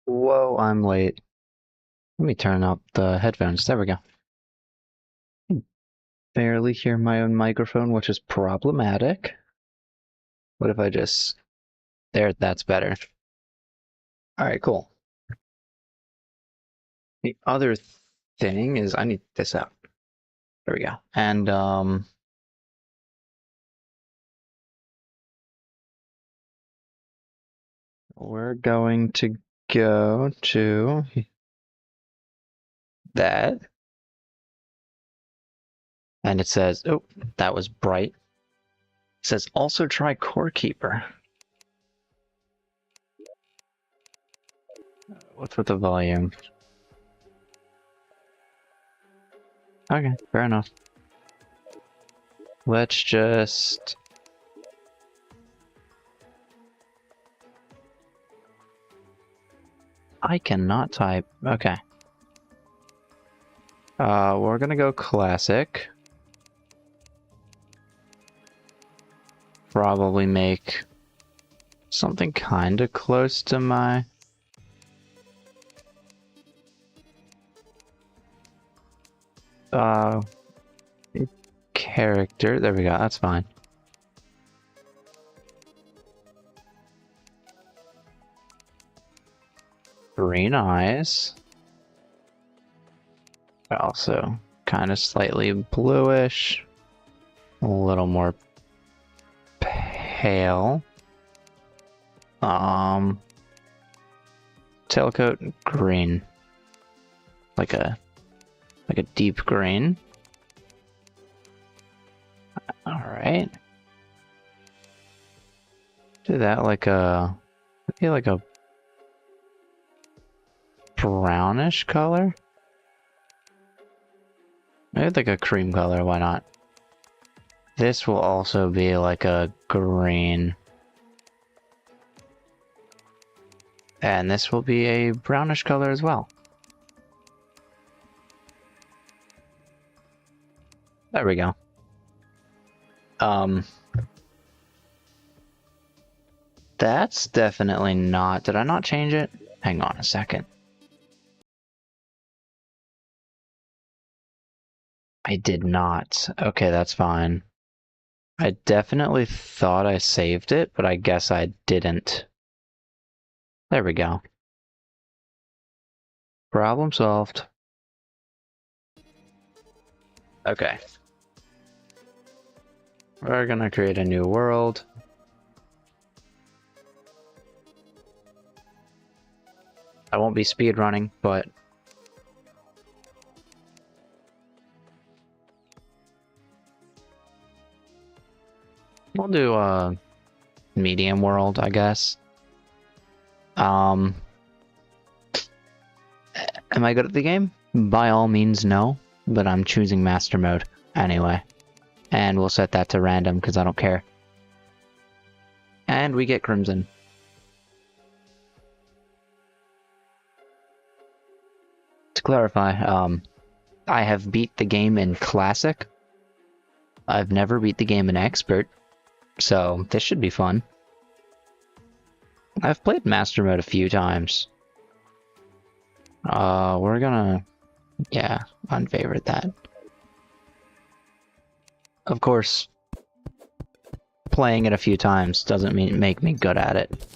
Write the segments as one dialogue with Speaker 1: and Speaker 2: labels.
Speaker 1: Whoa, I'm late. Let me turn up the headphones. There we go. Barely hear my own microphone, which is problematic. What if I just... There, that's better. Alright, cool. The other thing is I need this out. There we go. And, we're going to go to that. And it says, oh, that was bright. It says also try Core Keeper. What's with the volume? Okay, fair enough. Let's just... I cannot type. Okay. We're gonna go classic. Probably make something kind of close to my... character. There we go, that's fine. Green eyes. Also kind of slightly bluish. A little more pale. Tailcoat green. Like a deep green. Alright. Do that maybe like a brownish color? Maybe like a cream color, why not? This will also be like a green. And this will be a brownish color as well. There we go. That's definitely not... Did I not change it? Hang on a second. I did not. Okay, that's fine. I definitely thought I saved it, but I guess I didn't. There we go. Problem solved. Okay. We're gonna create a new world. I won't be speedrunning, but... We'll do a medium world, I guess. Am I good at the game? By all means, no. But I'm choosing master mode anyway. And we'll set that to random because I don't care. And we get Crimson. To clarify, I have beat the game in Classic. I've never beat the game in Expert. So this should be fun. I've played Master Mode a few times. We're gonna... Yeah, unfavorite that. Of course, playing it a few times doesn't make me good at it.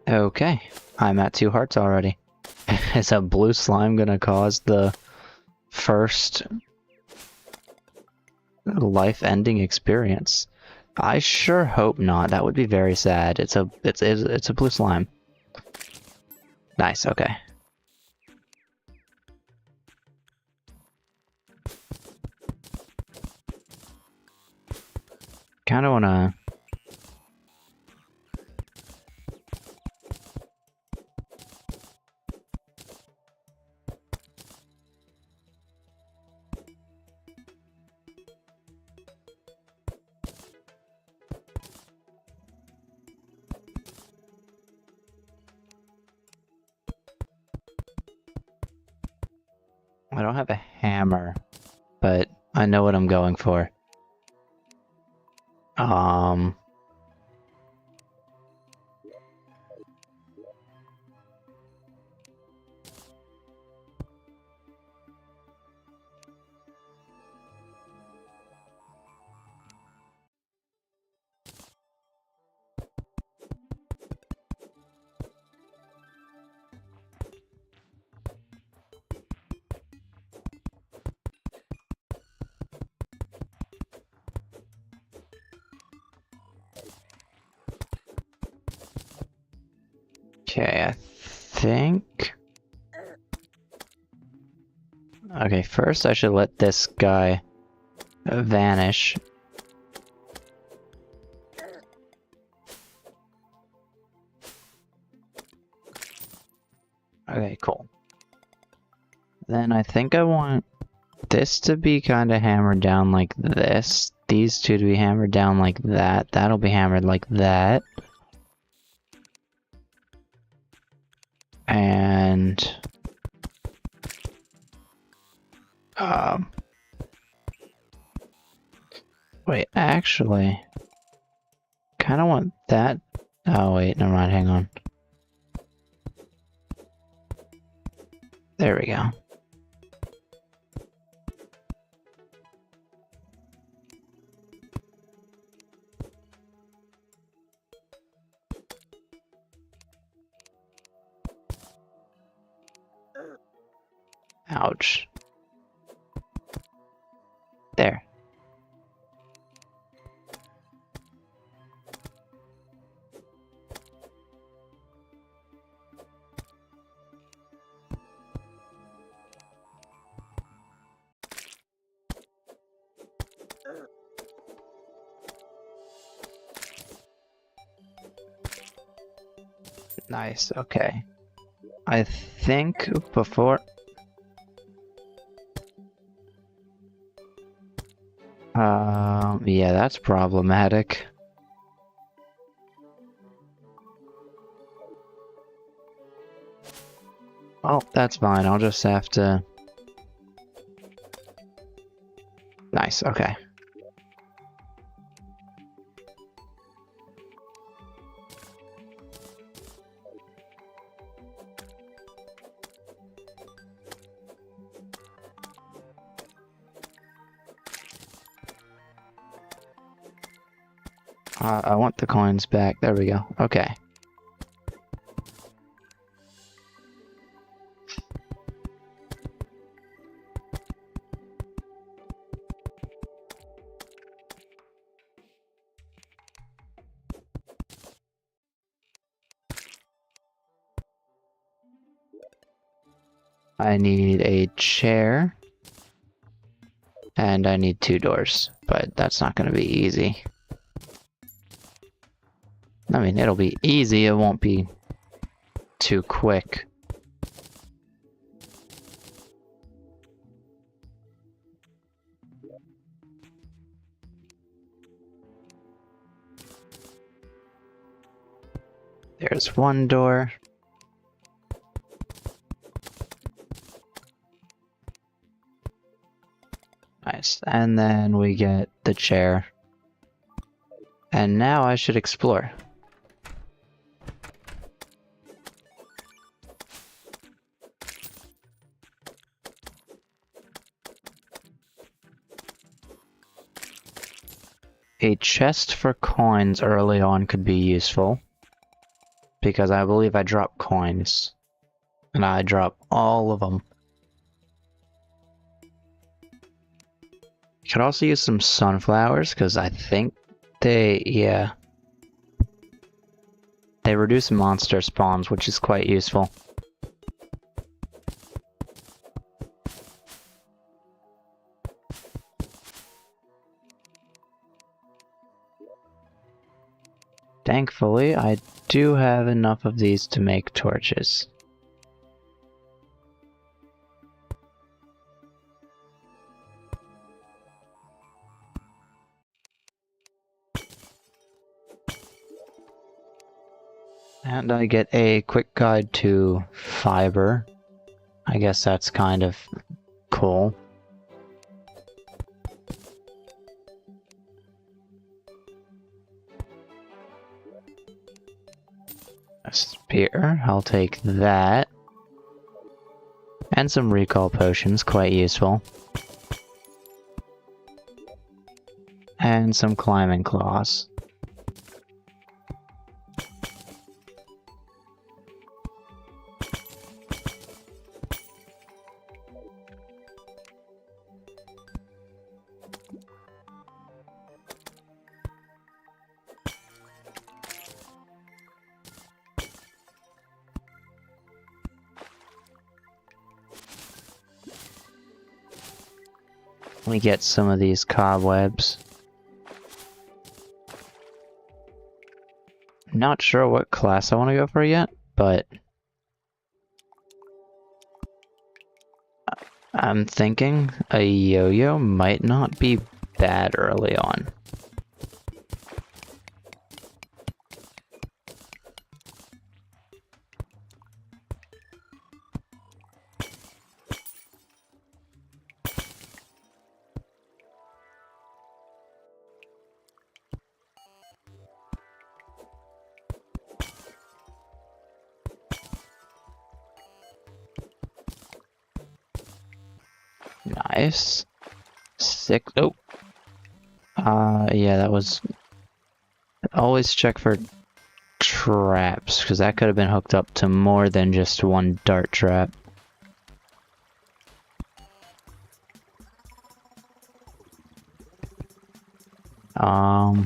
Speaker 1: Okay, I'm at 2 hearts already. Is a blue slime gonna cause the first life-ending experience? I sure hope not. That would be very sad. It's a blue slime. Nice, okay. Kinda wanna... I don't have a hammer, but I know what I'm going for. Okay, I think... Okay, first I should let this guy vanish. Okay, cool. Then I think I want this to be kind of hammered down like this. These two to be hammered down like that. That'll be hammered like that. And... Wait, actually... Kinda want that... Oh wait, never mind, hang on. There we go. Ouch. There. Nice, okay. I think before... yeah, that's problematic. Oh, that's fine, I'll just have to... Nice, okay. I want the coins back. There we go. Okay. I need a chair. And I need 2 doors, but that's not going to be easy. I mean, it'll be easy, it won't be too quick. There's 1 door. Nice, and then we get the chair. And now I should explore. A chest for coins early on could be useful, because I believe I dropped coins, and I drop all of them. Could also use some sunflowers, because I think they, yeah. They reduce monster spawns, which is quite useful. Thankfully, I do have enough of these to make torches. And I get a quick guide to fiber. I guess that's kind of coal. A spear, I'll take that. And some recall potions, quite useful. And some climbing claws. Let me get some of these cobwebs. Not sure what class I want to go for yet, but I'm thinking a yo-yo might not be bad early on. Nice. Six. Oh. Yeah, that was. Always check for traps, because that could have been hooked up to more than just one dart trap. Oh.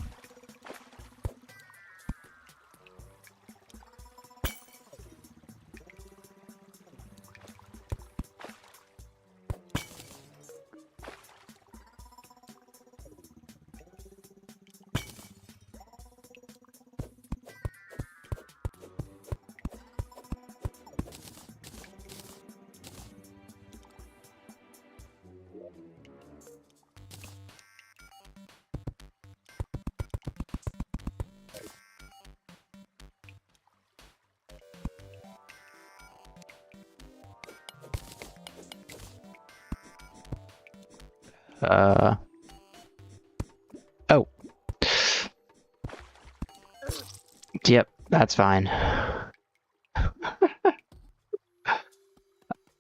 Speaker 1: Yep, that's fine.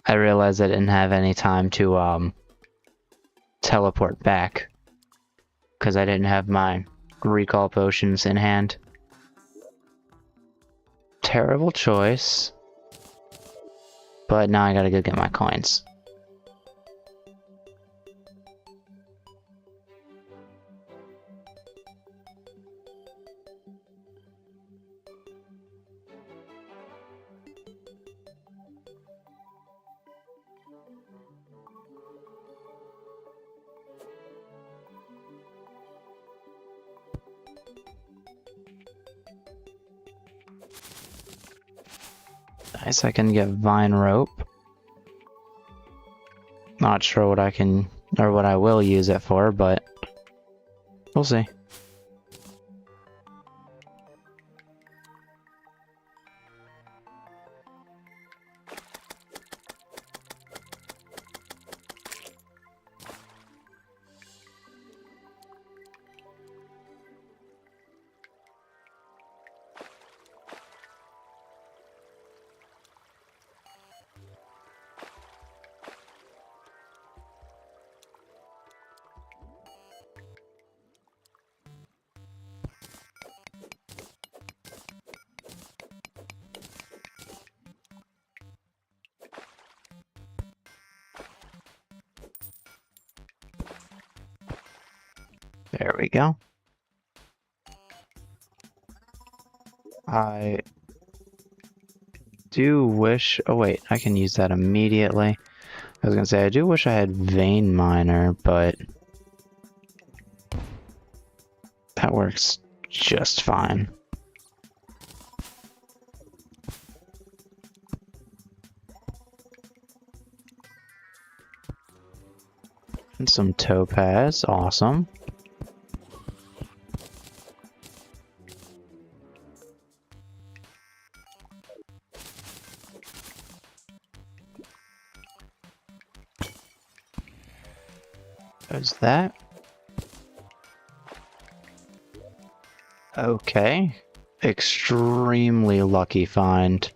Speaker 1: I realized I didn't have any time to, teleport back. Because I didn't have my recall potions in hand. Terrible choice. But now I gotta go get my coins. Nice, I can get vine rope. Not sure what I can, or what I will use it for, but we'll see. There we go. I do wish... Oh wait, I can use that immediately. I was gonna say, I do wish I had Vein Miner, but... that works just fine. And some topaz, awesome. Is that? Okay. Extremely lucky find.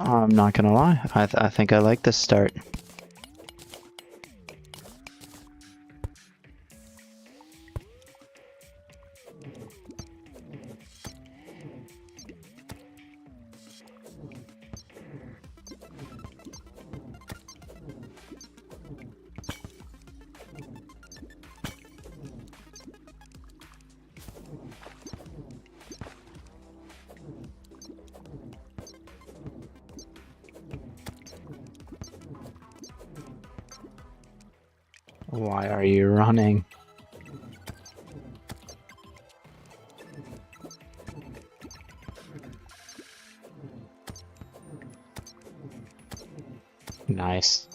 Speaker 1: I'm not gonna lie, I think I like this start. Why are you running? Nice.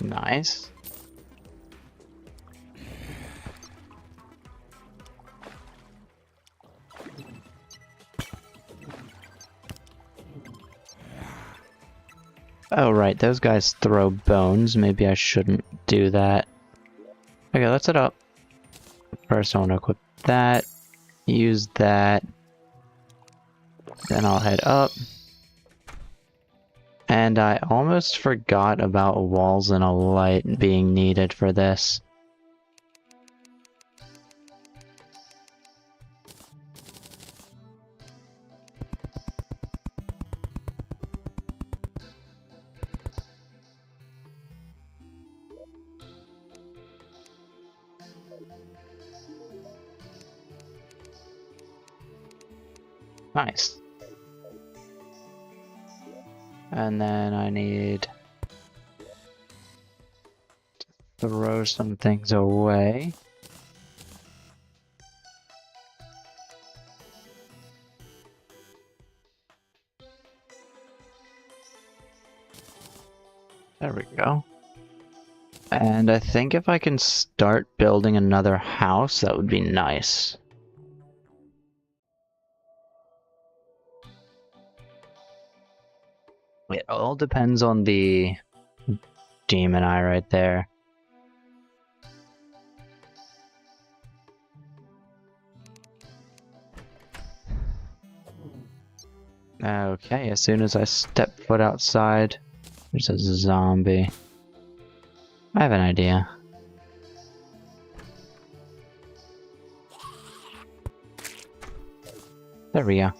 Speaker 1: Nice. Oh right, those guys throw bones. Maybe I shouldn't do that. Okay, let's set up. First I want to equip that. Use that. Then I'll head up. And I almost forgot about walls and a light being needed for this. Nice. And then I need to throw some things away. There we go. And I think if I can start building another house, that would be nice. It all depends on the demon eye right there. Okay, as soon as I step foot outside, there's a zombie. I have an idea. There we go.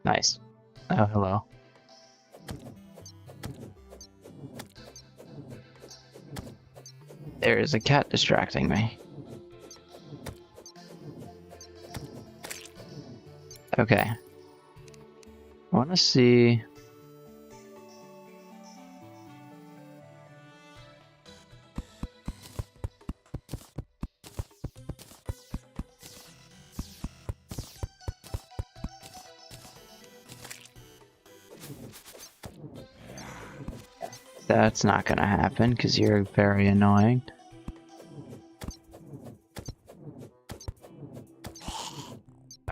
Speaker 1: Nice. Oh, hello. There is a cat distracting me. Okay. I want to see... That's not gonna happen because you're very annoying.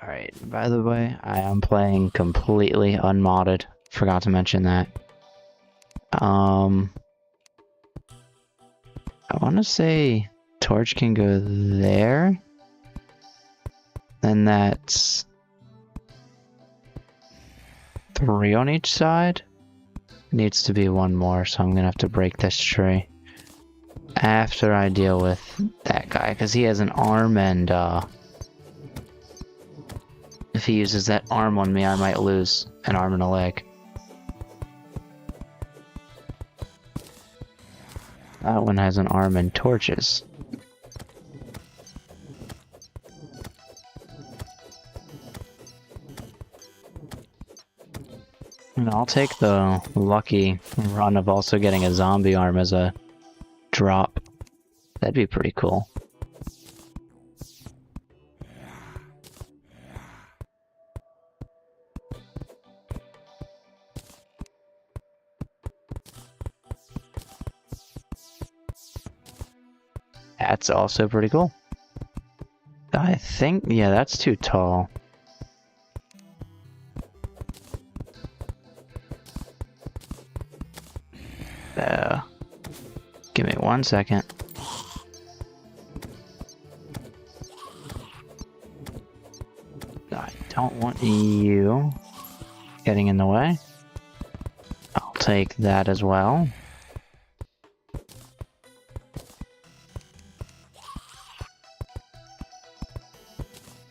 Speaker 1: Alright, by the way, I am playing completely unmodded. Forgot to mention that. I want to say torch can go there. Then that's 3 on each side. Needs to be 1 more, so I'm gonna have to break this tree after I deal with that guy, because he has an arm, and if he uses that arm on me, I might lose an arm and a leg. That one has an arm and torches. And I'll take the lucky run of also getting a zombie arm as a drop. That'd be pretty cool. That's also pretty cool. I think, yeah, that's too tall. Give me 1 second. I don't want you getting in the way. I'll take that as well.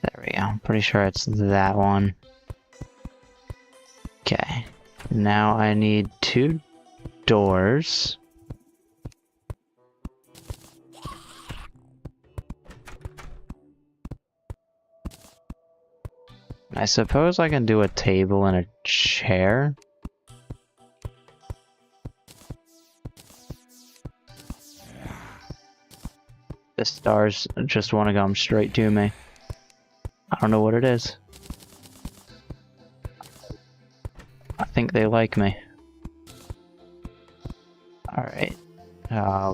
Speaker 1: There we go. I'm pretty sure it's that one. Okay. Now I need 2 doors. I suppose I can do a table and a chair. The stars just want to come straight to me. I don't know what it is. I think they like me. Alright.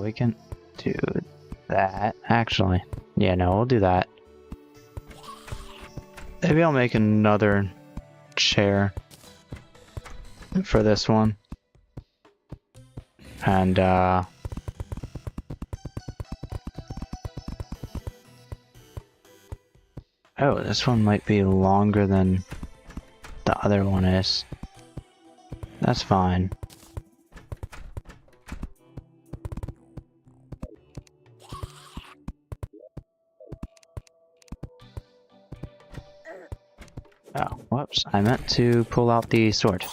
Speaker 1: We can do that. Actually, yeah, no, we'll do that. Maybe I'll make another chair for this one. And, oh, this one might be longer than the other one is. That's fine. Oh, whoops. I meant to pull out the sword.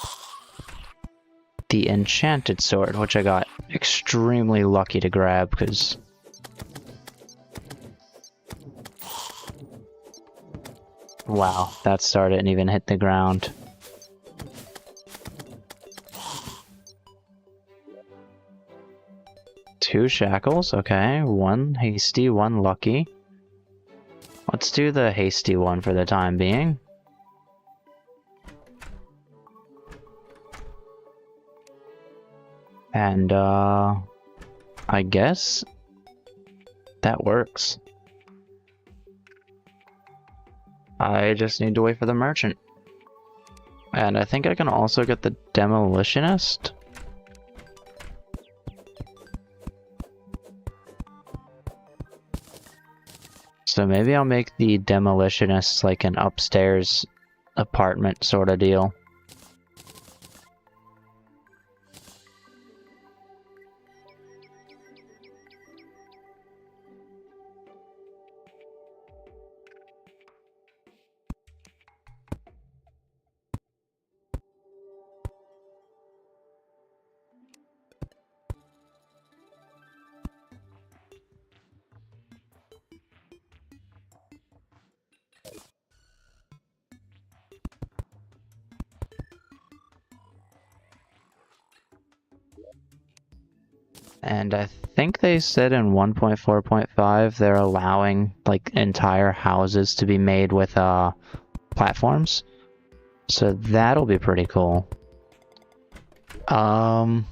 Speaker 1: The enchanted sword, which I got extremely lucky to grab, because... Wow, that star didn't even hit the ground. Two shackles, okay. 1 hasty, 1 lucky. Let's do the hasty one for the time being. And, I guess that works. I just need to wait for the merchant. And I think I can also get the demolitionist. So maybe I'll make the demolitionist like an upstairs apartment sort of deal. And I think they said in 1.4.5 they're allowing like entire houses to be made with platforms. So that'll be pretty cool. Okay,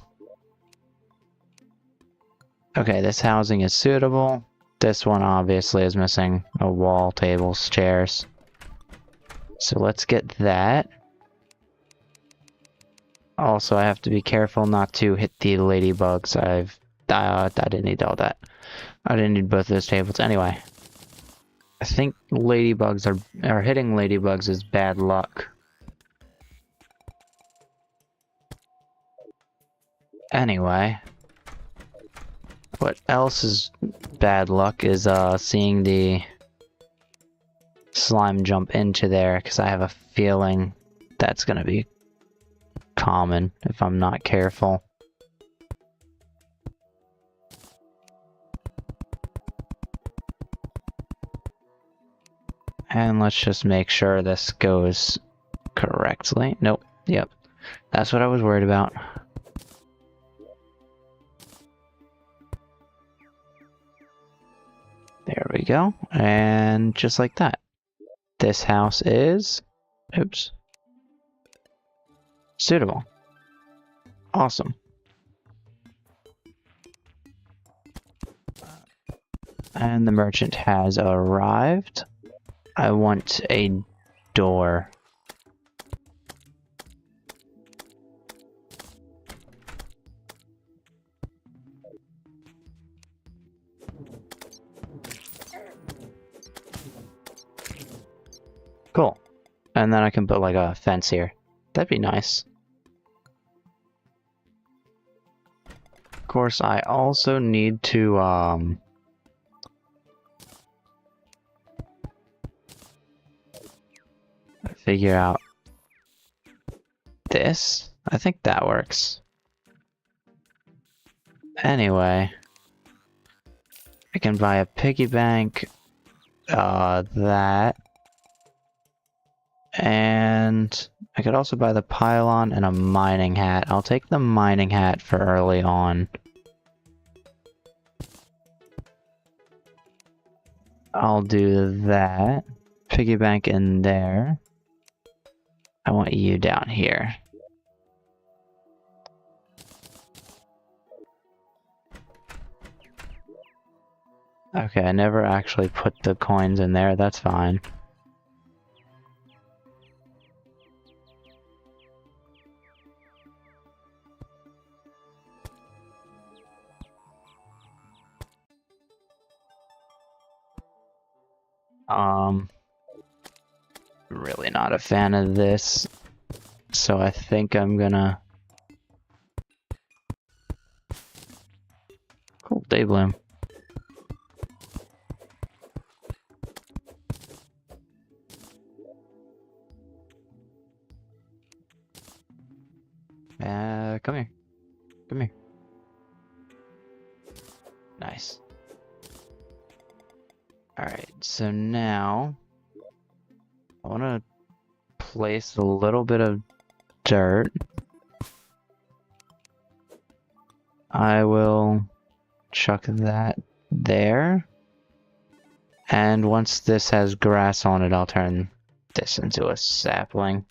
Speaker 1: this housing is suitable. This one obviously is missing a wall, tables, chairs. So let's get that. Also, I have to be careful not to hit the ladybugs. I didn't need all that. I didn't need both of those tables. Anyway, I think ladybugs are hitting ladybugs is bad luck. Anyway, what else is bad luck is seeing the slime jump into there, because I have a feeling that's gonna be common if I'm not careful. And let's just make sure this goes correctly. Nope. Yep. That's what I was worried about. There we go. And just like that. This house is... Oops. Suitable. Awesome. And the merchant has arrived. I want a door. Cool. And then I can put like a fence here. That'd be nice. Of course, I also need to figure out this. I think that works. Anyway, I can buy a piggy bank, that, and I could also buy the pylon and a mining hat. I'll take the mining hat for early on. I'll do that. Piggy bank in there. I want you down here. Okay, I never actually put the coins in there, that's fine. Really not a fan of this, so I think I'm gonna... Cool, day bloom. Come here. Come here. Nice. Alright, so now I want to place a little bit of dirt. I will chuck that there. And once this has grass on it, I'll turn this into a sapling.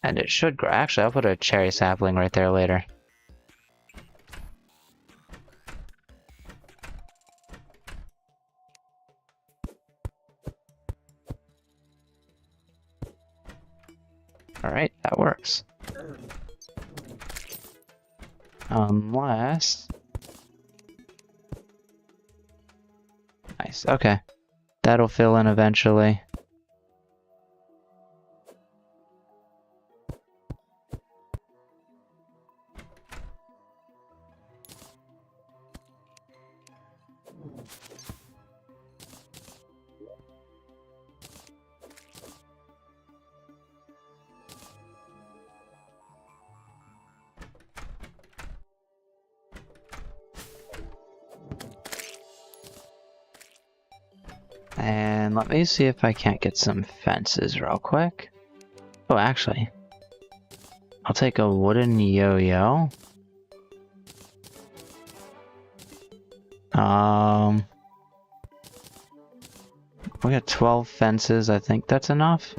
Speaker 1: And it should grow. Actually, I'll put a cherry sapling right there later. Alright, that works. Unless... Nice, okay. That'll fill in eventually. And let me see if I can't get some fences real quick. Oh, actually, I'll take a wooden yo-yo. We got 12 fences. I think that's enough.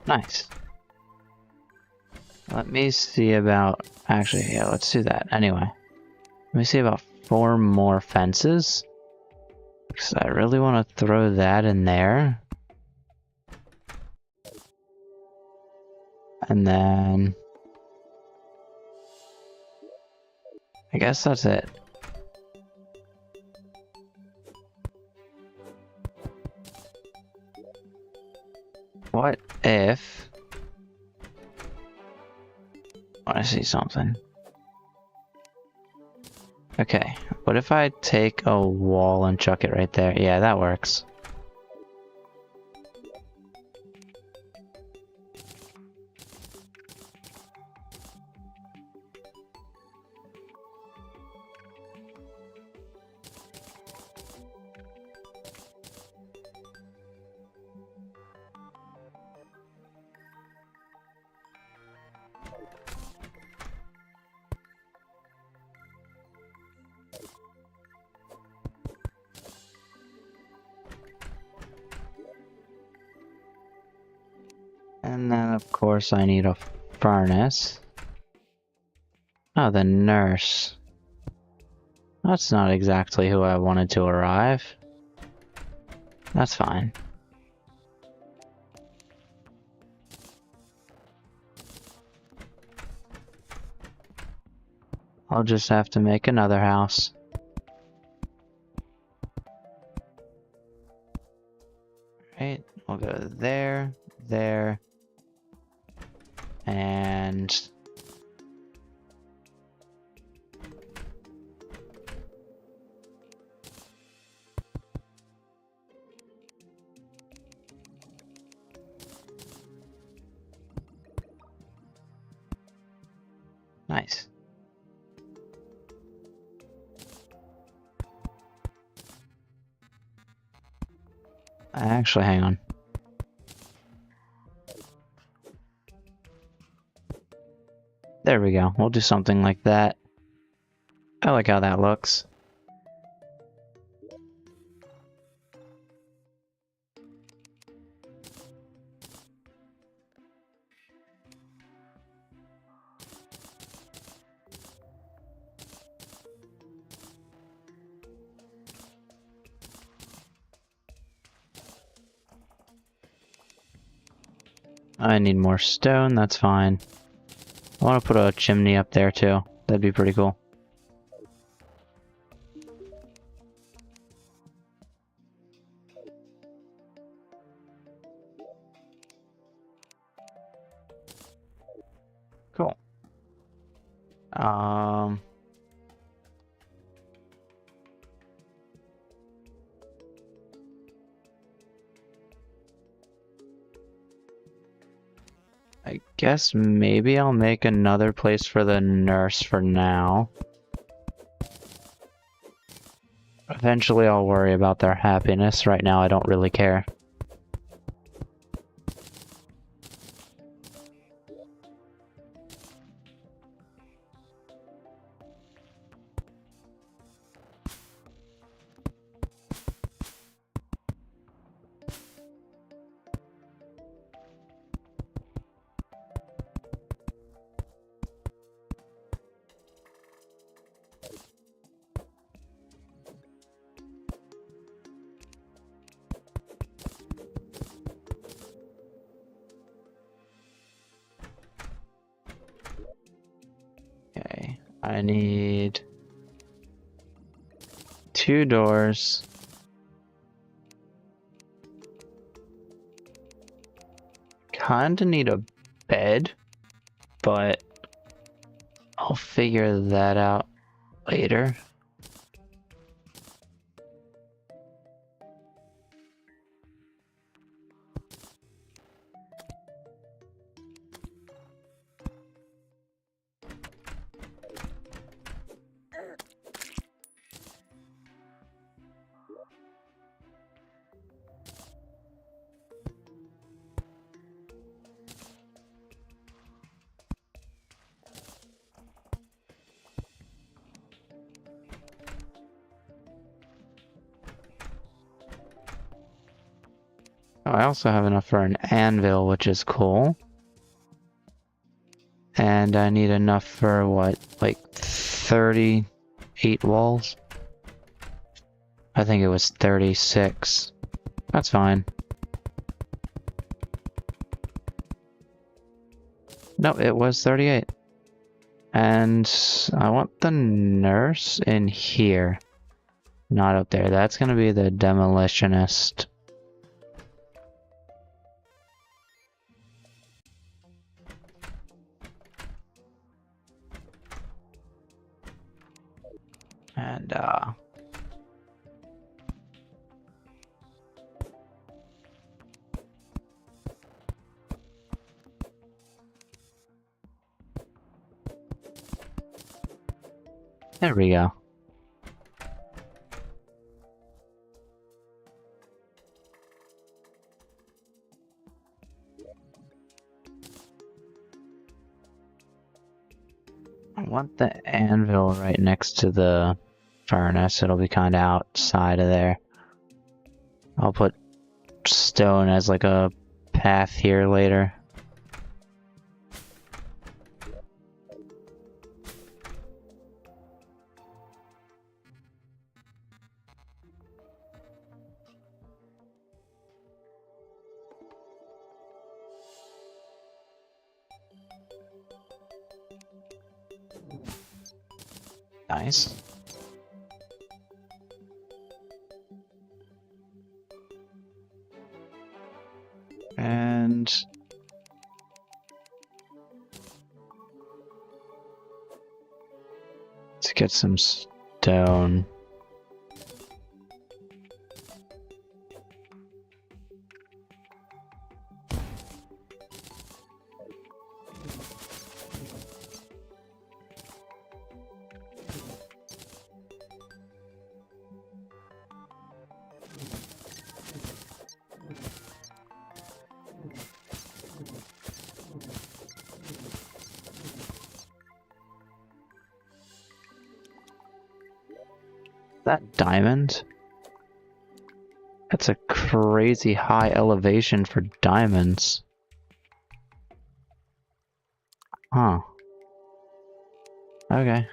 Speaker 1: Nice. Let me see about... Actually, yeah, let's do that. Anyway. Let me see about 4 more fences. Because I really want to throw that in there. And then... I guess that's it. What if... I want to see something. Okay, what if I take a wall and chuck it right there? Yeah, that works. And then, of course, I need a furnace. Oh, the nurse. That's not exactly who I wanted to arrive. That's fine. I'll just have to make another house. Right, we'll go there, there, and... Nice. Actually, hang on. There we go. We'll do something like that. I like how that looks. I need more stone, that's fine. I want to put a chimney up there too. That'd be pretty cool. Cool. I guess maybe I'll make another place for the nurse for now. Eventually I'll worry about their happiness. Right now I don't really care. Okay, I need 2 doors. Kinda need a bed, but I'll figure that out later. I also have enough for an anvil, which is cool. And I need enough for what, like 38 walls? I think it was 36. That's fine. No, it was 38. And I want the nurse in here. Not up there. That's gonna be the demolitionist. And, there we go. I want the anvil right next to the furnace. It'll be kind of outside of there. I'll put stone as like a path here later. Nice. And let's get some stone. That diamond? That's a crazy high elevation for diamonds. Huh. Okay.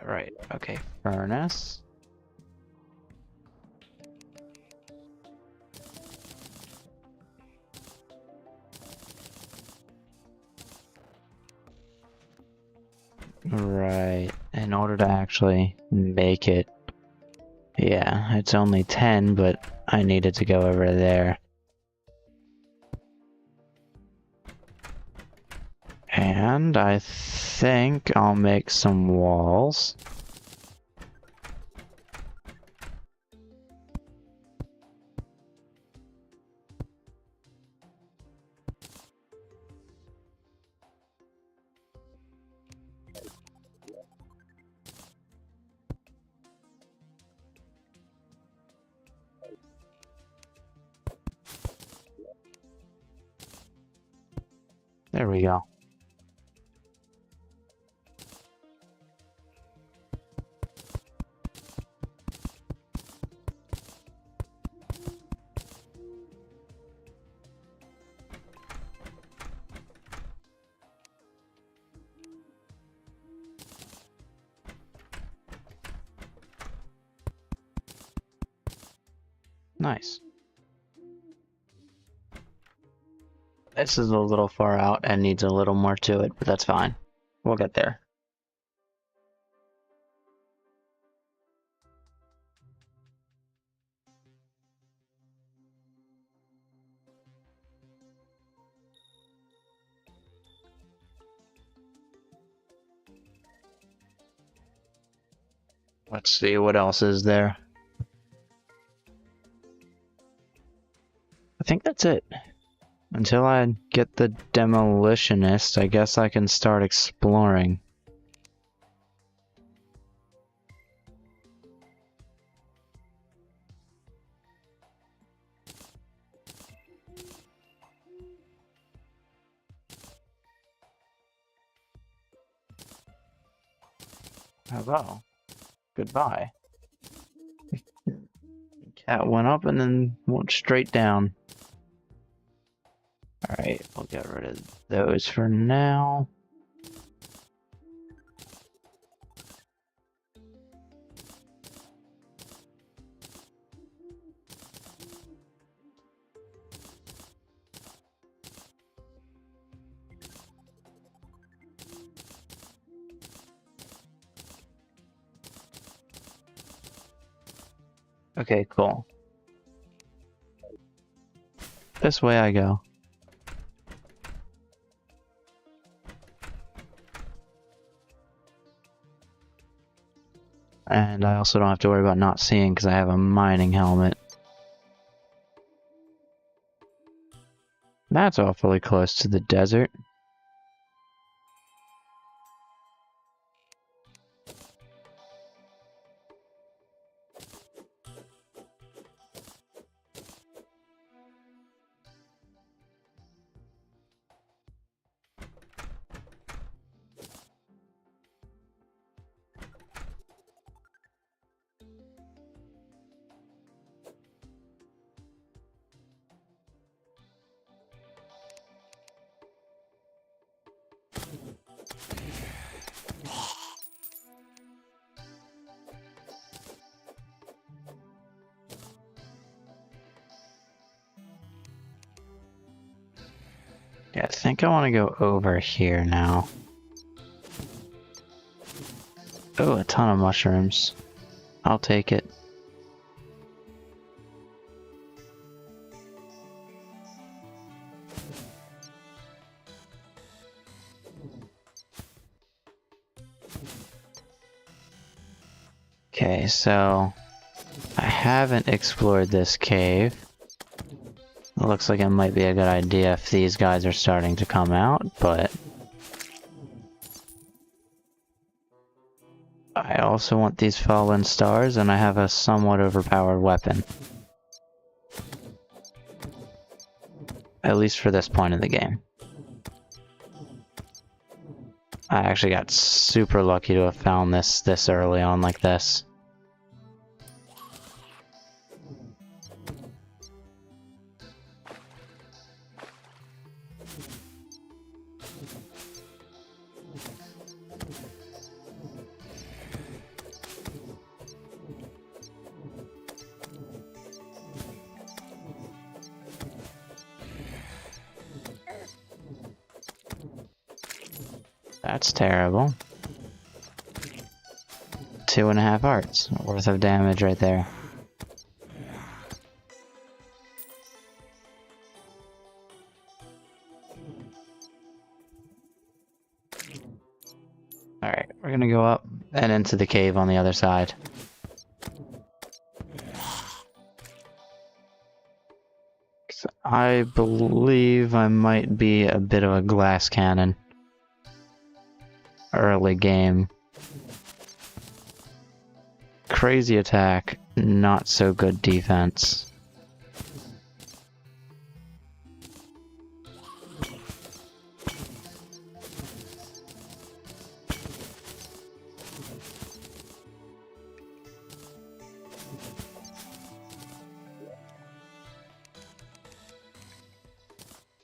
Speaker 1: Right, okay, furnace. Right, in order to actually make it, yeah, it's only 10, but I needed to go over there. And I think I'll make some walls. There we go. Nice. This is a little far out and needs a little more to it, but that's fine. We'll get there. Let's see what else is there. I think that's it. Until I get the demolitionist, I guess I can start exploring. Hello. Goodbye. That went up and then went straight down. Alright, we'll get rid of those for now. Okay, cool. This way I go. And I also don't have to worry about not seeing because I have a mining helmet. That's awfully close to the desert. Yeah, I think I want to go over here now. Oh, a ton of mushrooms. I'll take it. Okay, so I haven't explored this cave. It looks like it might be a good idea if these guys are starting to come out, but I also want these fallen stars, and I have a somewhat overpowered weapon. At least for this point in the game. I actually got super lucky to have found this early on like this. That's terrible. 2.5 hearts worth of damage right there. Alright, we're gonna go up and into the cave on the other side. I believe I might be a bit of a glass cannon. Early game. Crazy attack, not so good defense.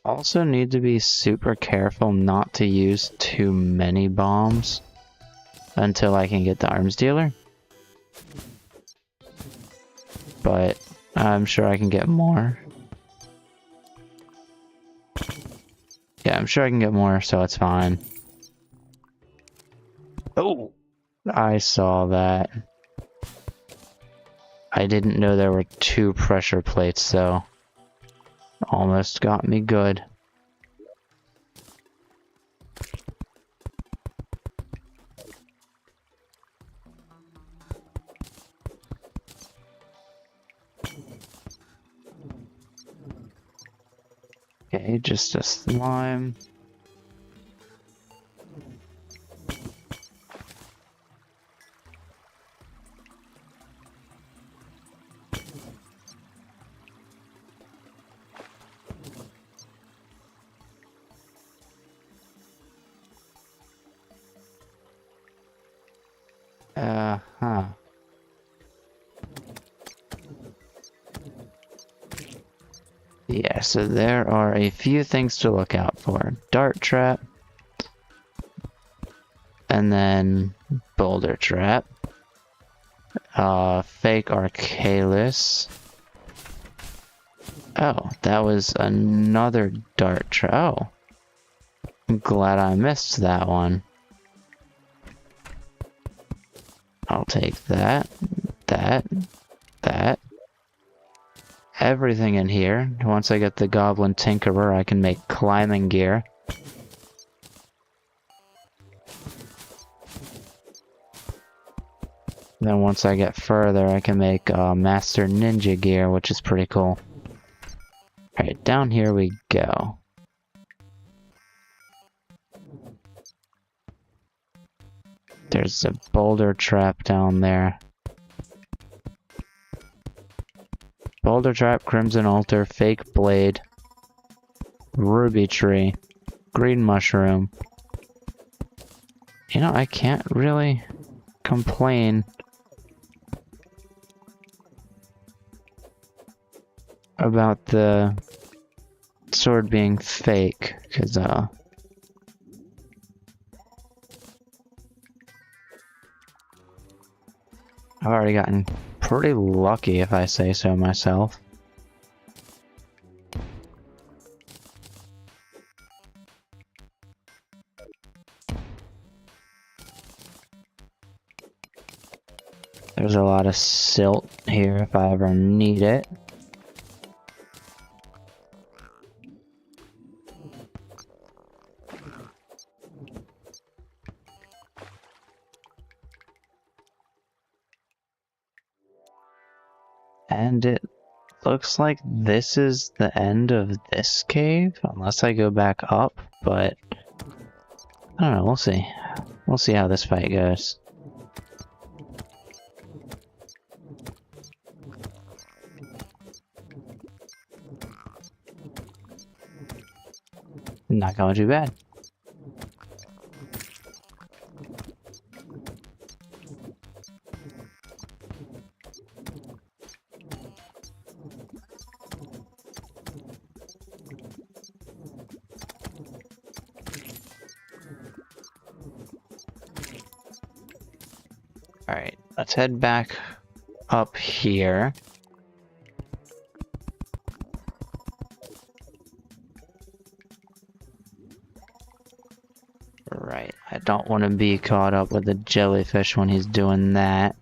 Speaker 1: Also need to be super careful not to use too many bombs until I can get the arms dealer. But I'm sure I can get more. Yeah, I'm sure I can get more, so it's fine. Oh! I saw that. I didn't know there were 2 pressure plates, though. Almost got me good. Okay, just a slime. Huh. Yeah, so there are a few things to look out for. Dart trap. And then boulder trap. Fake Arcalis. Oh, that was another dart trap. Oh. I'm glad I missed that one. I'll take that, that. Everything in here. Once I get the Goblin Tinkerer, I can make climbing gear. Then once I get further, I can make Master Ninja gear, which is pretty cool. Alright, down here we go. There's a boulder trap down there. Boulder trap, Crimson Altar, Fake Blade, Ruby Tree, Green Mushroom. You know, I can't really complain about the sword being fake, because I've already gotten pretty lucky, if I say so myself. There's a lot of silt here if I ever need it. And it looks like this is the end of this cave, unless I go back up, but I don't know, we'll see. We'll see how this fight goes. Not going too bad. Alright, let's head back up here. Right, I don't want to be caught up with the jellyfish when he's doing that.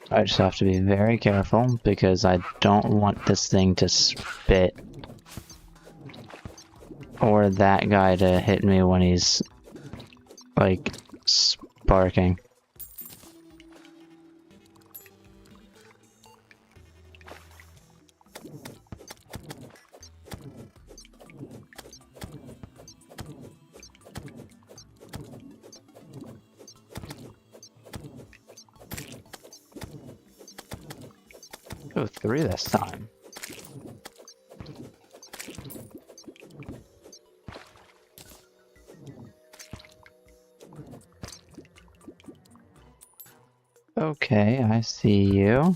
Speaker 1: I just have to be very careful because I don't want this thing to spit. Or that guy to hit me when he's, like, sparking. Oh, 3 this time. Okay, I see you.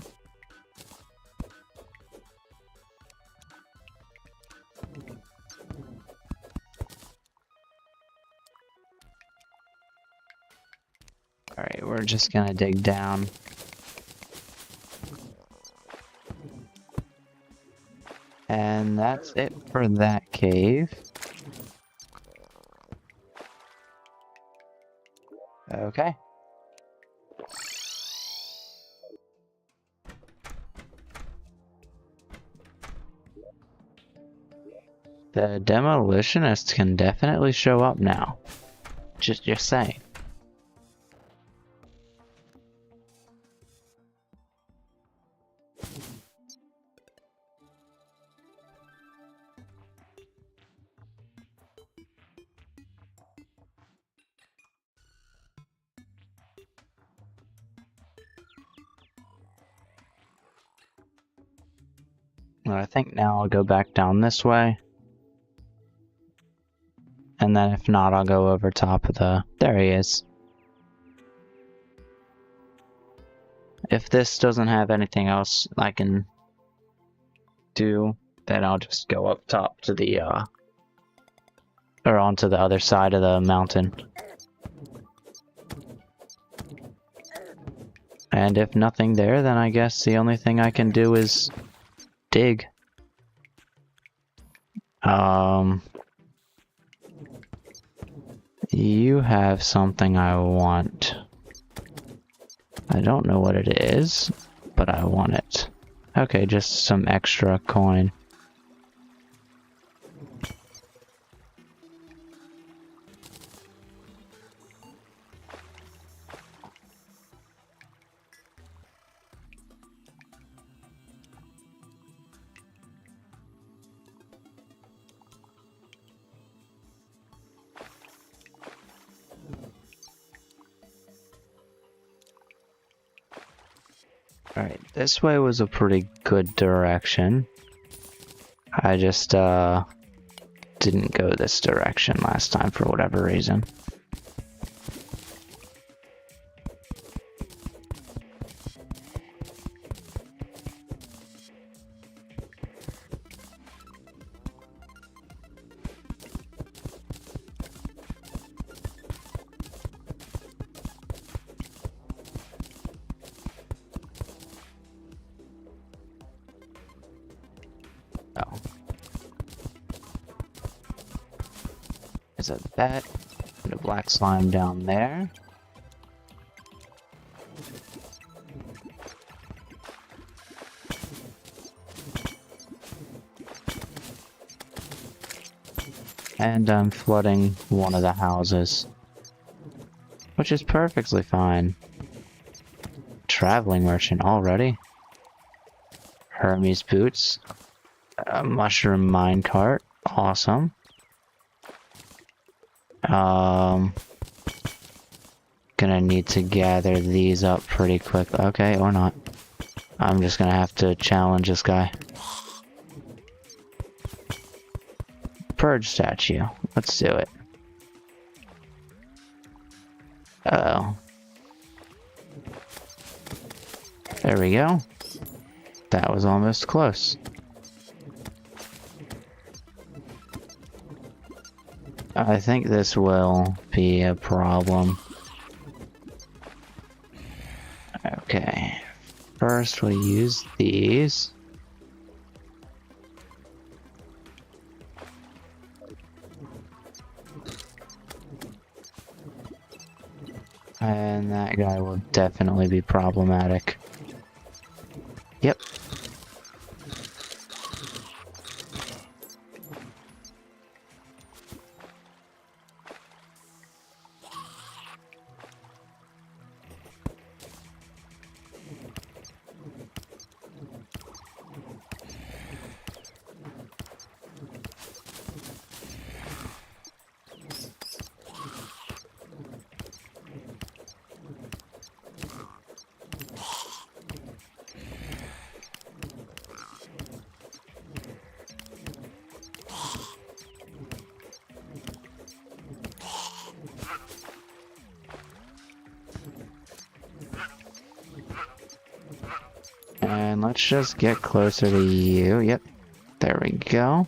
Speaker 1: Alright, we're just gonna dig down. And that's it for that cave. Okay. The demolitionists can definitely show up now. Just saying. And I think now I'll go back down this way. And then if not, I'll go over top of the... There he is. If this doesn't have anything else I can do, then I'll just go up top to the, or onto the other side of the mountain. And if nothing there, then I guess the only thing I can do is dig. You have something I want. I don't know what it is, but I want it. Okay, just some extra coin. Alright, this way was a pretty good direction. I just, didn't go this direction last time for whatever reason. Oh. Is it that? The black slime down there. And I'm flooding one of the houses. Which is perfectly fine. Traveling merchant already. Hermes boots. A mushroom minecart. Awesome. Gonna need to gather these up pretty quick. Okay, or not. I'm just gonna have to challenge this guy. Purge statue. Let's do it. Uh-oh. There we go. That was almost close. I think this will be a problem. Okay. First we'll use these. And that guy will definitely be problematic. Yep. And let's just get closer to you. Yep. There we go.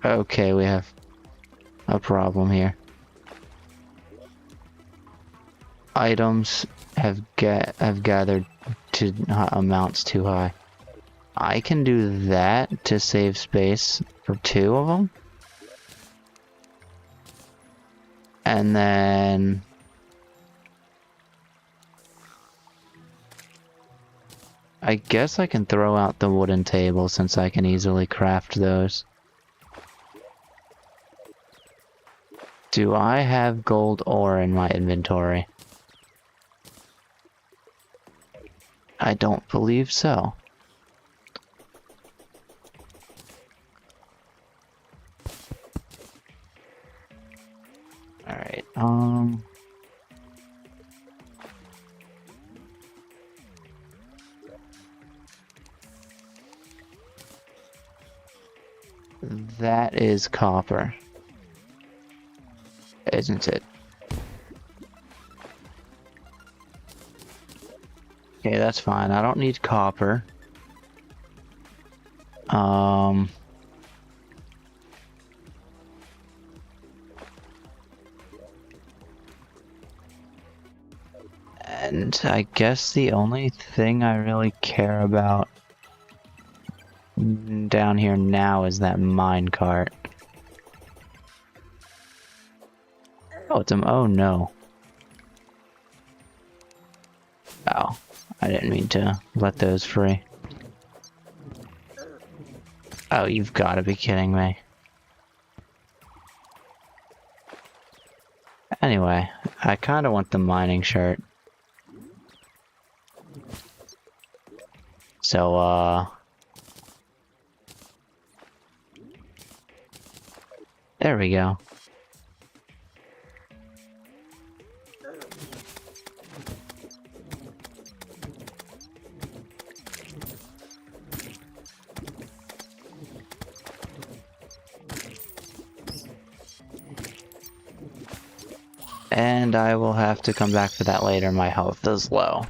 Speaker 1: Okay, we have a problem here. Items have gathered to amounts too high. I can do that to save space for 2 of them. And then... I guess I can throw out the wooden table since I can easily craft those. Do I have gold ore in my inventory? I don't believe so. Alright, that is copper, isn't it? Okay, that's fine. I don't need copper. And I guess the only thing I really care about down here now is that minecart. Oh, it's oh no. Oh, I didn't mean to let those free. Oh, you've got to be kidding me. Anyway, I kind of want the mining shirt. So, there we go. And I will have to come back for that later. My health is low.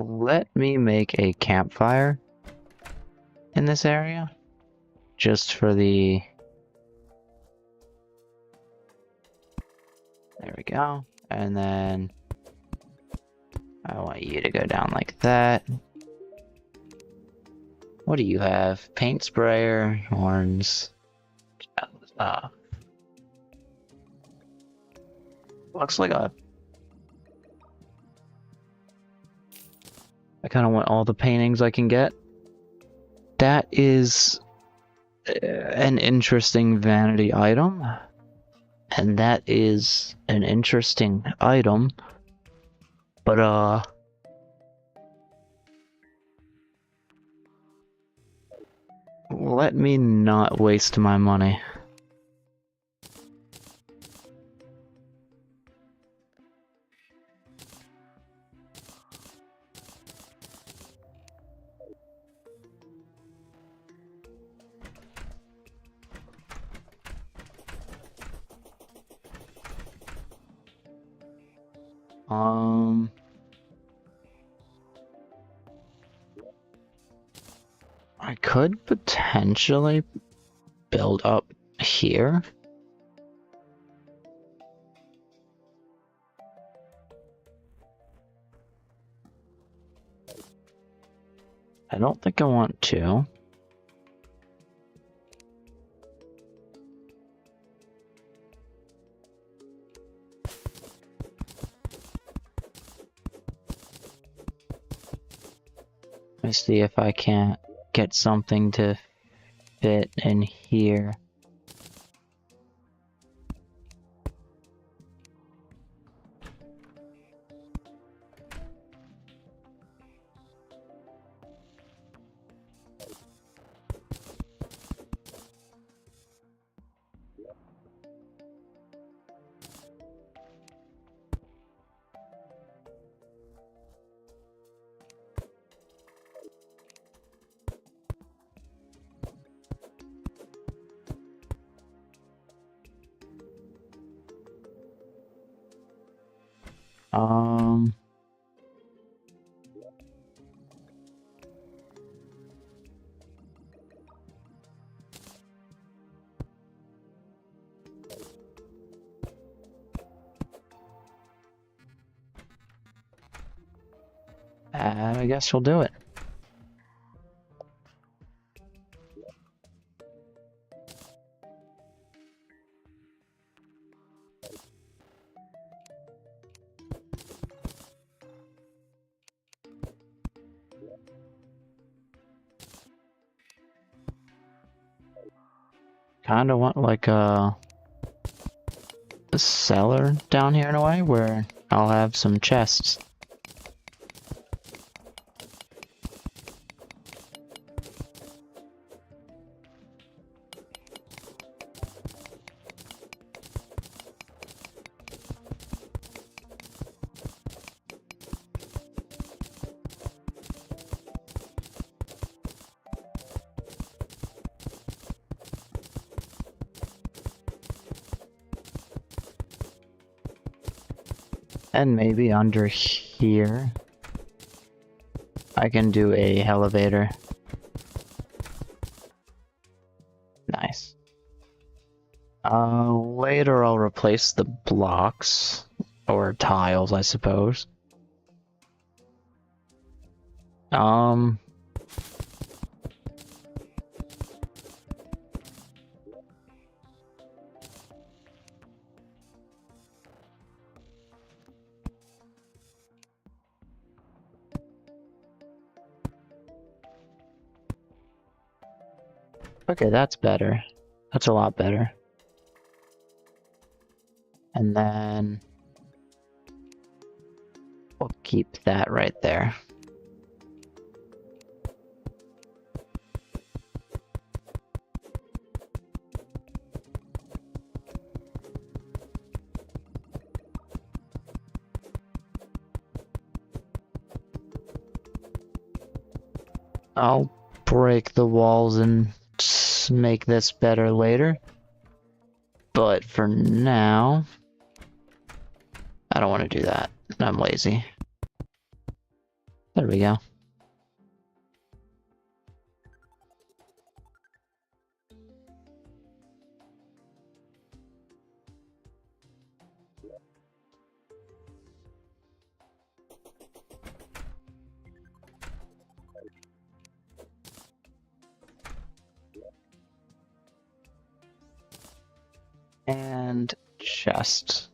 Speaker 1: Let me make a campfire in this area. Just for the... There we go. And then... I want you to go down like that. What do you have? Paint sprayer, horns. Looks like a... I kind of want all the paintings I can get. That is an interesting vanity item. And that is an interesting item. But, let me not waste my money. I could potentially build up here. I don't think I want to. Let me see if I can't get something to fit in here. I guess we'll do it. Kinda want like a... cellar down here in a way where I'll have some chests. And maybe under here, I can do a elevator. Nice. Later I'll replace the blocks, or tiles, I suppose. Okay, that's better. That's a lot better. And then we'll keep that right there. I'll break the walls and make this better later. But for now, I don't want to do that. I'm lazy. There we go. And chest.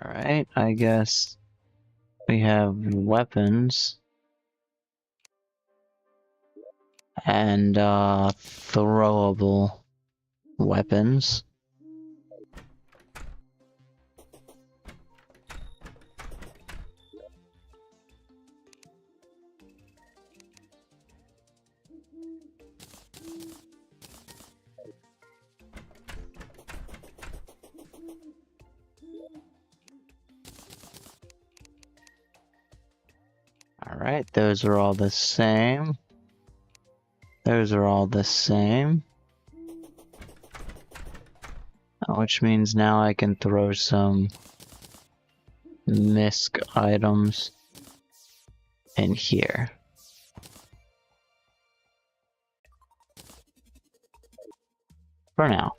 Speaker 1: Alright, I guess we have weapons and throwable weapons. Alright, those are all the same. Those are all the same. Which means now I can throw some misc items in here. For now.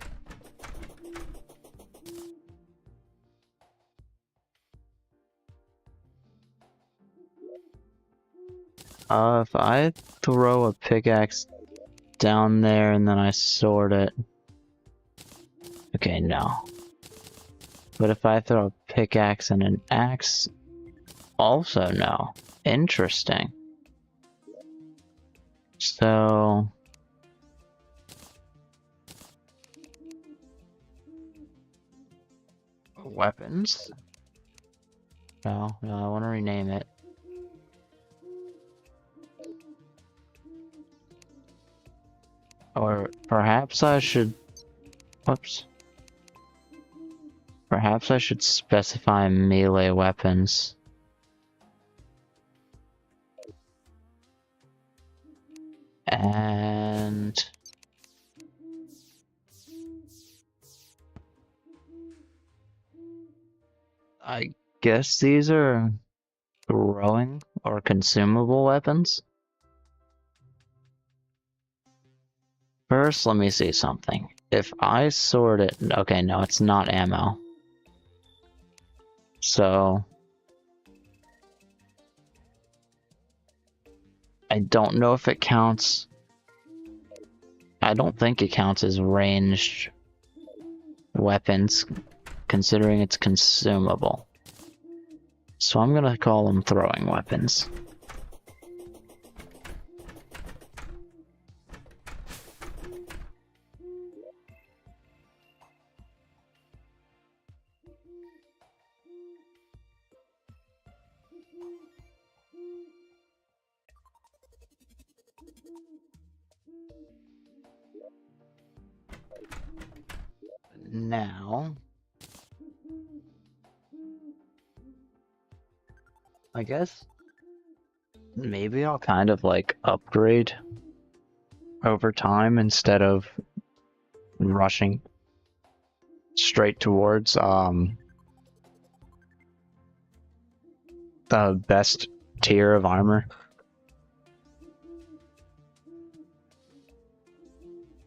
Speaker 1: If I throw a pickaxe down there and then I sort it. Okay, no. But if I throw a pickaxe and an axe, also no. Interesting. So... weapons? No, I want to rename it. Or perhaps I should... whoops. Perhaps I should specify melee weapons. And... I guess these are growing or consumable weapons? First, let me see something. If I sort it... okay, no, it's not ammo. So I don't know if it counts. I don't think it counts as ranged weapons, considering it's consumable. So I'm gonna call them throwing weapons. Now, I guess maybe I'll kind of like upgrade over time instead of rushing straight towards the best tier of armor.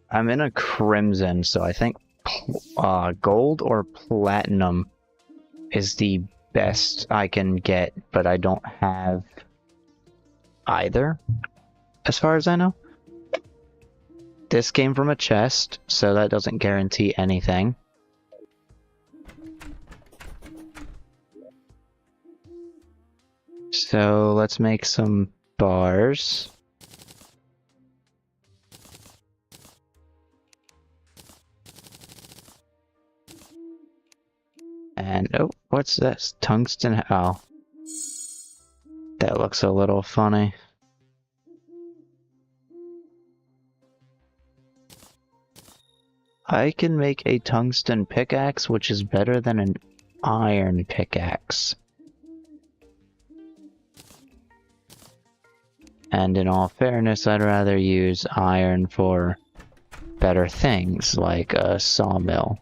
Speaker 1: I'm in a crimson, so I think gold or platinum is the best I can get, but I don't have either, as far as I know. This came from a chest, so that doesn't guarantee anything. So let's make some bars. And, oh, what's this? Tungsten, oh. That looks a little funny. I can make a tungsten pickaxe, which is better than an iron pickaxe. And in all fairness, I'd rather use iron for better things, like a sawmill.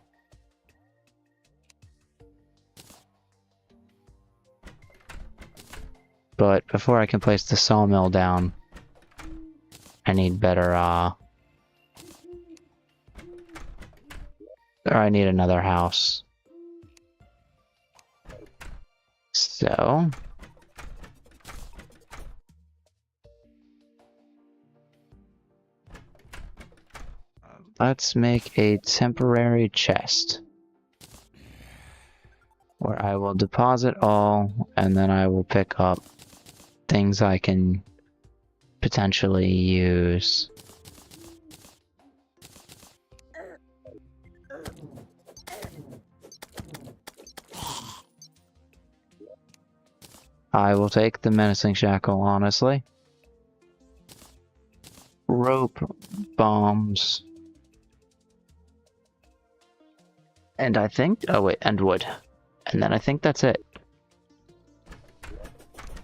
Speaker 1: But before I can place the sawmill down, I need better, or I need another house. So let's make a temporary chest where I will deposit all, and then I will pick up things I can potentially use. I will take the menacing shackle, honestly. Rope, bombs. And I think, oh wait, and wood. And then I think that's it.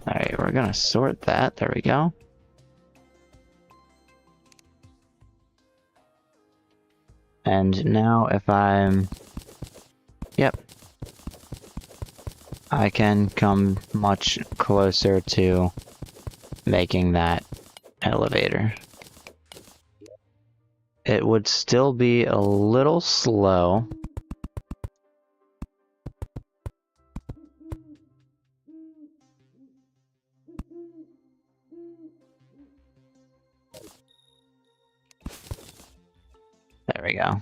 Speaker 1: Alright, we're gonna sort that. There we go. And now if I'm... Yep. I can come much closer to making that elevator. It would still be a little slow. There we go.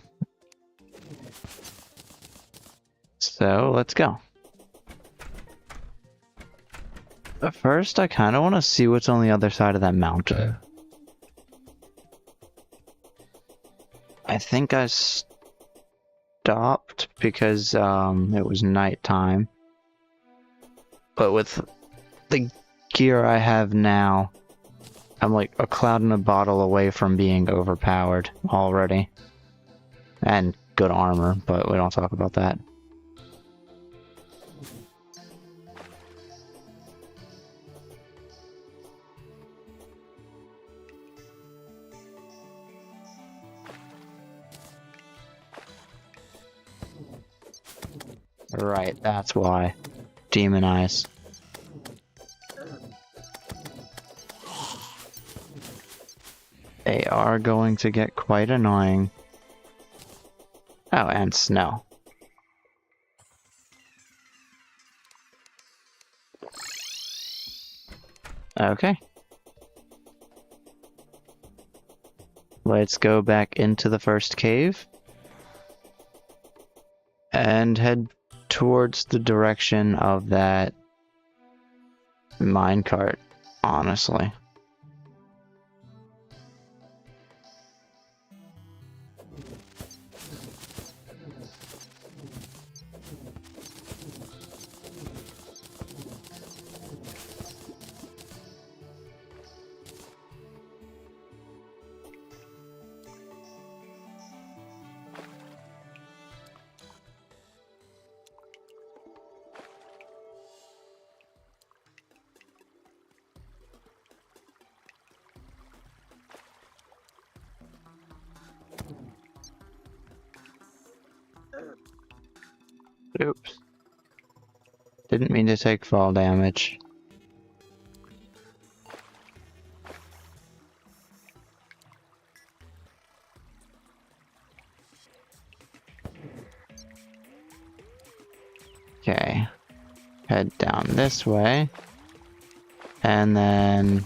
Speaker 1: So let's go. But first, I kind of want to see what's on the other side of that mountain. I think I stopped because it was nighttime. But with the gear I have now, I'm like a cloud in a bottle away from being overpowered already. And good armor, but we don't talk about that. Right, that's why. Demon eyes. They are going to get quite annoying. Oh, and snow. Okay. Let's go back into the first cave and head towards the direction of that minecart, honestly. Oops. Didn't mean to take fall damage. Okay. Head down this way. And then...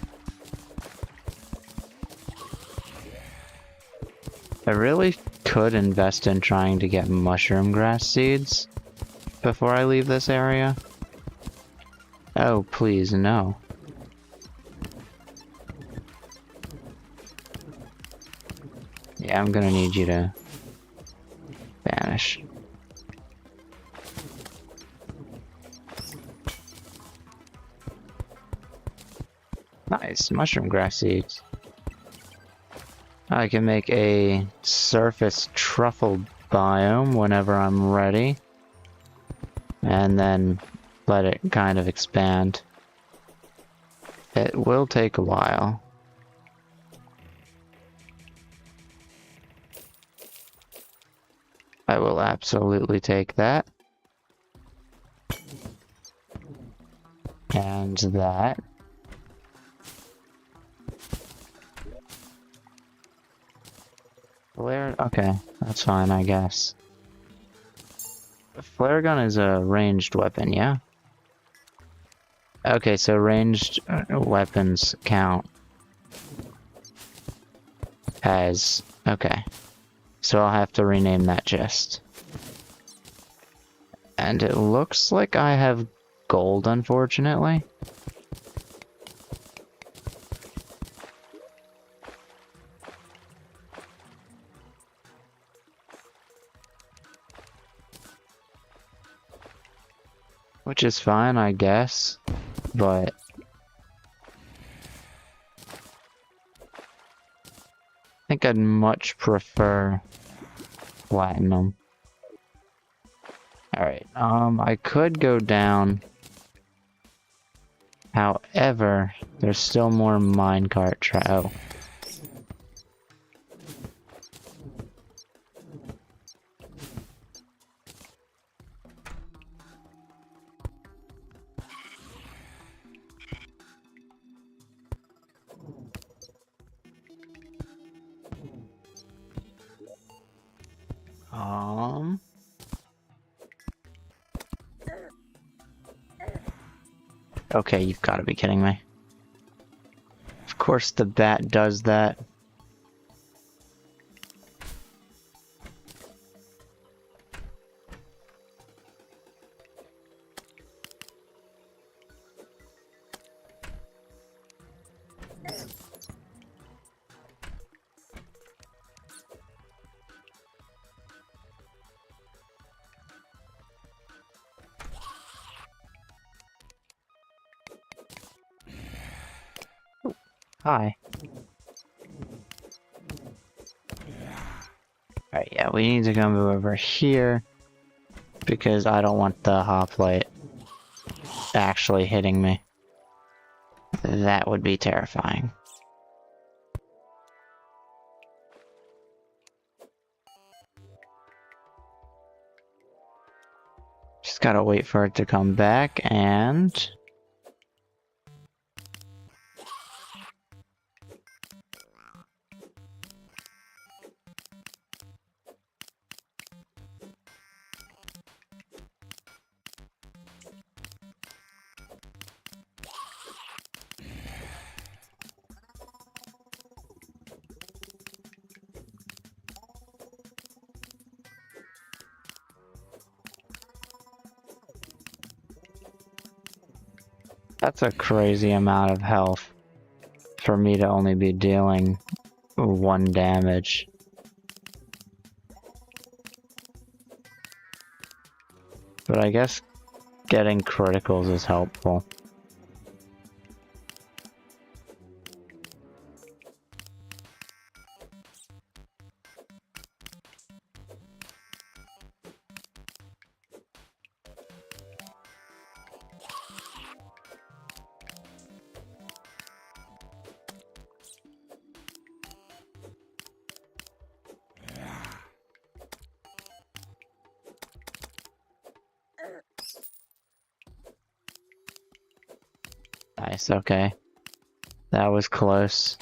Speaker 1: I really could invest in trying to get mushroom grass seeds before I leave this area. Oh, please, no. Yeah, I'm gonna need you to vanish. Nice, mushroom grass seeds. I can make a surface truffle biome whenever I'm ready. And then let it kind of expand. It will take a while. I will absolutely take that. And that. Flare, okay, that's fine, I guess. Flare gun is a ranged weapon, yeah? Okay, so ranged weapons count as... okay. So I'll have to rename that chest. And it looks like I have gold, unfortunately. Which is fine, I guess. But... I think I'd much prefer platinum. Alright, I could go down. However, there's still more minecart oh. Okay, you've got to be kidding me. Of course the bat does that. Hi. Alright, yeah, we need to come over here because I don't want the hoplite actually hitting me. That would be terrifying. Just gotta wait for it to come back and... That's a crazy amount of health for me to only be dealing 1 damage. But I guess getting criticals is helpful. Nice, okay. That was close.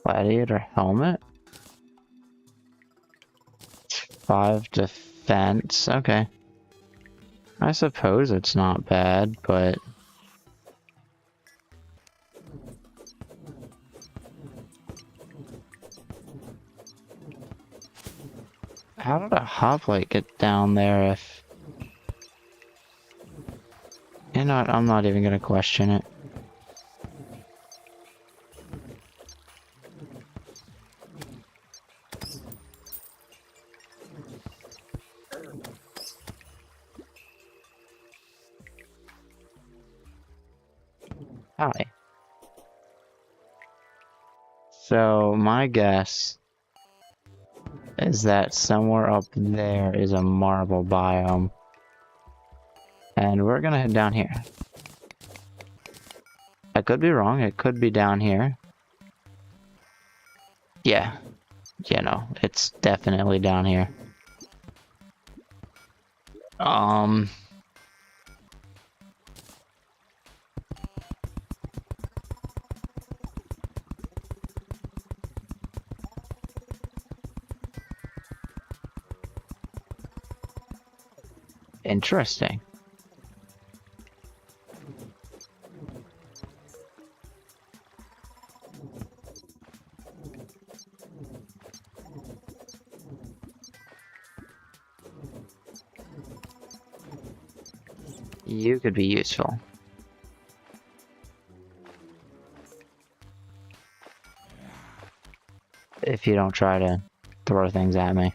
Speaker 1: Gladiator helmet? 5 defense, okay. I suppose it's not bad, but... How did a hoplite get down there if... You know what, I'm not even gonna question it. Hi. So, my guess is that somewhere up there is a marble biome. And we're gonna head down here. I could be wrong, it could be down here. Yeah. You know, it's definitely down here. Interesting. You could be useful. If you don't try to throw things at me.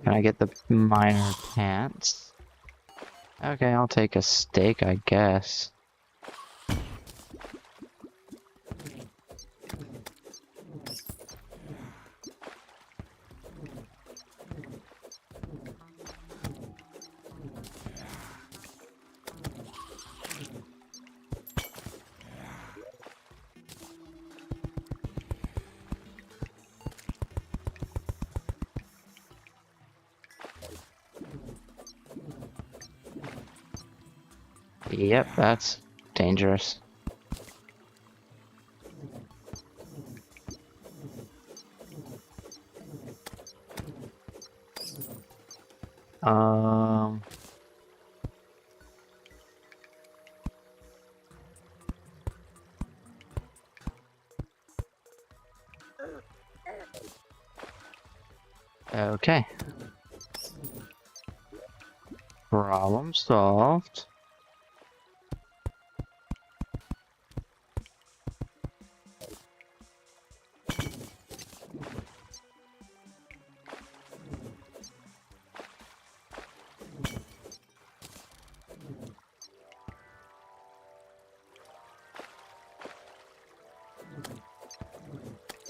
Speaker 1: Can I get the miner pants? Okay, I'll take a steak, I guess. Yep, that's dangerous. Okay. Problem solved.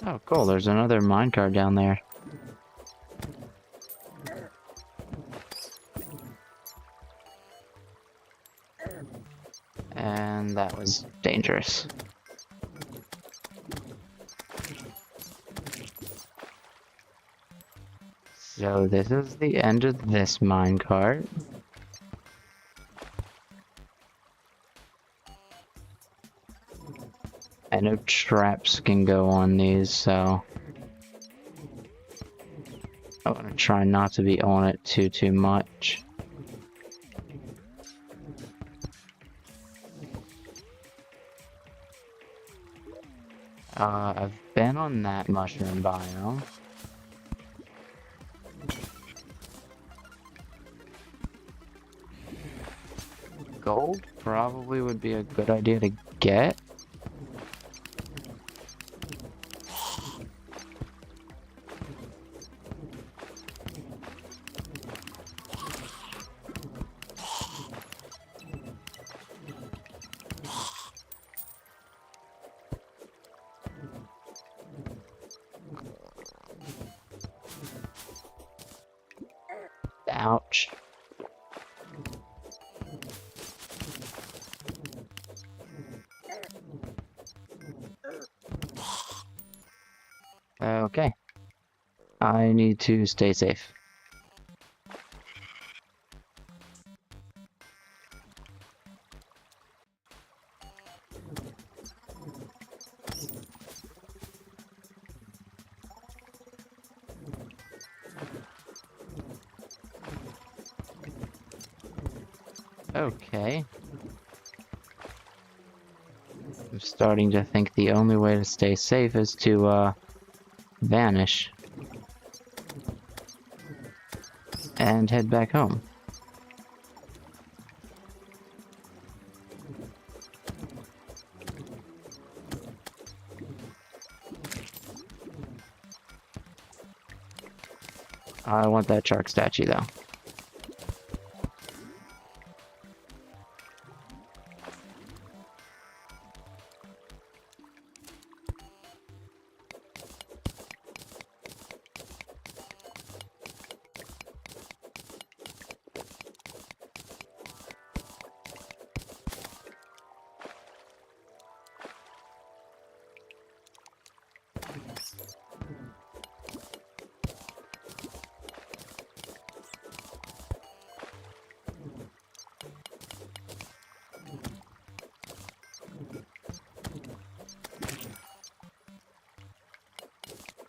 Speaker 1: Oh, cool. There's another minecart down there. And that was dangerous. So this is the end of this minecart. I know traps can go on these, so I want to try not to be on it too much. I've been on that mushroom biome. Gold probably would be a good idea to get. Ouch. Okay. I need to stay safe. Okay. I'm starting to think the only way to stay safe is to, vanish. And head back home. I want that shark statue, though.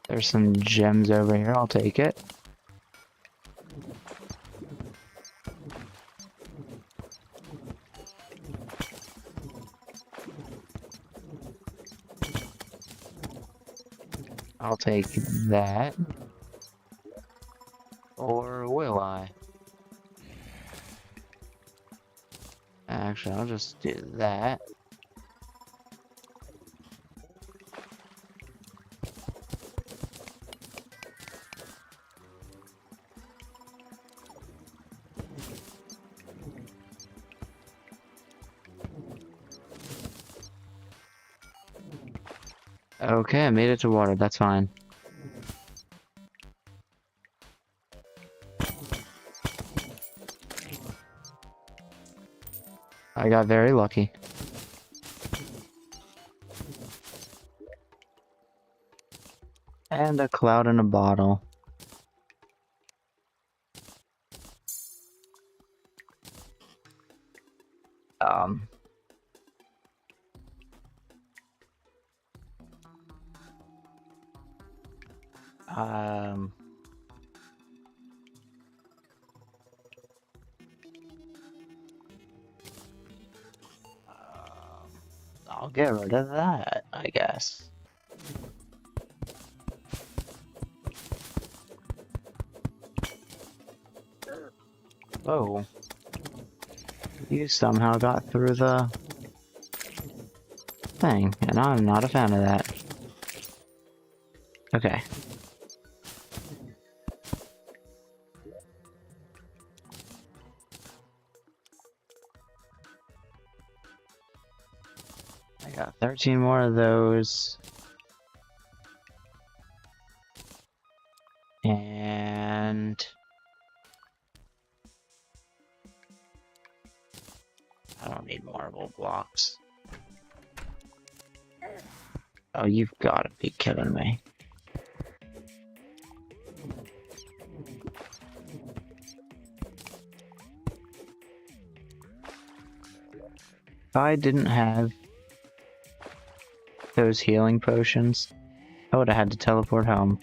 Speaker 1: There's some gems over here, I'll take it. I'll take that. Or will I? Actually, I'll just do that. Okay, I made it to water, that's fine. I got very lucky. And a cloud in a bottle. Um... Um... I'll get rid of that, I guess. Oh. You somehow got through the thing, and I'm not a fan of that. Okay. I got 13 more of those. And... I don't need marble blocks. Oh, you've gotta be kidding me. If I didn't have those healing potions, I would have had to teleport home.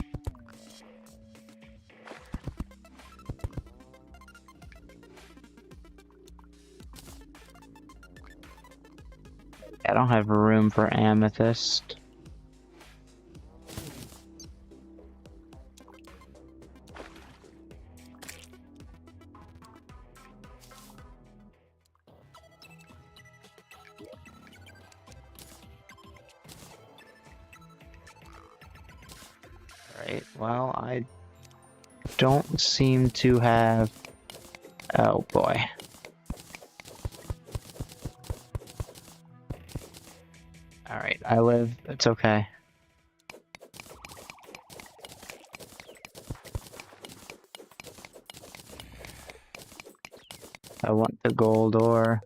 Speaker 1: I don't have room for amethyst. Alright, well, I don't seem to have... Oh boy. Alright, I live. It's okay. I want the gold ore.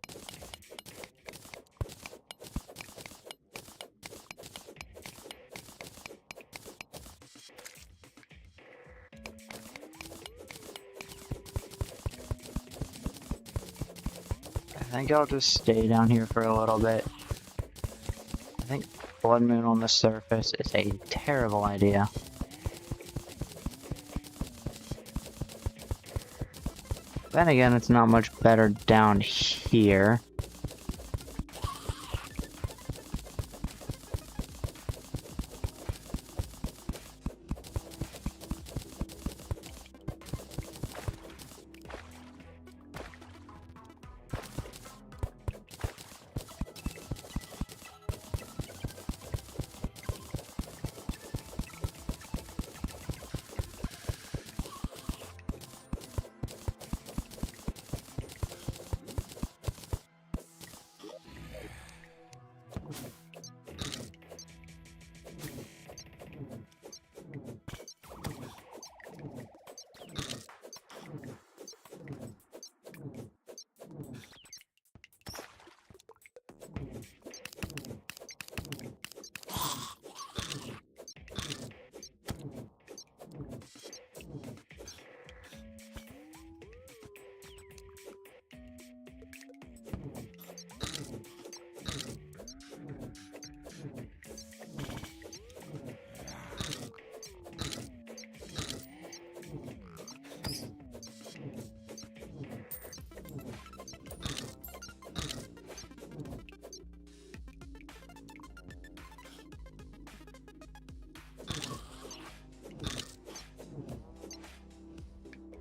Speaker 1: I think I'll just stay down here for a little bit. I think blood moon on the surface is a terrible idea. Then again, it's not much better down here.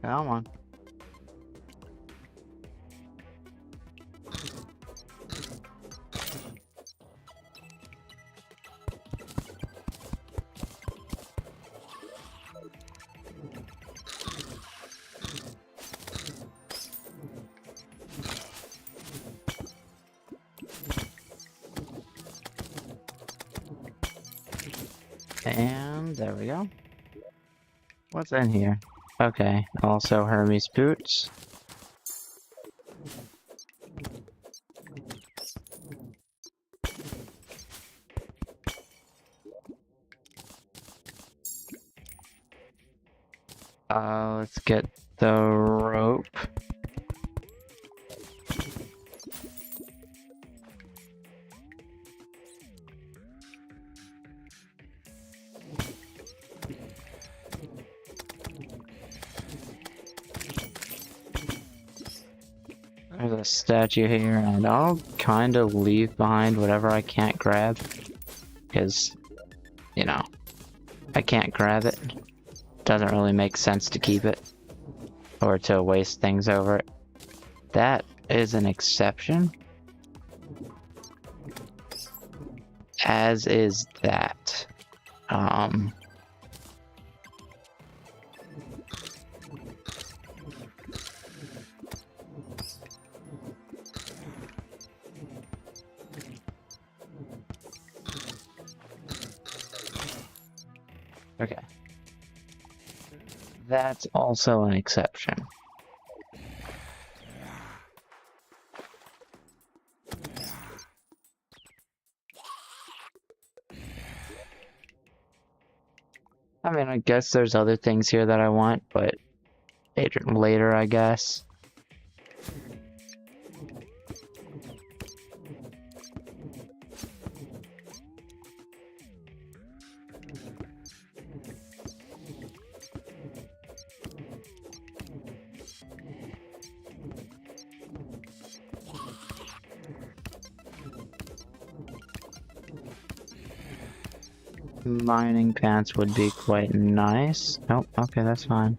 Speaker 1: Come on. And there we go. What's in here? Okay, also Hermes boots. Let's get the rope. There's a statue here, and I'll kind of leave behind whatever I can't grab. Because, you know, I can't grab it. Doesn't really make sense to keep it. Or to waste things over it. That is an exception. As is that. Okay. That's also an exception. I mean, I guess there's other things here that I want, but later, I guess. Mining pants would be quite nice. Oh, okay, that's fine.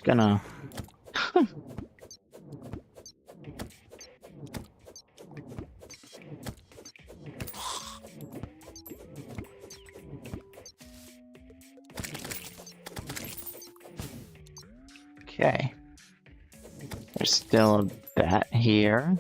Speaker 1: just gonna... Okay. There's still a bat here.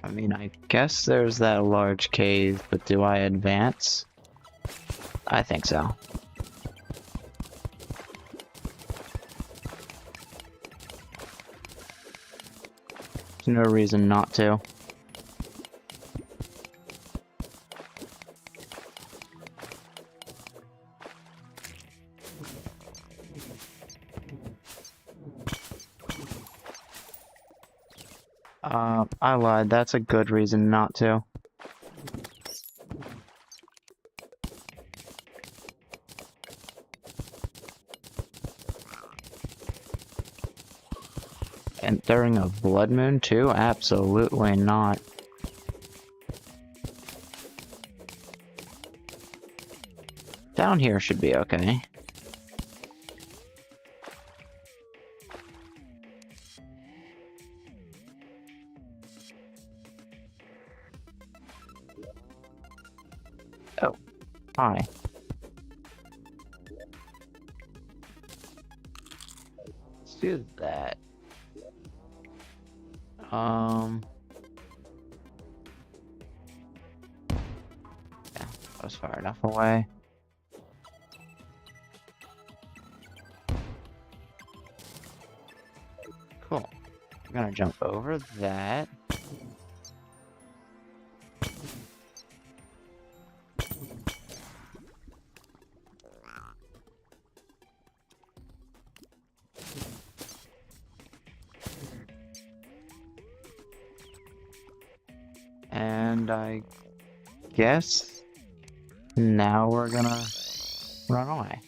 Speaker 1: I mean, I guess there's that large cave, but do I advance? I think so. There's no reason not to. I lied. That's a good reason not to. And during a blood moon too? Absolutely not. Down here should be okay. Oh, hi. Let's do that. Yeah, that was far enough away. Cool. I'm gonna jump over that. And I guess now we're gonna run away.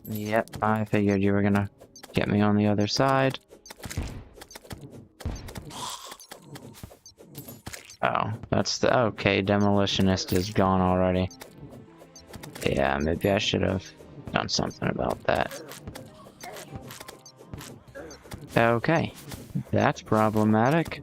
Speaker 1: Yep, I figured you were gonna get me on the other side. Oh, that's the... Okay, Demolitionist is gone already. Yeah, maybe I should have done something about that. Okay, that's problematic.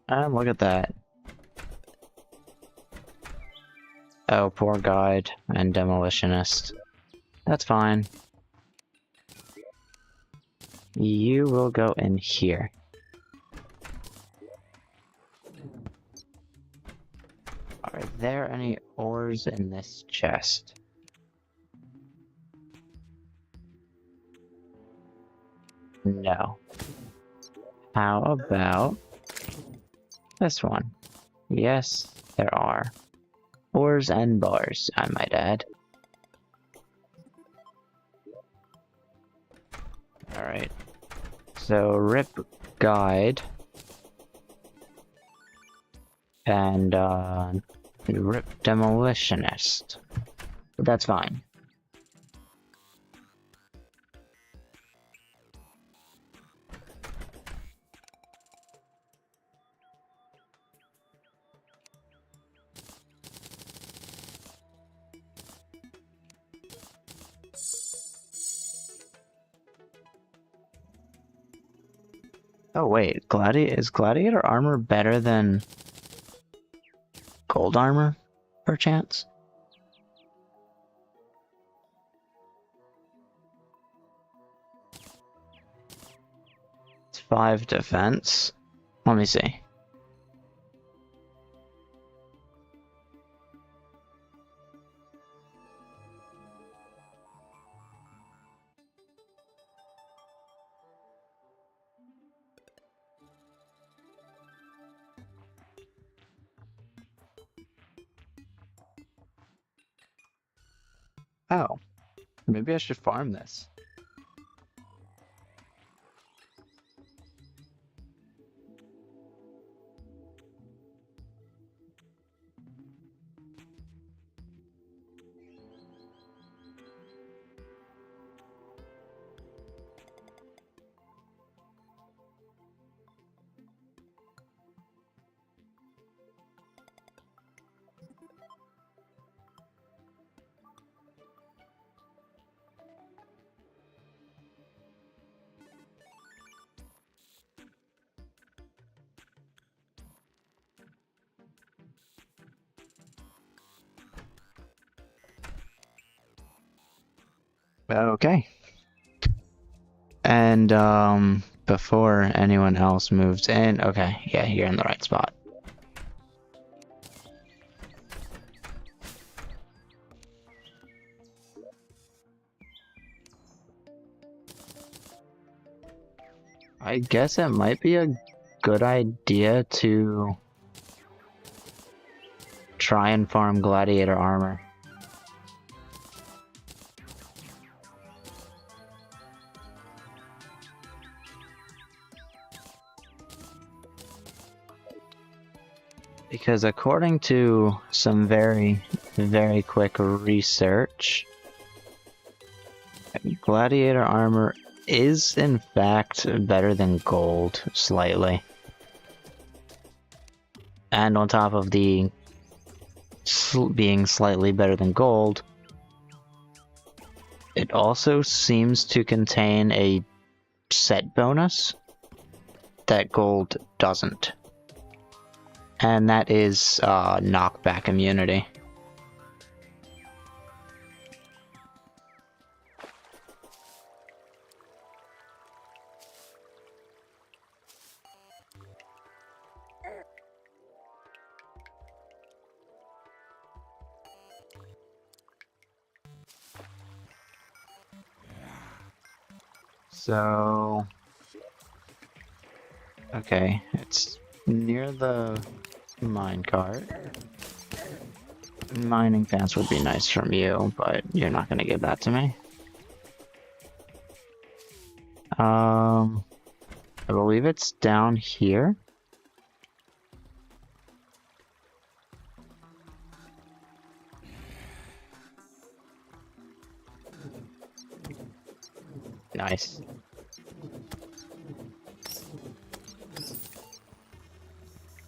Speaker 1: And look at that. Oh, poor guide and demolitionist. That's fine. You will go in here. Are there any ores in this chest? No. How about this one? Yes, there are. Ores and bars, I might add. Alright. So, rip guide. And, rip demolitionist. But that's fine. Oh wait, is gladiator armor better than gold armor, perchance? 5 defense. Let me see. Oh, maybe I should farm this. Okay. And before anyone else moves in, okay, yeah, you're in the right spot. I guess it might be a good idea to try and farm gladiator armor. Because according to some very, very quick research, gladiator armor is in fact better than gold, slightly. And on top of the being slightly better than gold, it also seems to contain a set bonus that gold doesn't. And that is knockback immunity. So, okay, it's near the minecart. Mining pants would be nice from you, but you're not gonna give that to me. I believe it's down here. Nice.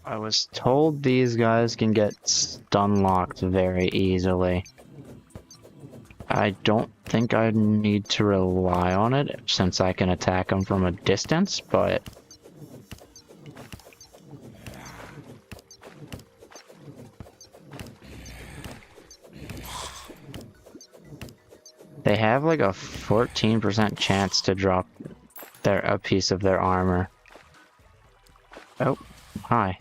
Speaker 1: I was told these guys can get stun locked very easily. I don't think I need to rely on it since I can attack them from a distance, but they have like a 14% chance to drop a piece of their armor. Oh, hi.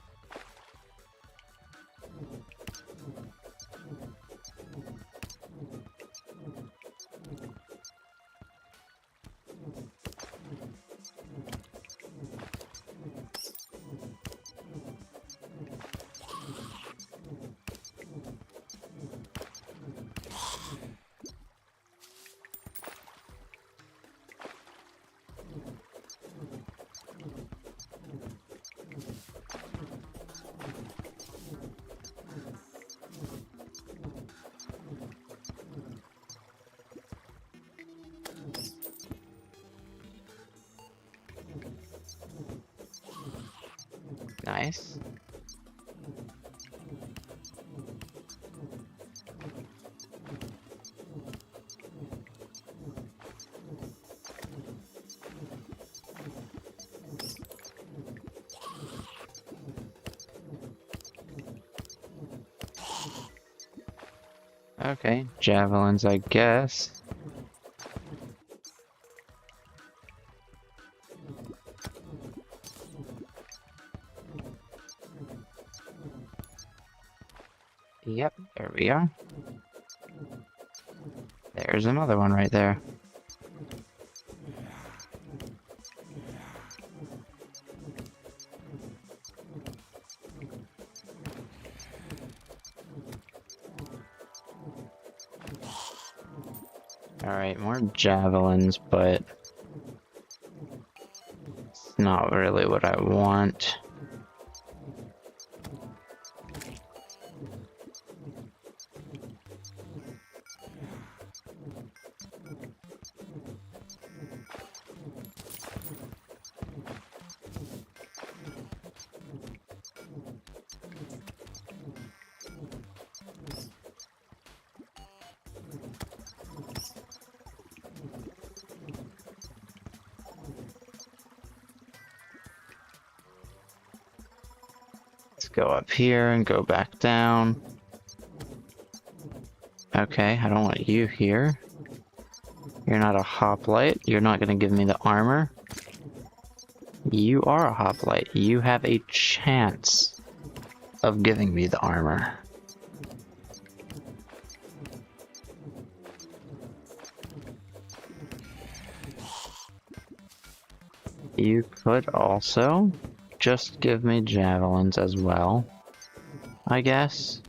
Speaker 1: Nice. Okay, javelins, I guess. Yep, there we are. There's another one right there. Alright, more javelins, but it's not really what I want. Let's go up here and go back down. Okay, I don't want you here. You're not a hoplite. You're not going to give me the armor. You are a hoplite. You have a chance of giving me the armor. You could also just give me javelins as well, I guess.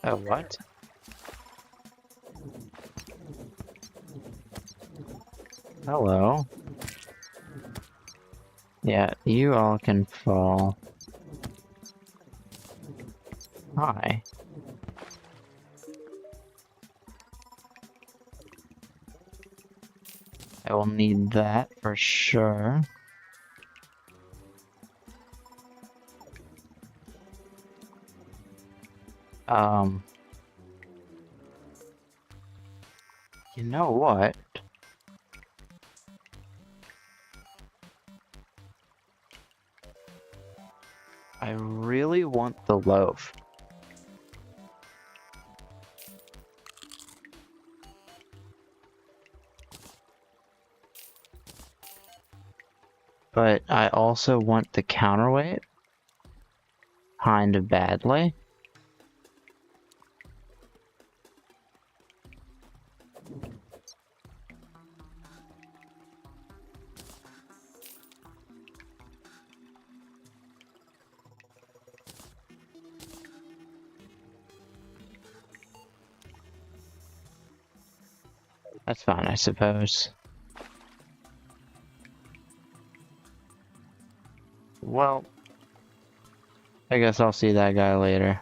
Speaker 1: Oh, what? Hello. Yeah, you all can fall. Hi. I will need that for sure. You know what? I really want the loaf. But I also want the counterweight. Kind of badly. That's fine, I suppose. Well, I guess I'll see that guy later.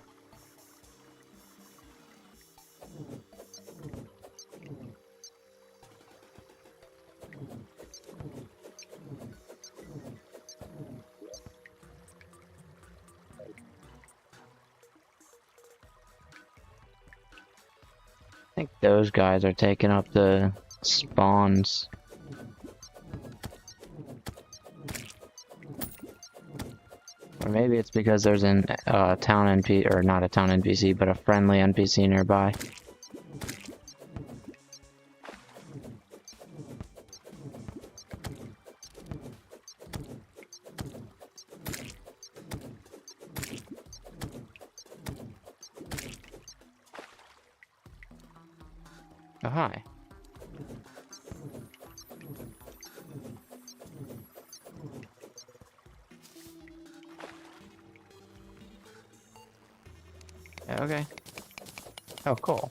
Speaker 1: I think those guys are taking up the spawns. Or maybe it's because there's an town NPC, or not a town NPC, but a friendly NPC nearby. Oh, hi. Okay. Oh, cool.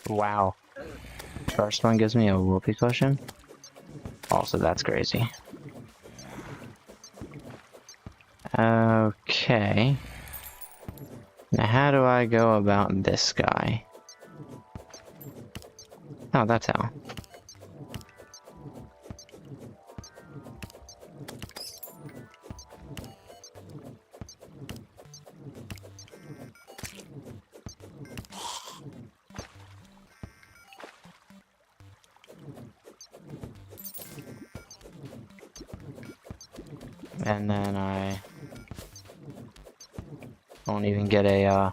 Speaker 1: Wow. First one gives me a whoopee cushion. Also, that's crazy. Okay. Now, how do I go about this guy? Oh, that's how. And then I won't even get a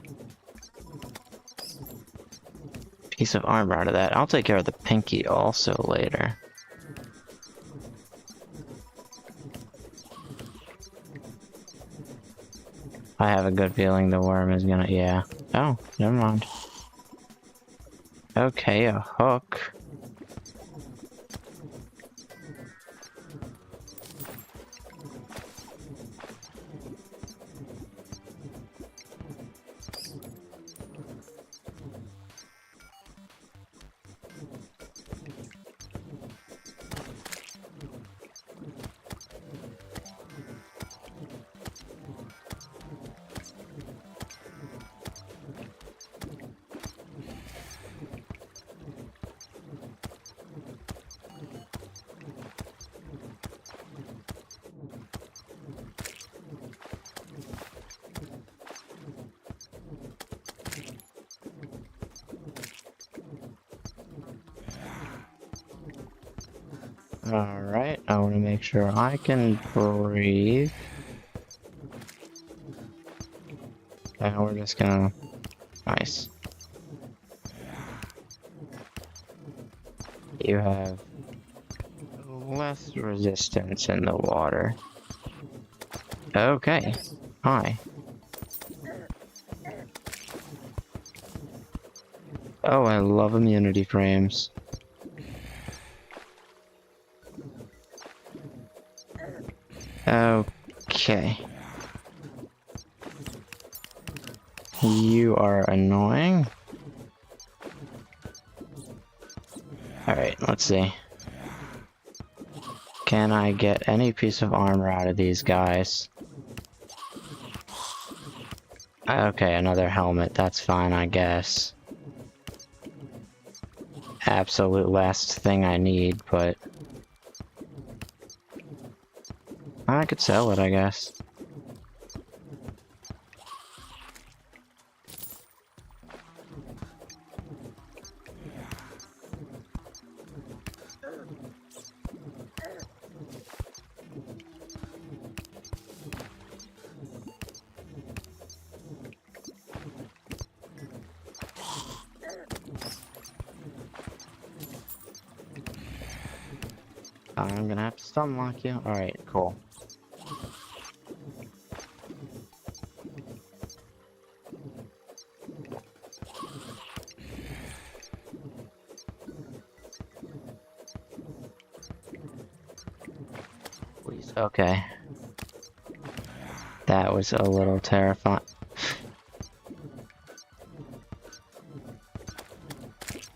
Speaker 1: piece of armor out of that. I'll take care of the pinky also later. I have a good feeling the worm is gonna, yeah. Oh, never mind. Okay, a hook. Alright, I want to make sure I can breathe. And we're just gonna... Nice. You have less resistance in the water. Okay. Hi. Oh, I love immunity frames. Okay. You are annoying. Alright, let's see. Can I get any piece of armor out of these guys? Okay, another helmet. That's fine, I guess. Absolute last thing I need, but... I could sell it, I guess. I'm gonna have to stun lock you. Alright, cool. Please, okay. That was a little terrifying.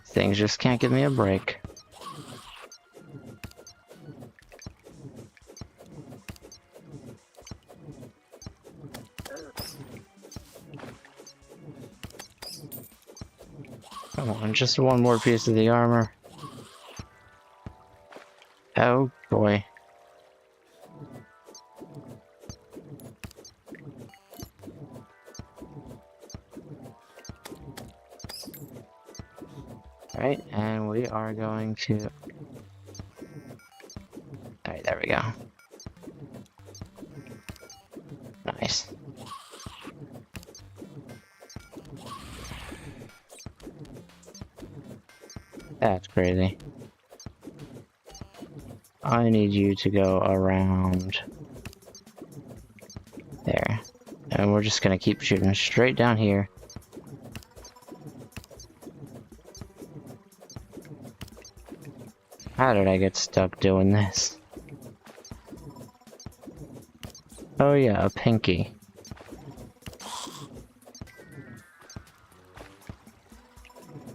Speaker 1: Things just can't give me a break. Come on, just one more piece of the armor. Oh boy. Alright, and we are going to... Alright, there we go. Nice. That's crazy. I need you to go around there. And we're just gonna keep shooting straight down here. How did I get stuck doing this? Oh yeah, a pinky.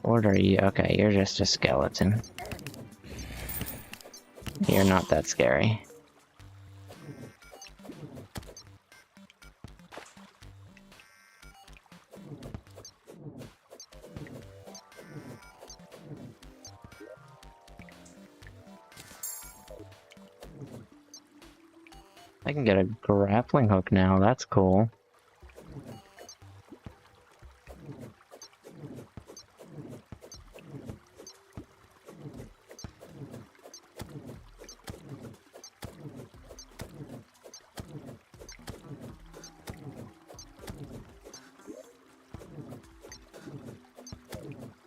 Speaker 1: What What are you? Okay, you're just a skeleton. You're not that scary. I can get a grappling hook now, that's cool.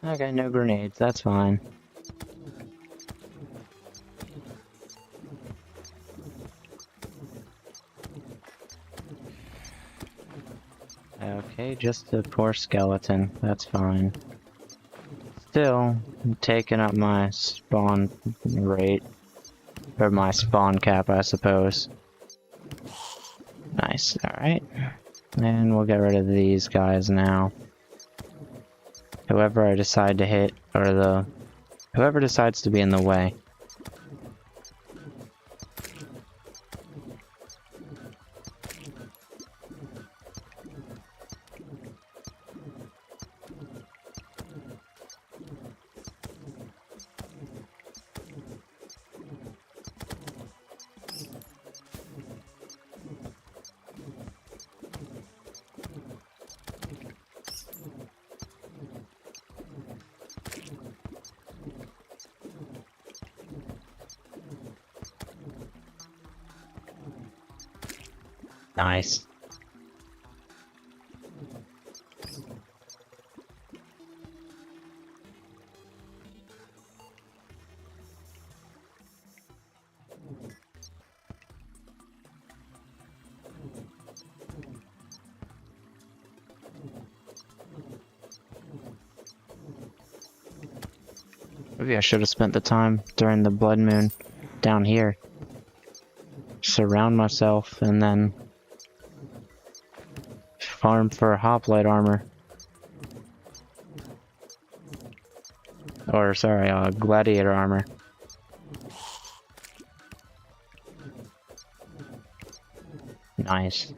Speaker 1: Okay, no grenades, that's fine. Okay, just a poor skeleton, that's fine. Still, taking up my spawn rate. Or my spawn cap, I suppose. Nice, alright. And we'll get rid of these guys now. Whoever I decide to hit, or whoever decides to be in the way. Nice. Maybe I should have spent the time during the blood moon down here. Surround myself and then farm for hoplite armor. Or, sorry, gladiator armor. Nice.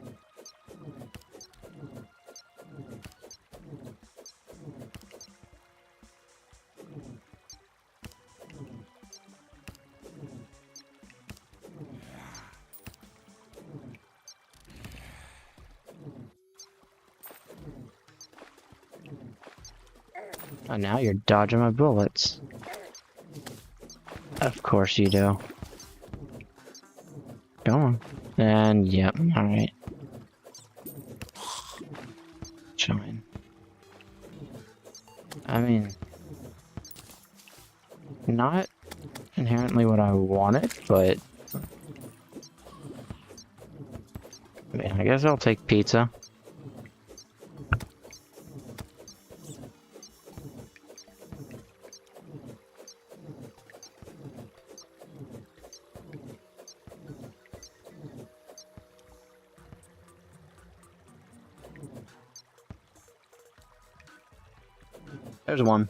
Speaker 1: Oh, now you're dodging my bullets. Of course you do. Go on. And, yep, alright. Fine. I mean, not inherently what I wanted, but I mean, I guess I'll take pizza. There's one.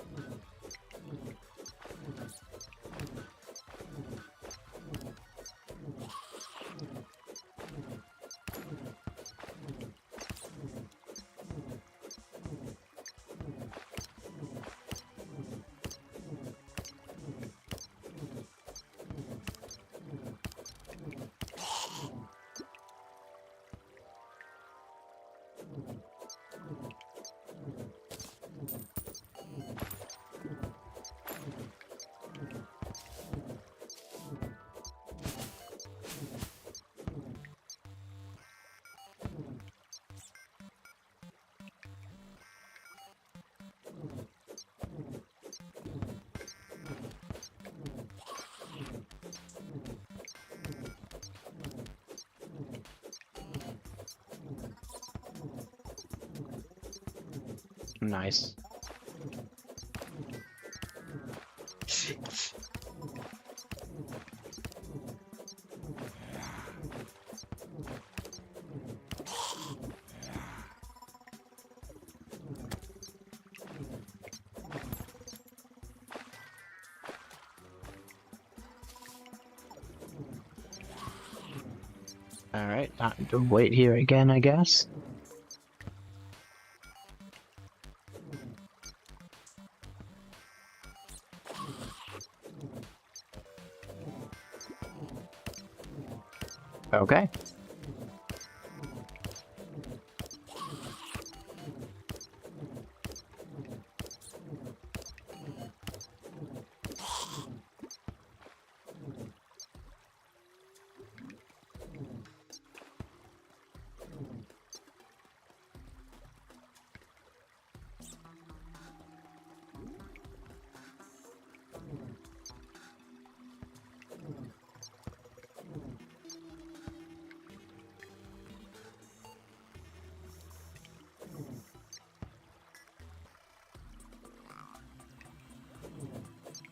Speaker 1: Nice. Alright, time to wait here again, I guess. Okay.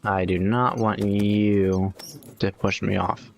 Speaker 1: I do not want you to push me off.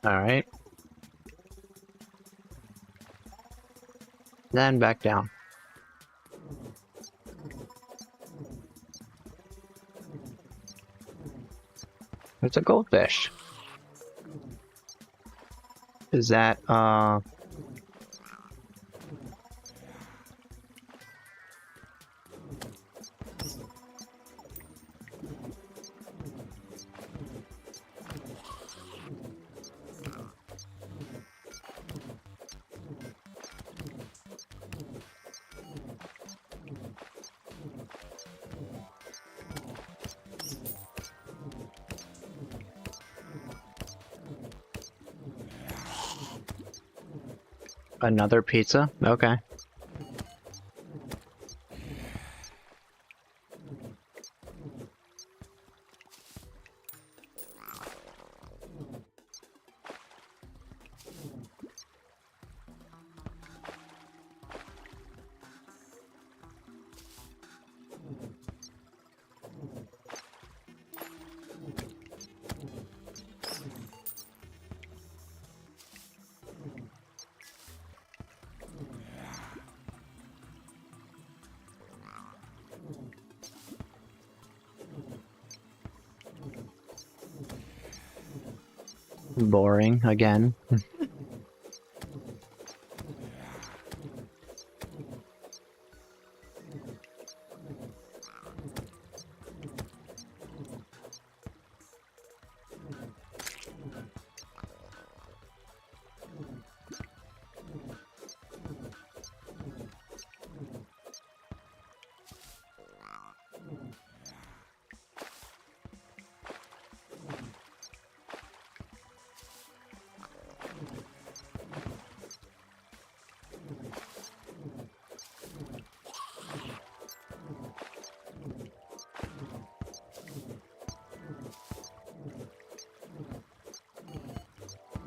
Speaker 1: Alright. Then back down. It's a goldfish. Is that, another pizza? Okay. Boring again.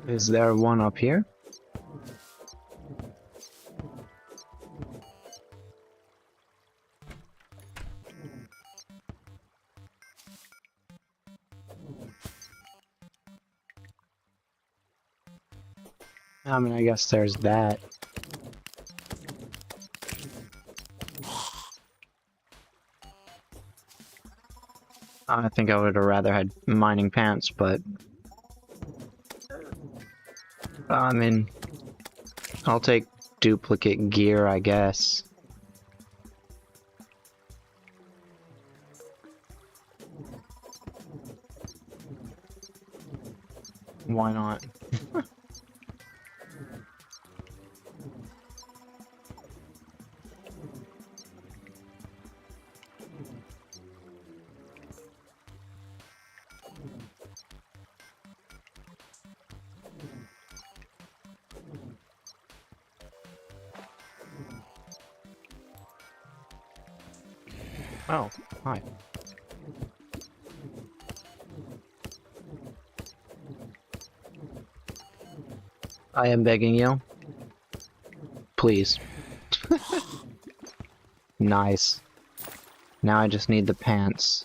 Speaker 1: Is there one up here? I mean, I guess there's that. I think I would have rather had mining pants, but I mean, I'll take duplicate gear, I guess. Why not? Oh, hi. I am begging you. Please. Nice. Now I just need the pants.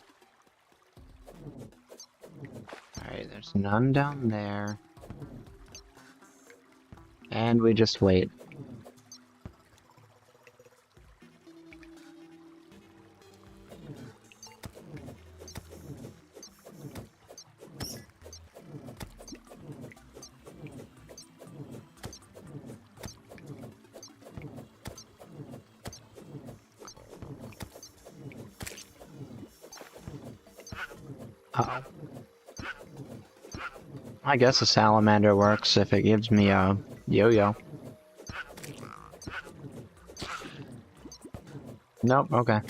Speaker 1: Alright, there's none down there. And we just wait. Uh-oh. I guess a salamander works if it gives me a yo-yo. Nope, okay.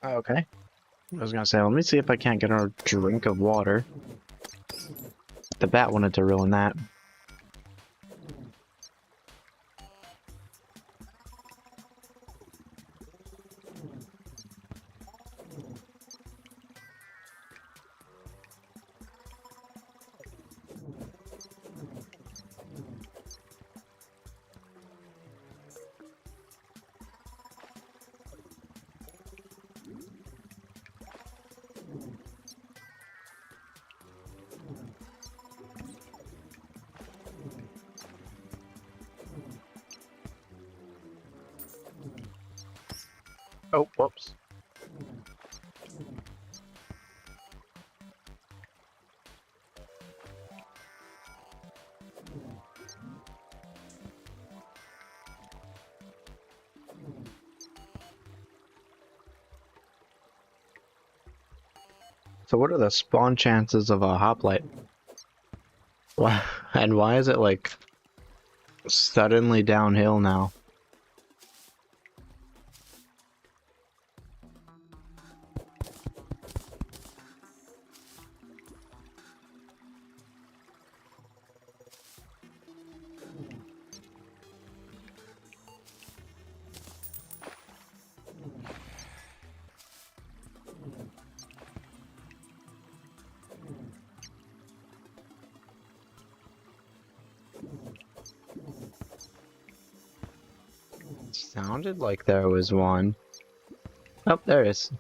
Speaker 1: Okay. I was gonna say, let me see if I can't get her a drink of water. The bat wanted to ruin that. Oh, whoops. So what are the spawn chances of a hoplite? Why, and why is it like suddenly downhill now? Sounded like there was one. Oh, there is.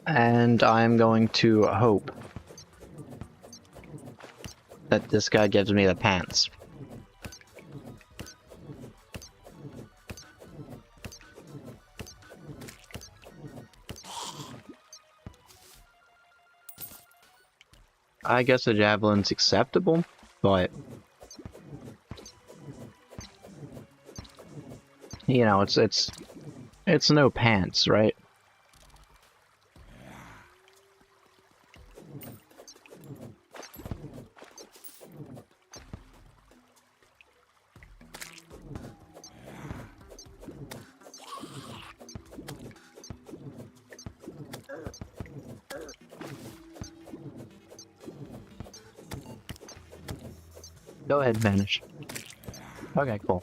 Speaker 1: And I'm going to hope that this guy gives me the pants. I guess a javelin's acceptable, but you know, it's no pants, right? Go ahead, vanish. Okay, cool.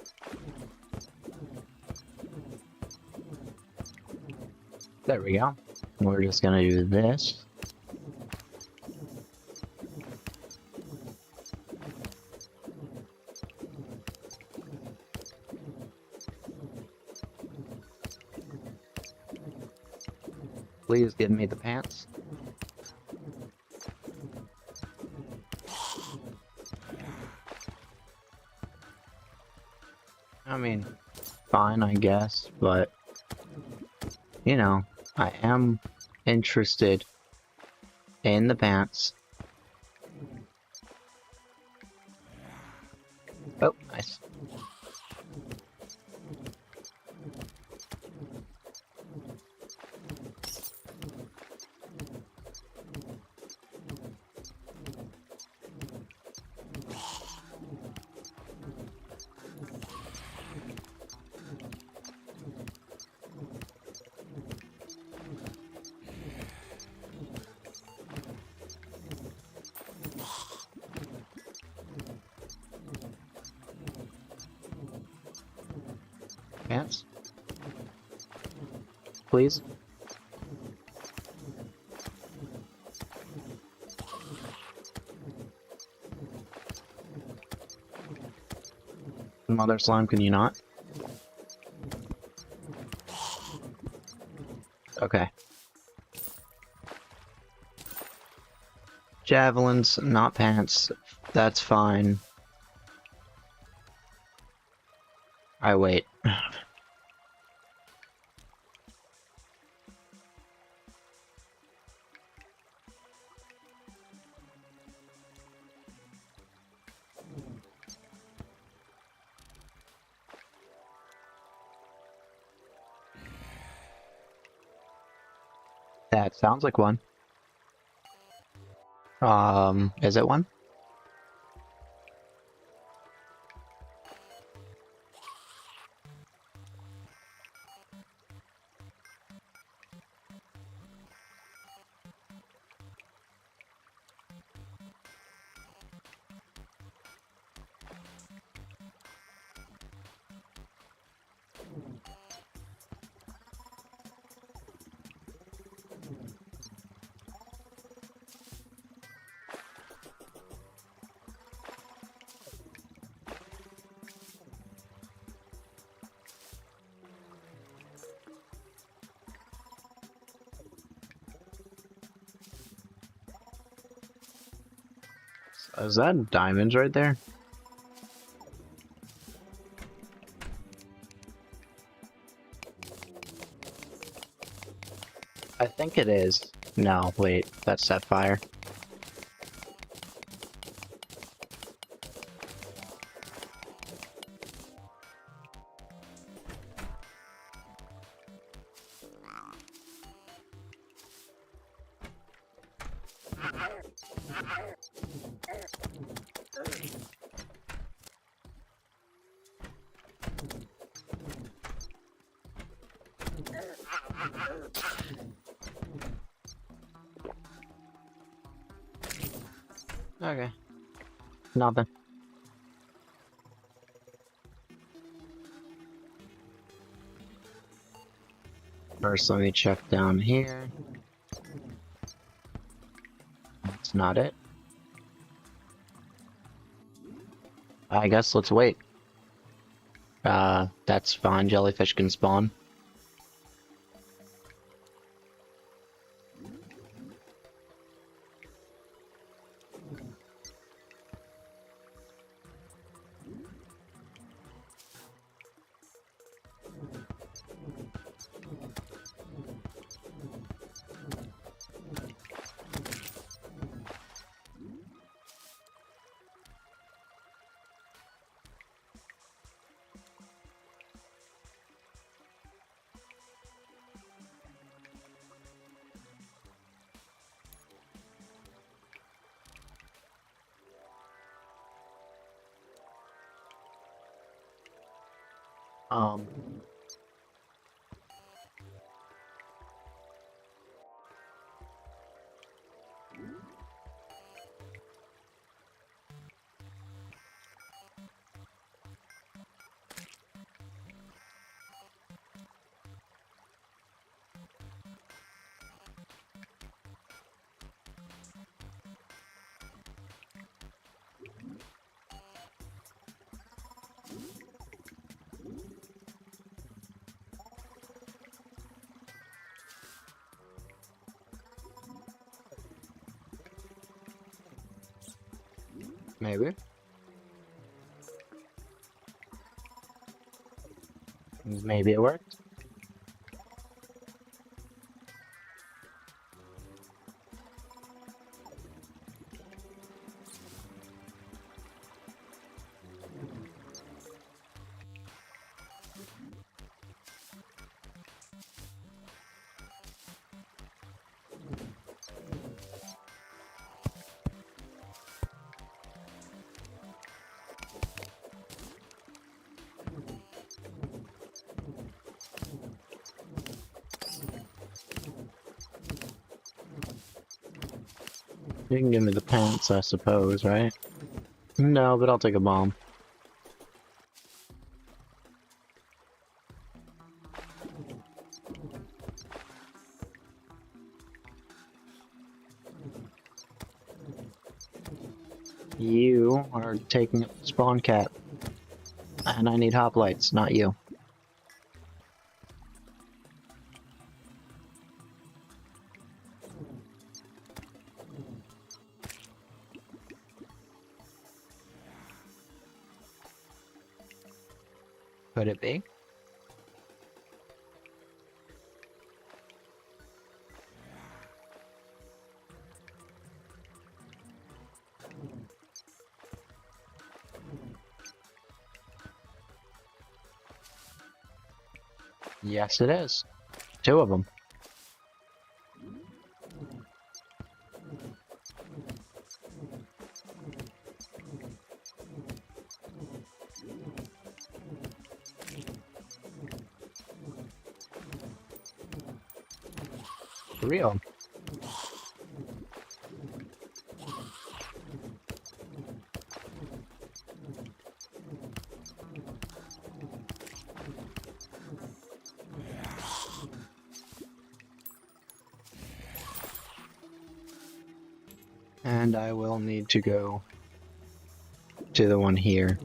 Speaker 1: There we go. We're just gonna do this. Please give me the pants. I mean, fine, I guess, but, you know, I am interested in the pants. Oh, nice. Pants? Please? Mother slime, can you not? Okay. Javelins, not pants. That's fine. I wait. That sounds like one. Is it one? Is that diamonds right there? I think it is. No, wait, that's sapphire. Okay. Nothing. First, let me check down here. That's not it. I guess let's wait. That's fine. Jellyfish can spawn. Um, Maybe. Maybe it worked. You can give me the pants, I suppose, right? No, but I'll take a bomb. You are taking up the spawn cap. And I need hoplites, not you. Could it be? Yes, it is. 2 of them. For real. And I will need to go to the one here.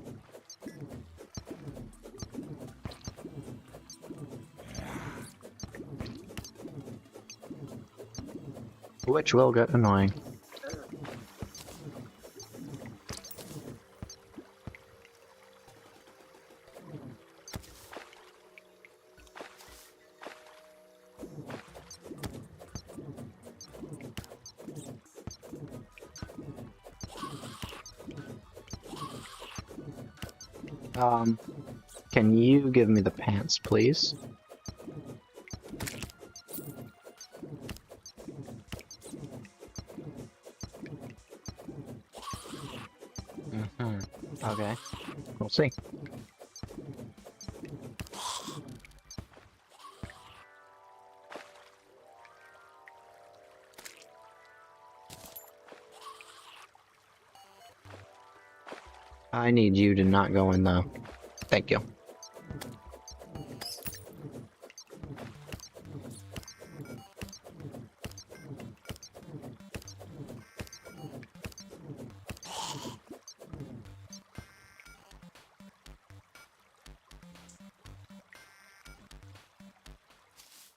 Speaker 1: Which will get annoying. Can you give me the pants, please? Okay. We'll see. I need you to not go in though. Thank you.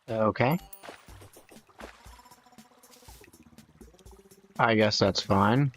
Speaker 1: Okay. I guess that's fine.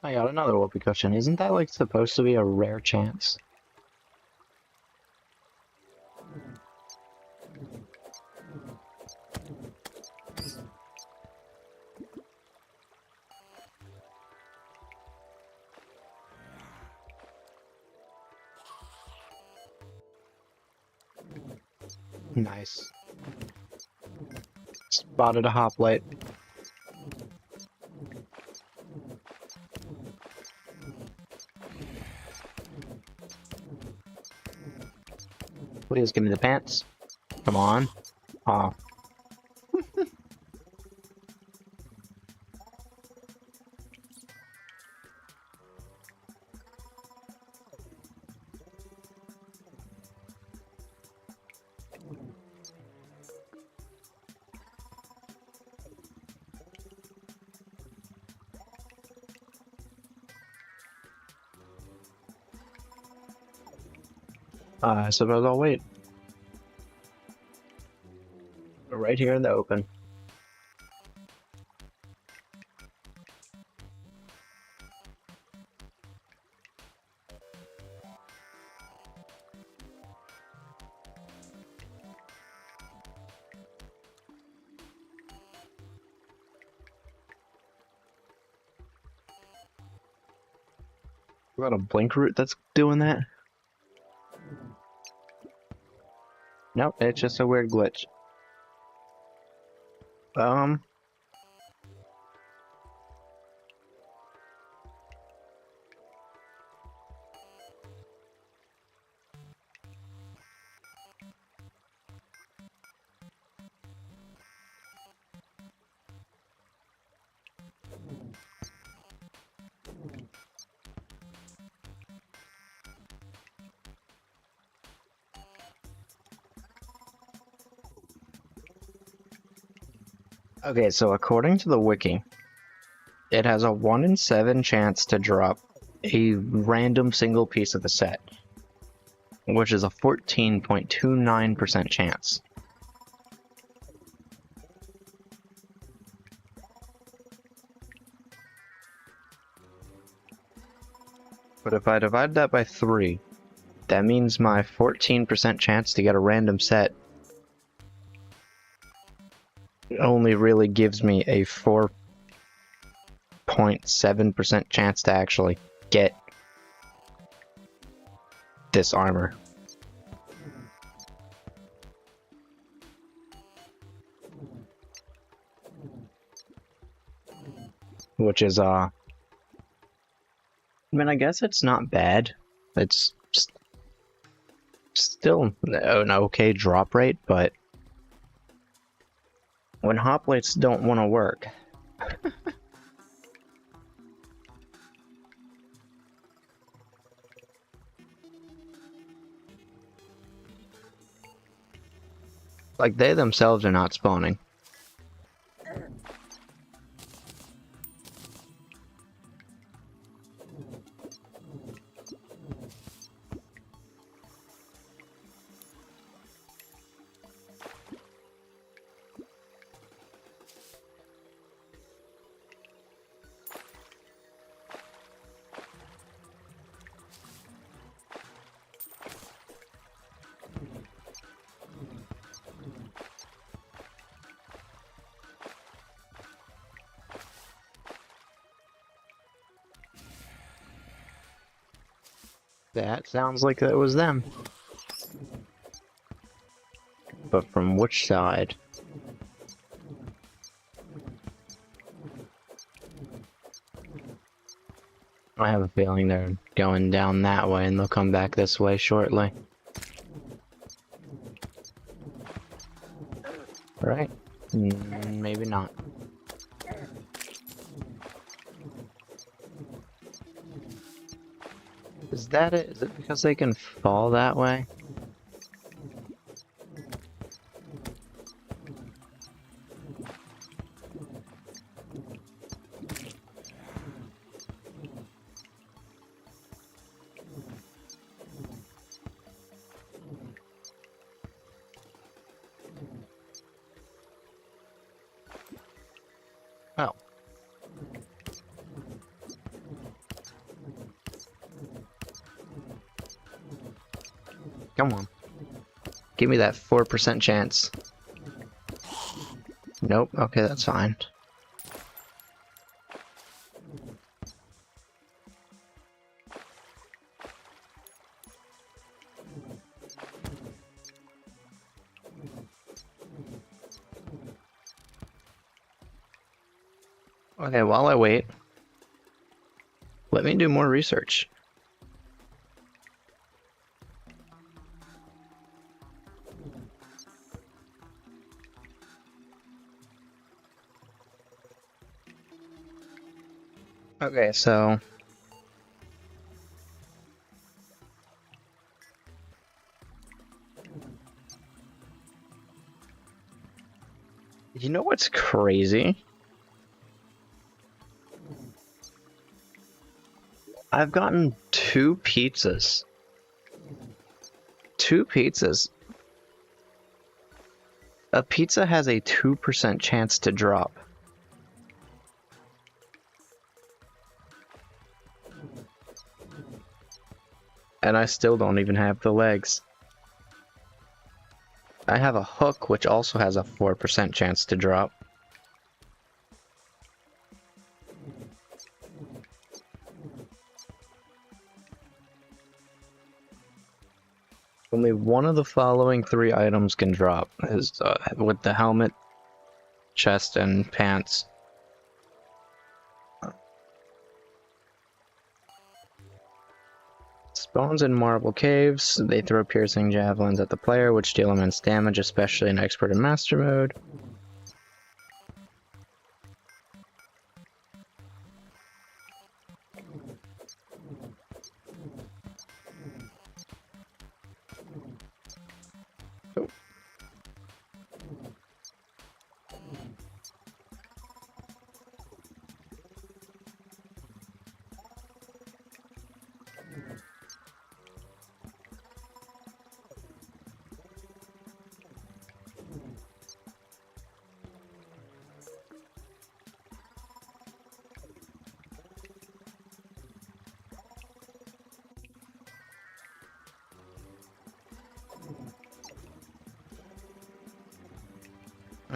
Speaker 1: I got another whoopee cushion. Isn't that like supposed to be a rare chance? Nice. Spotted a hoplite. Please give me the pants. Come on. Aw. I suppose I'll wait. Right here in the open. We got a blink route that's doing that? Nope, it's just a weird glitch. Okay, so according to the wiki, it has a 1 in 7 chance to drop a random single piece of the set, which is a 14.29% chance. But if I divide that by 3, that means my 14% chance to get a random set only really gives me a 4.7% chance to actually get this armor. Which is, I mean, I guess it's not bad. It's still an okay drop rate, but when hoplites don't want to work. Like, they themselves are not spawning. That sounds like that was them. But from which side? I have a feeling they're going down that way and they'll come back this way shortly. Right? Maybe not. Is that it? Is it because they can fall that way? Oh. Come on. Give me that 4% chance. Nope, okay, that's fine. Okay, while I wait, let me do more research. Okay, so you know what's crazy? I've gotten 2 pizzas. 2 pizzas. A pizza has a 2% chance to drop. And I still don't even have the legs. I have a hook, which also has a 4% chance to drop. Only one of the following 3 items can drop, is with the helmet, chest, and pants. Spawns in marble caves. They throw piercing javelins at the player, which deal immense damage, especially in expert and master mode. Oh.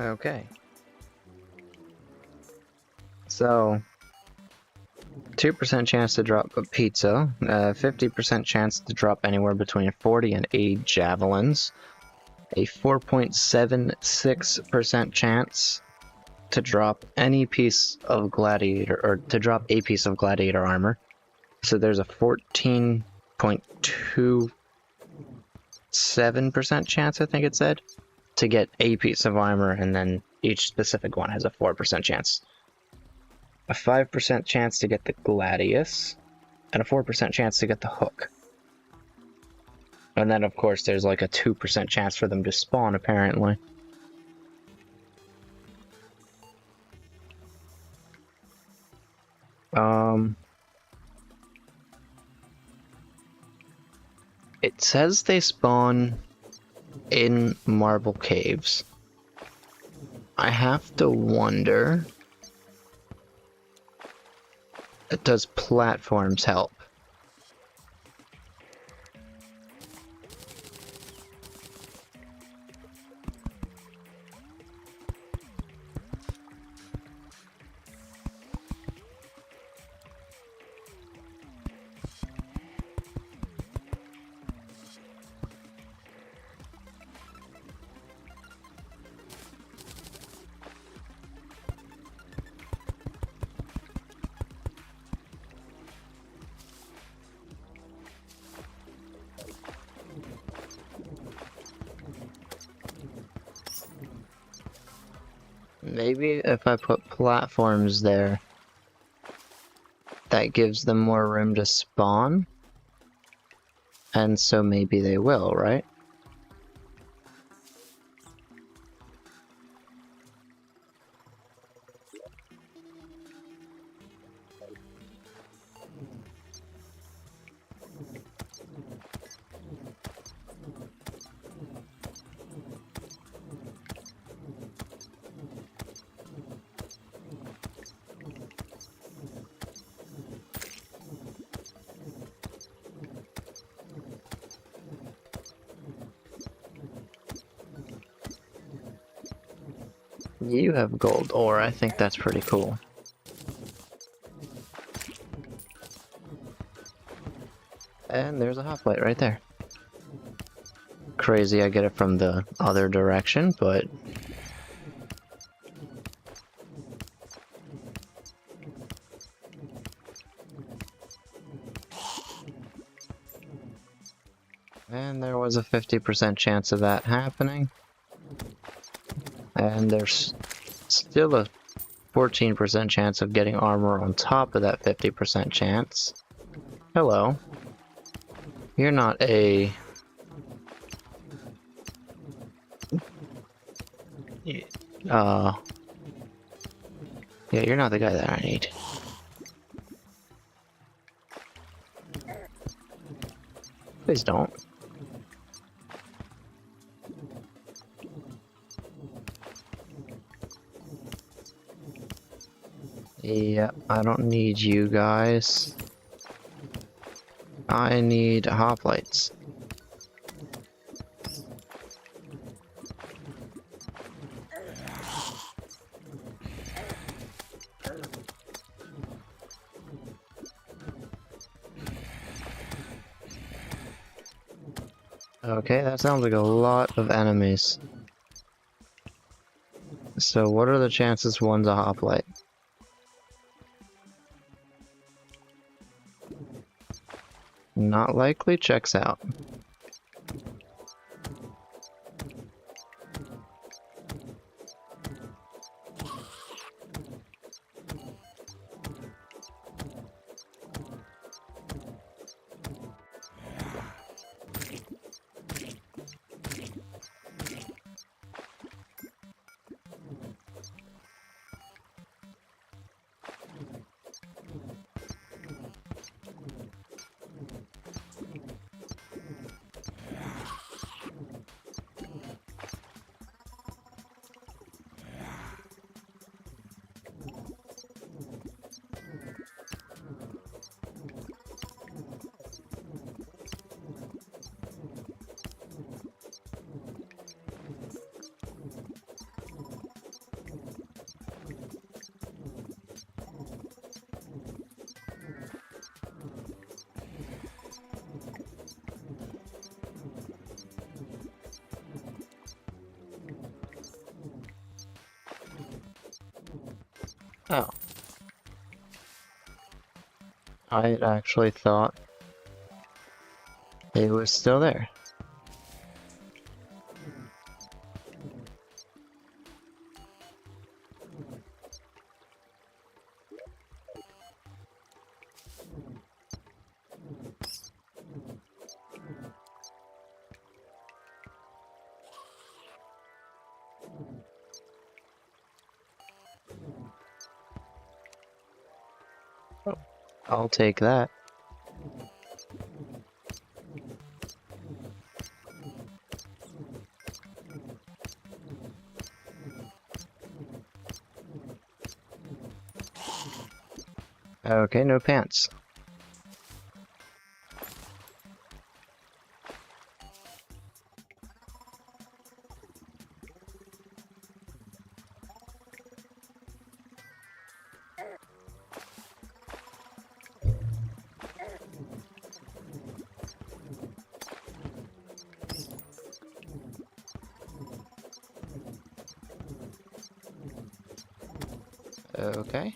Speaker 1: Okay. So, 2% chance to drop a pizza, 50% chance to drop anywhere between 40 and 80 javelins, a 4.76% chance to drop any piece of gladiator, or to drop a piece of gladiator armor. So there's a 14.27% chance, I think it said, to get a piece of armor, and then each specific one has a 4% chance. A 5% chance to get the gladius, and a 4% chance to get the hook. And then, of course, there's like a 2% chance for them to spawn, apparently. It says they spawn in marble caves. I have to wonder, does platforms help? Maybe if I put platforms there, that gives them more room to spawn. And so maybe they will, right? You have gold ore, I think that's pretty cool. And there's a hoplite right there. Crazy I get it from the other direction, but... And there was a 50% chance of that happening. And there's still a
Speaker 2: 14% chance of getting armor on top of that 50% chance. Hello. You're not a... Yeah, you're not the guy that I need. Please don't. Yeah, I don't need you guys. I need hoplites. Okay, that sounds like a lot of enemies. So what are the chances one's a hoplite? Not likely, checks out. Oh. I had actually thought it was still there. I'll take that. Okay, no pants. Okay.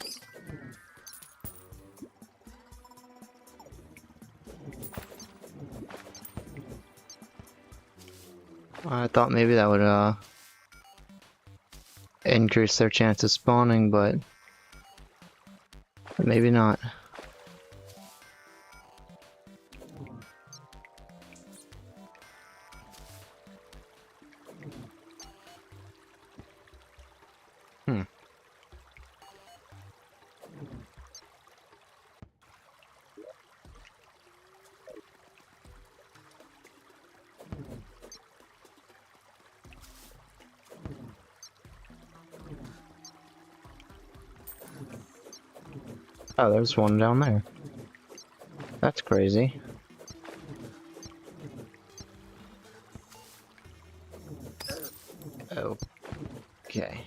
Speaker 2: I thought maybe that would increase their chance of spawning, but maybe not. Hmm. Oh, there's one down there. That's crazy. Okay.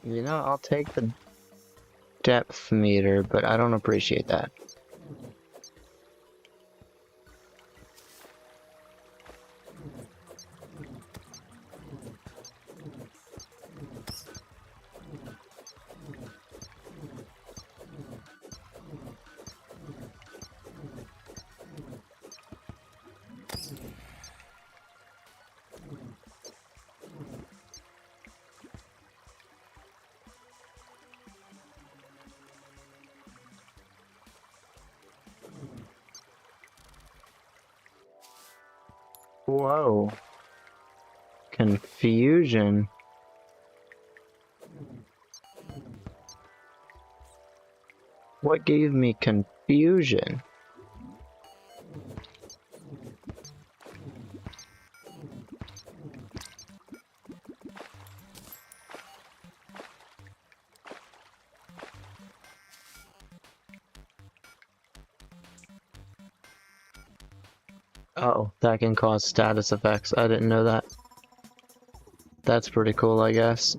Speaker 2: You know, I'll take the depth meter, but I don't appreciate that. Whoa. Confusion. What gave me confusion? Oh, that can cause status effects. I didn't know that. That's pretty cool, I guess.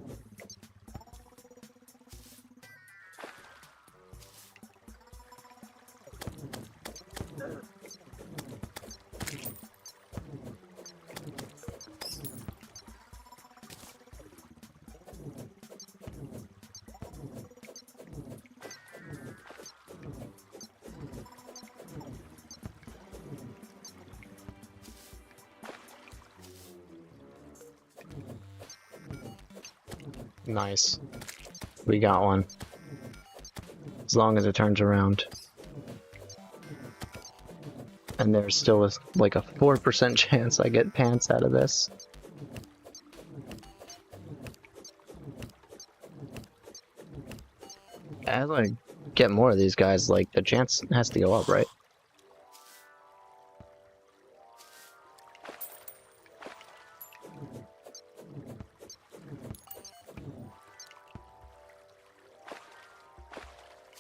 Speaker 2: Nice. We got one. As long as it turns around. And there's still like a 4% chance I get pants out of this. As I get more of these guys, like, the chance has to go up, right?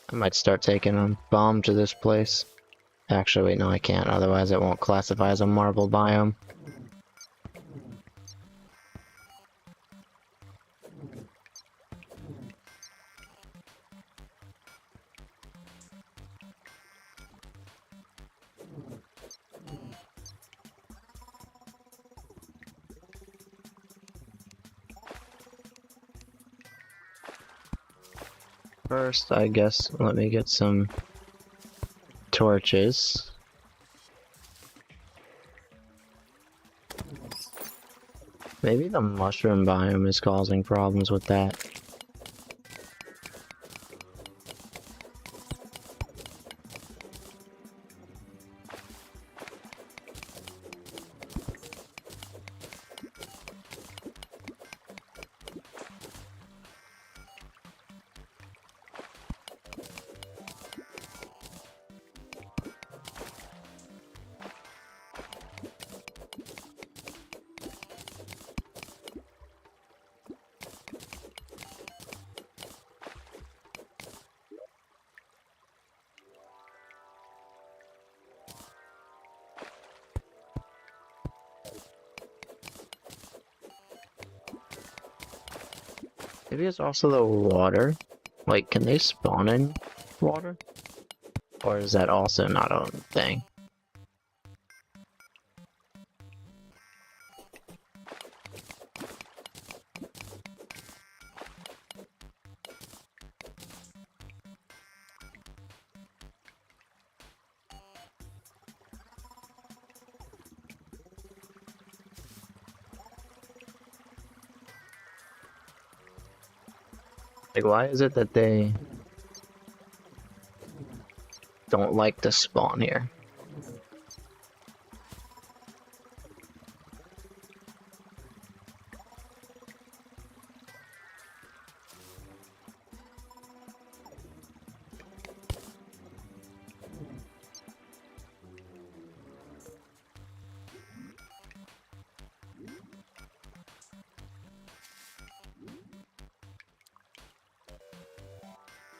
Speaker 2: I might start taking a bomb to this place. Actually, wait, no, I can't, otherwise it won't classify as a marble biome. First, I guess, let me get some torches. Maybe the mushroom biome is causing problems with that. Maybe it's also the water. Like, can they spawn in water? Or is that also not a thing? Like, why is it that they don't like to spawn here?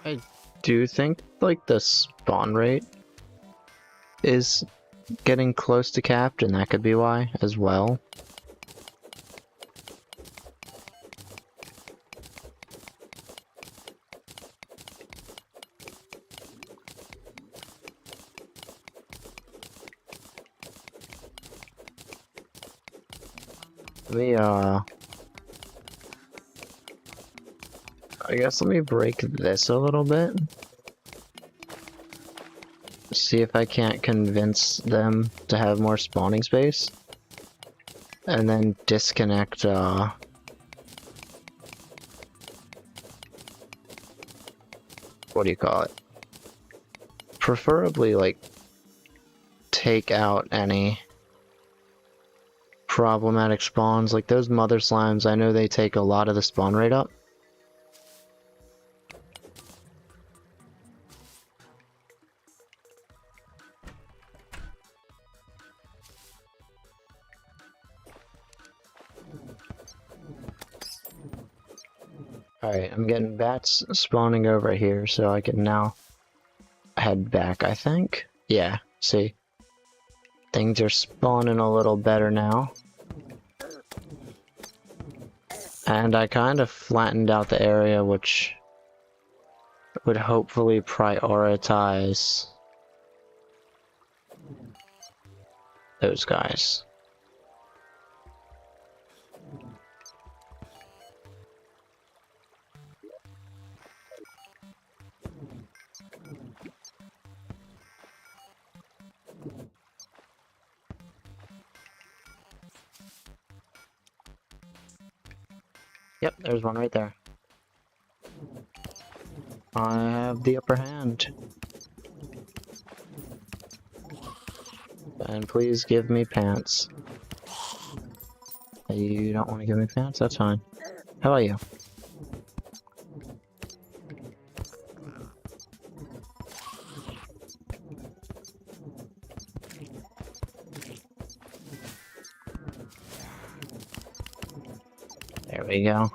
Speaker 2: I do think, like, the spawn rate is getting close to capped, and that could be why, as well. I guess let me break this a little bit. See if I can't convince them to have more spawning space. And then disconnect, what do you call it? Preferably, like, take out any problematic spawns. Like those mother slimes, I know they take a lot of the spawn rate up. Alright, I'm getting bats spawning over here, so I can now head back, I think. Yeah, see? Things are spawning a little better now. And I kind of flattened out the area, which would hopefully prioritize those guys. Yep, there's one right there. I have the upper hand. And please give me pants. You don't want to give me pants? That's fine. How about you? There we go.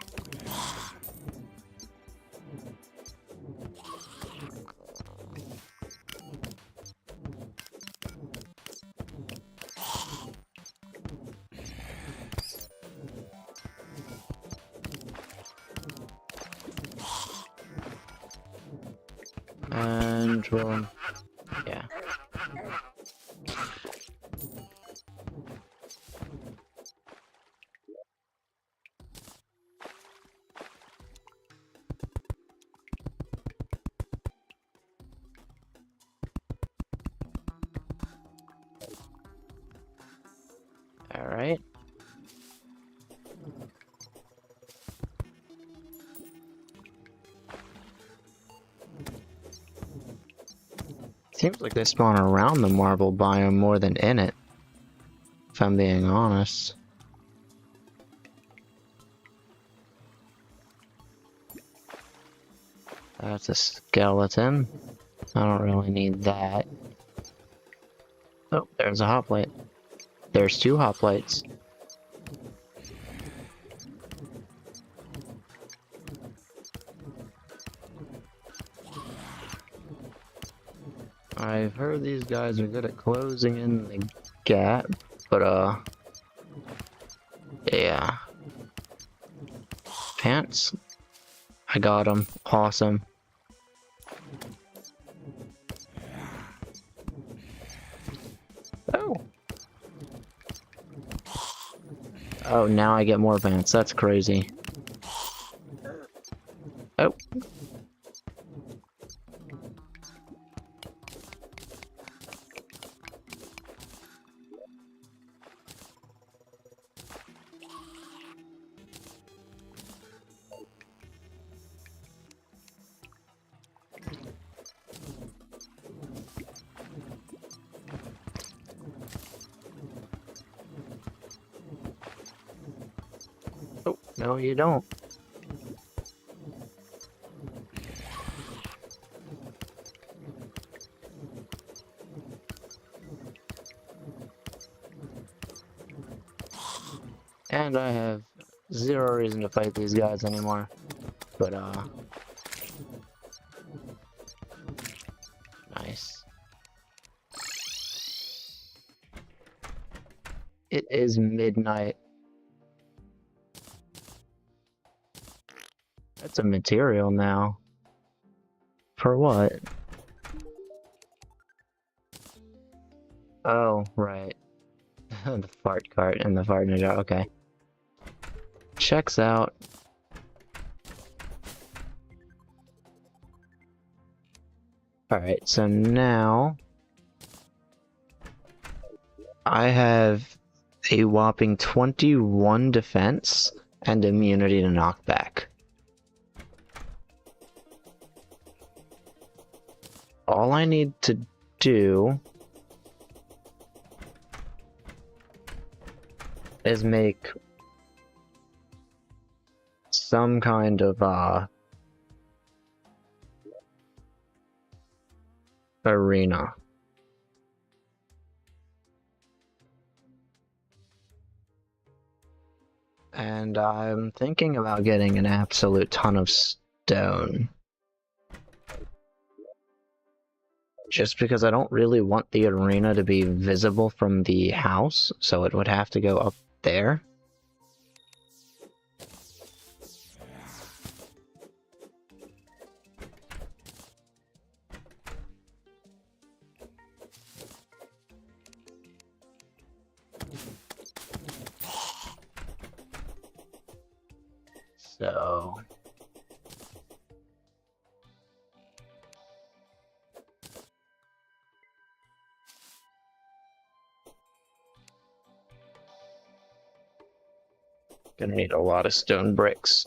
Speaker 2: And we'll, yeah. All right. Seems like they spawn around the marble biome more than in it, if I'm being honest. That's a skeleton. I don't really need that. Oh, there's a hoplite. There's two hoplites. I've heard these guys are good at closing in the gap, but yeah. Pants? I got them. Awesome. Oh. Oh, now I get more pants. That's crazy. Oh. Oh, no you don't. And I have zero reason to fight these guys anymore. But, nice. It is midnight. That's a material now. For what? Oh, right. The fart cart and the fart ninja, okay. Checks out. Alright, so now I have a whopping 21 defense and immunity to knockback. All I need to do is make some kind of arena. And I'm thinking about getting an absolute ton of stone. Just because I don't really want the arena to be visible from the house, so it would have to go up there. So gonna need a lot of stone bricks.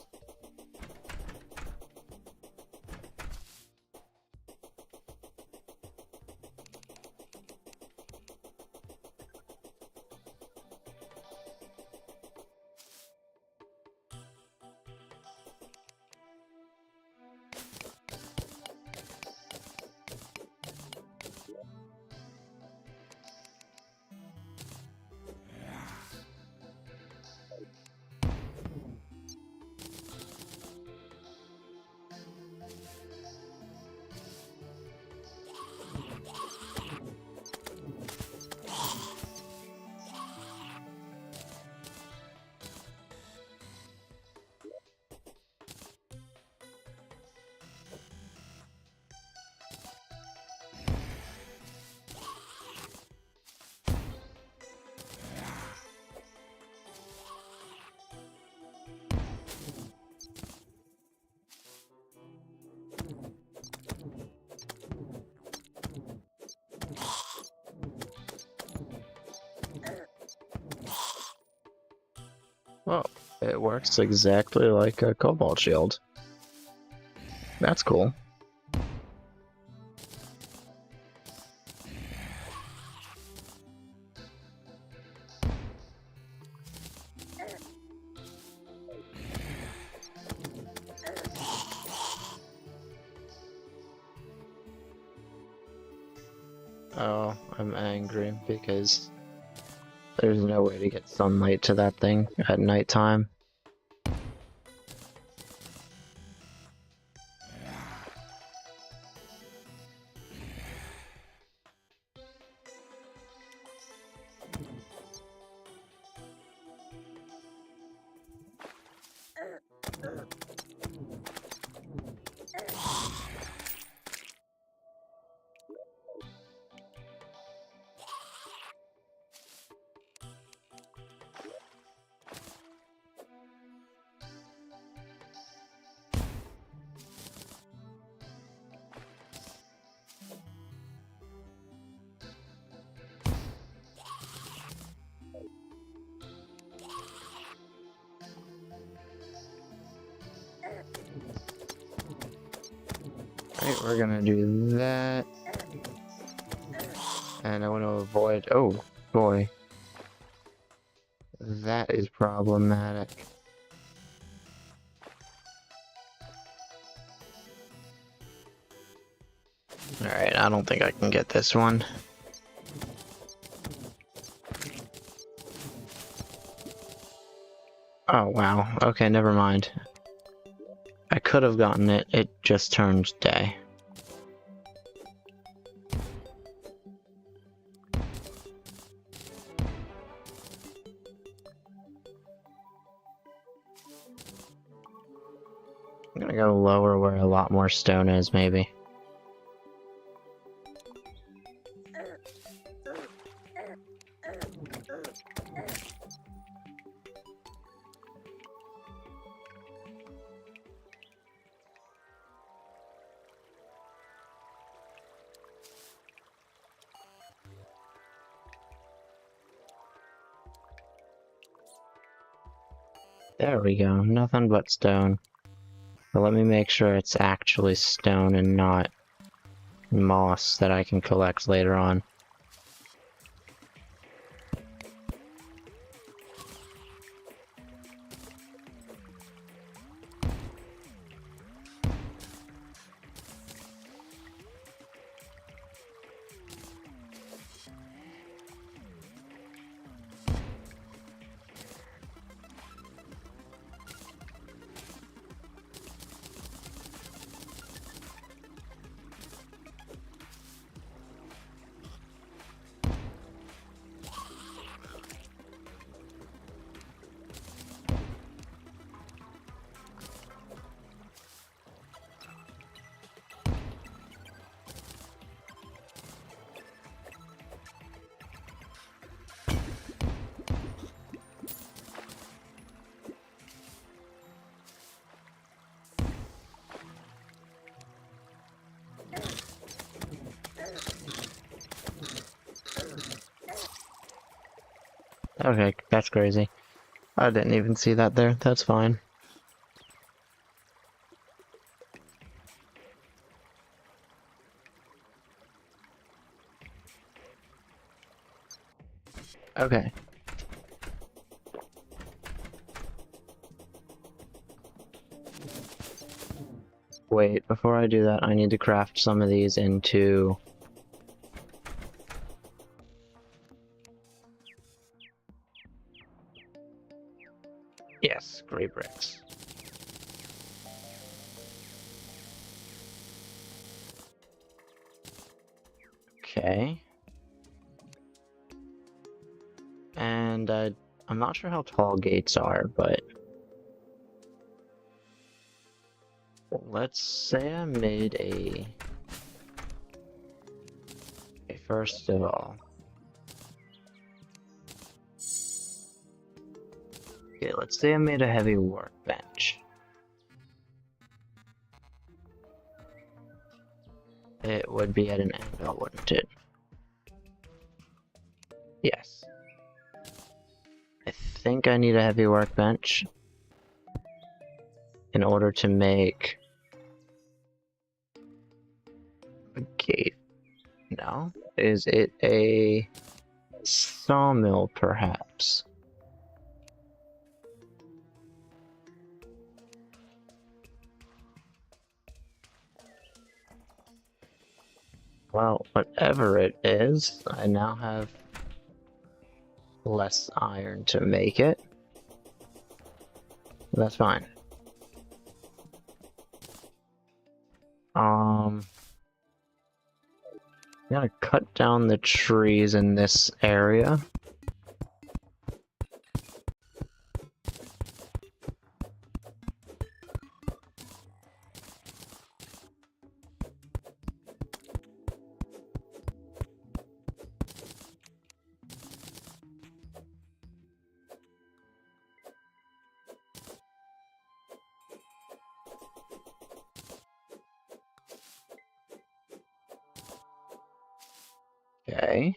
Speaker 2: Well, it works exactly like a cobalt shield. That's cool. Oh, I'm angry because there's no way to get sunlight to that thing at nighttime. Right, we're gonna do that. And I want to avoid... Oh, boy. That is problematic. Alright, I don't think I can get this one. Oh, wow. Okay, never mind. I could have gotten it, it just turned day. I'm gonna go lower where a lot more stone is, maybe. There we go, nothing but stone. But let me make sure it's actually stone and not moss that I can collect later on. Okay, that's crazy. I didn't even see that there. That's fine. Okay. Wait, before I do that, I need to craft some of these into... Yes, gray bricks. Okay. And I'm not sure how tall gates are, but... Let's say I made a... First of all... Okay, let's say I made a heavy workbench. It would be at an angle, wouldn't it? Yes. I think I need a heavy workbench in order to make a gate. No? Is it a sawmill, perhaps? Well, whatever it is, I now have less iron to make it. That's fine. I'm gonna cut down the trees in this area. Okay.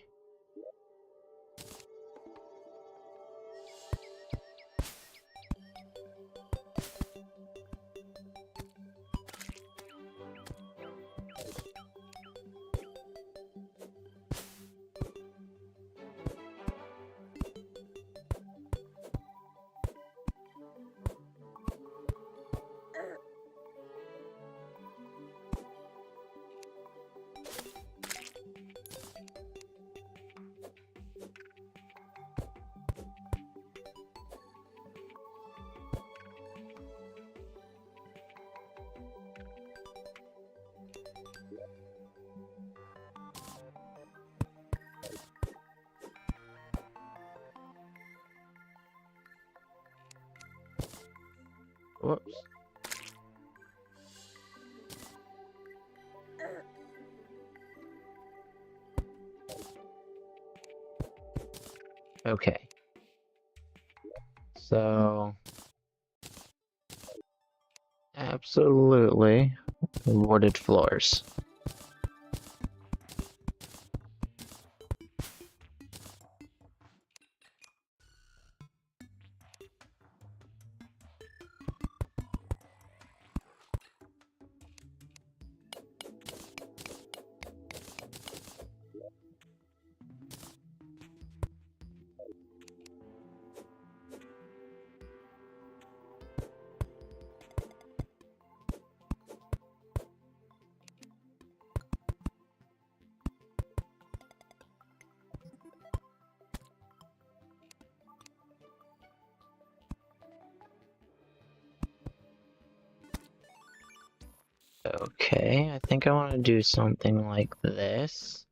Speaker 2: Whoops. Okay. So... Absolutely wooded floors. Okay, I think I want to do something like this.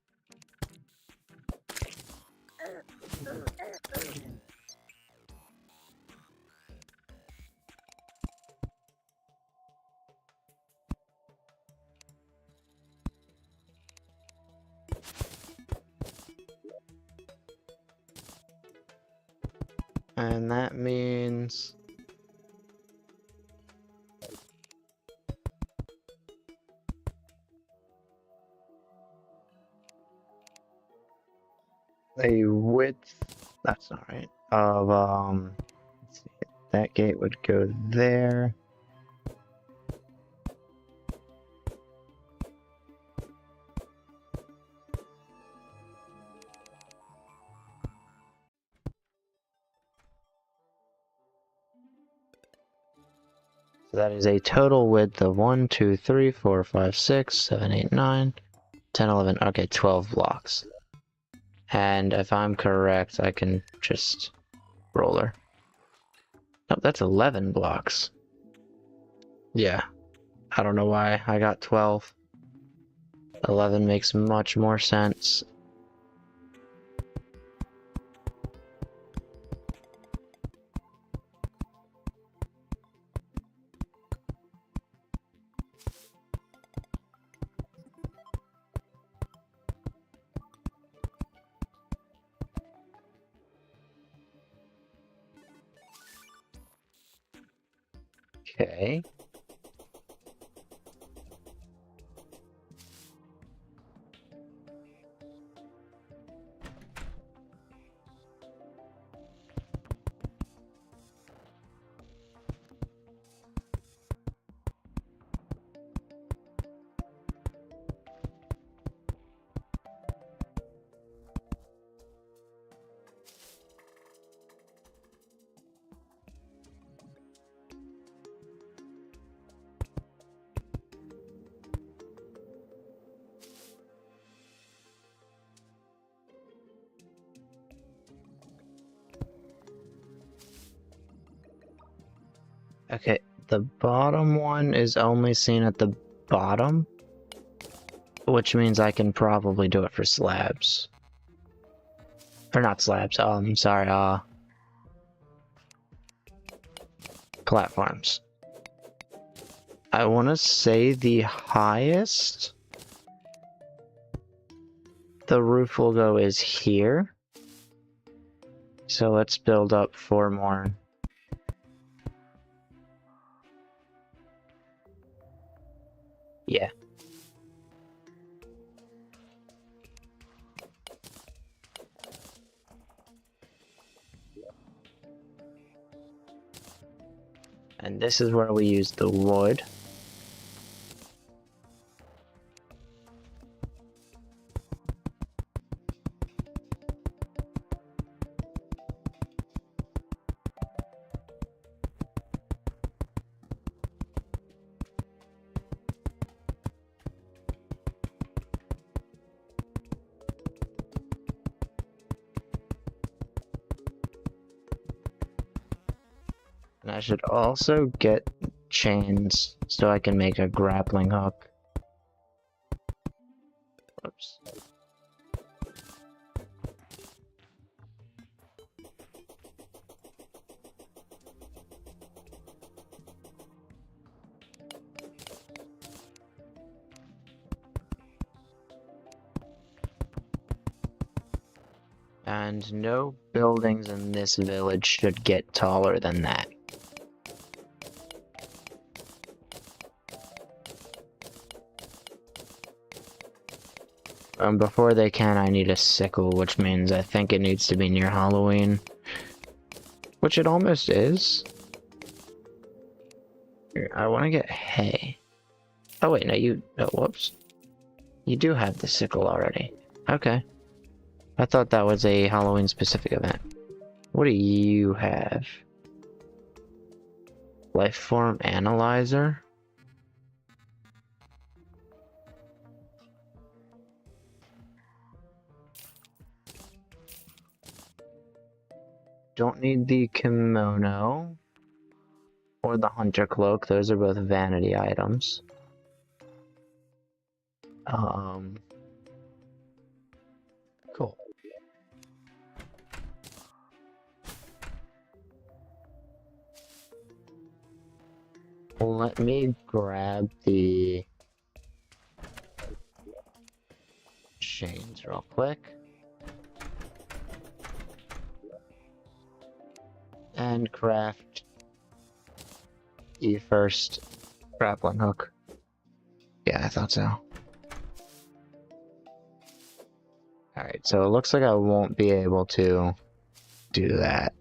Speaker 2: And that means... a width That's not right. Of let's see, that gate would go there. So that is a total width of 1, 2, 3, 4, 5, 6, 7, 8, 9, 10, 11, okay, 12 blocks. And if I'm correct, I can just roller. No, that's 11 blocks. Yeah. I don't know why I got 12. 11 makes much more sense. Okay. Okay, the bottom one is only seen at the bottom, which means I can probably do it for slabs. Or not slabs, sorry, platforms. I want to say the highest the roof will go is here. So let's build up 4 more. Yeah. And this is where we use the wood. And I should also get chains so I can make a grappling hook. Oops. And no buildings in this village should get taller than that. Before they can, I need a sickle, which means I think it needs to be near Halloween. Which it almost is. Here, I want to get hay. Oh wait, no, whoops. You do have the sickle already. Okay. I thought that was a Halloween specific event. What do you have? Lifeform analyzer? Don't need the kimono or the hunter cloak. Those are both vanity items. Cool. Let me grab the chains real quick. And craft the first grappling hook. Yeah, I thought so. Alright, so it looks like I won't be able to do that.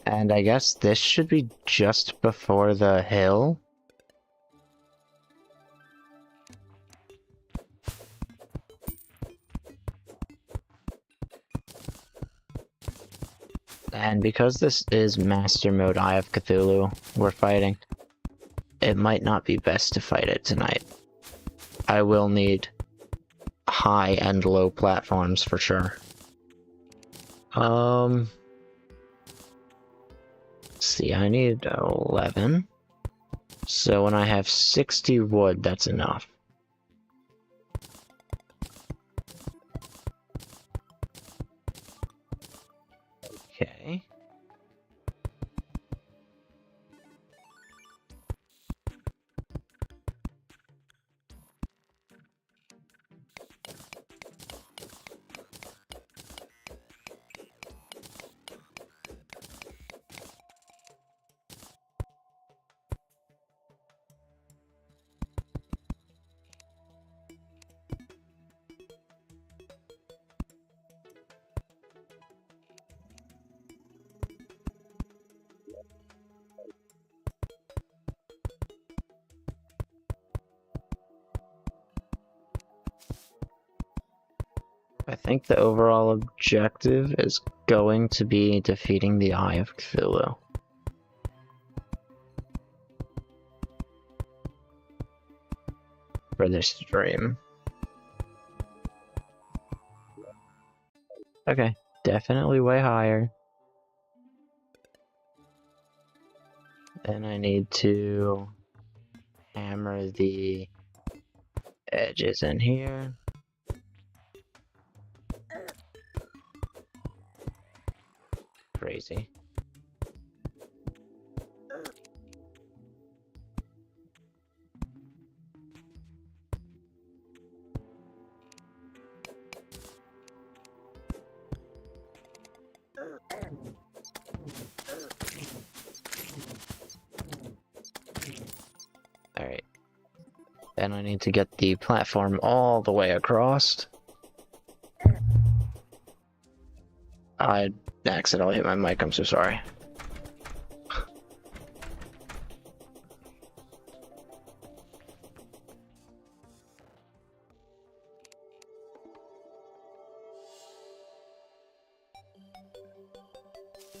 Speaker 2: And I guess this should be just before the hill. And because this is Master Mode Eye of Cthulhu we're fighting, it might not be best to fight it tonight. I will need high and low platforms for sure. See, I need 11. So when I have 60 wood, that's enough. Okay. I think the overall objective is going to be defeating the Eye of Cthulhu. For this stream. Okay, definitely way higher. Then I need to hammer the edges in here. Crazy. Alright. Then I need to get the platform all the way across. I accidentally hit my mic, I'm so sorry.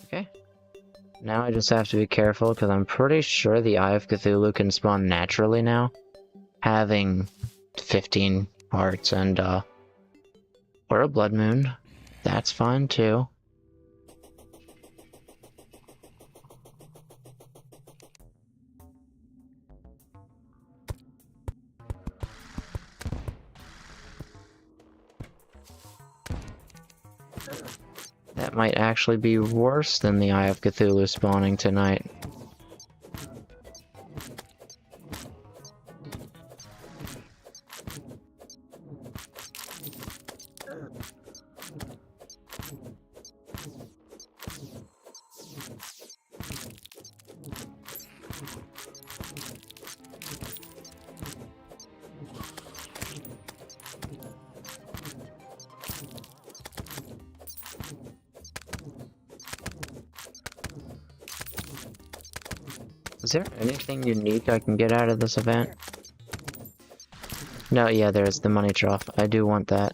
Speaker 2: Okay. Now I just have to be careful because I'm pretty sure the Eye of Cthulhu can spawn naturally now. Having 15 hearts and or a blood moon. That's fine too. That might actually be worse than the Eye of Cthulhu spawning tonight. Is there anything unique I can get out of this event? No, yeah, there's the money trough. I do want that.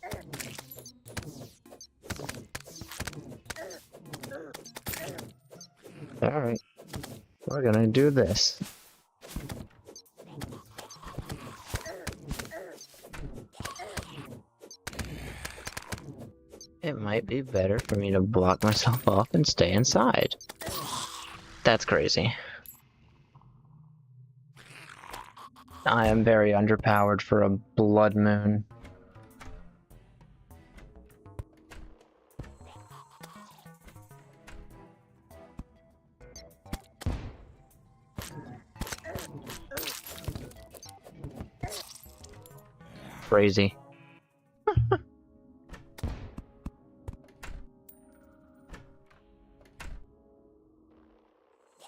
Speaker 2: Alright. We're gonna do this. It might be better for me to block myself off and stay inside. That's crazy. I am very underpowered for a blood moon. Crazy.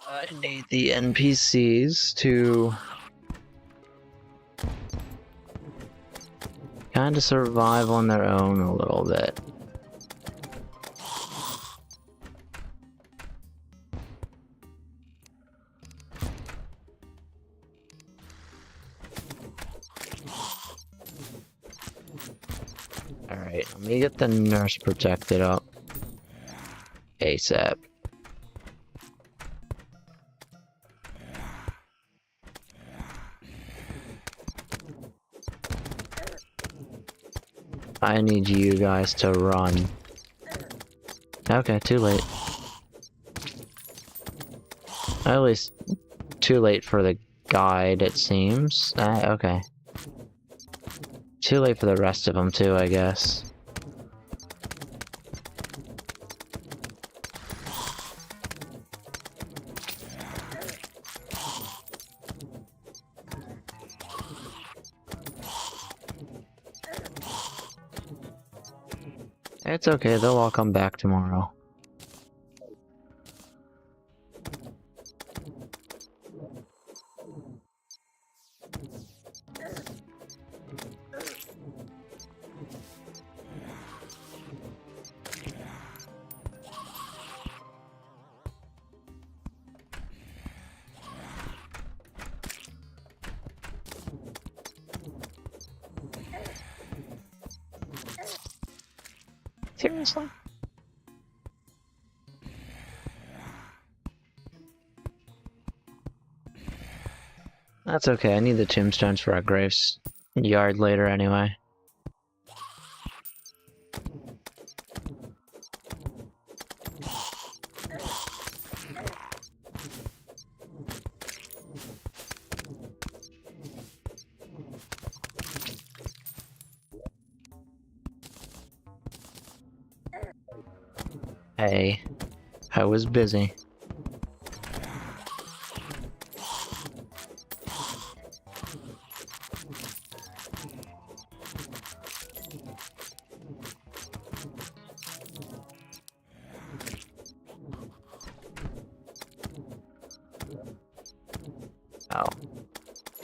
Speaker 2: I need the NPCs to trying to survive on their own a little bit. Alright, let me get the nurse protected up. ASAP. I need you guys to run. Okay, too late. At least too late for the guide, it seems. Okay. Too late for the rest of them too, I guess. It's okay, they'll all come back tomorrow. Seriously? That's okay, I need the tombstones for our graves yard later anyway. Hey, I was busy. Oh,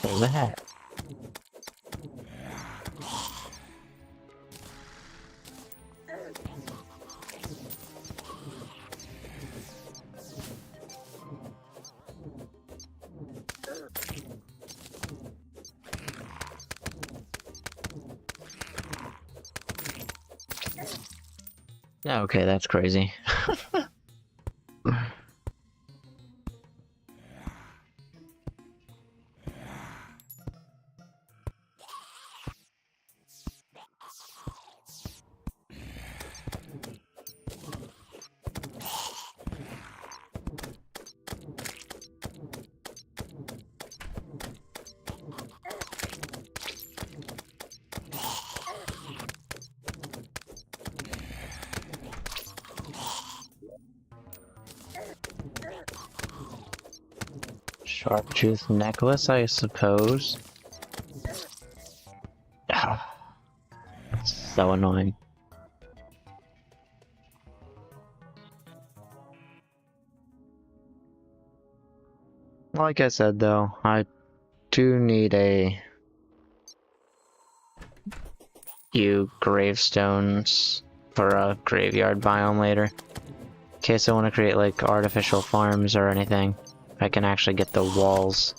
Speaker 2: there's a hat. Okay, that's crazy. Sharp-tooth necklace, I suppose. So annoying. Like I said though, I do need a few gravestones for a graveyard biome later. In case I want to create like artificial farms or anything. I can actually get the walls.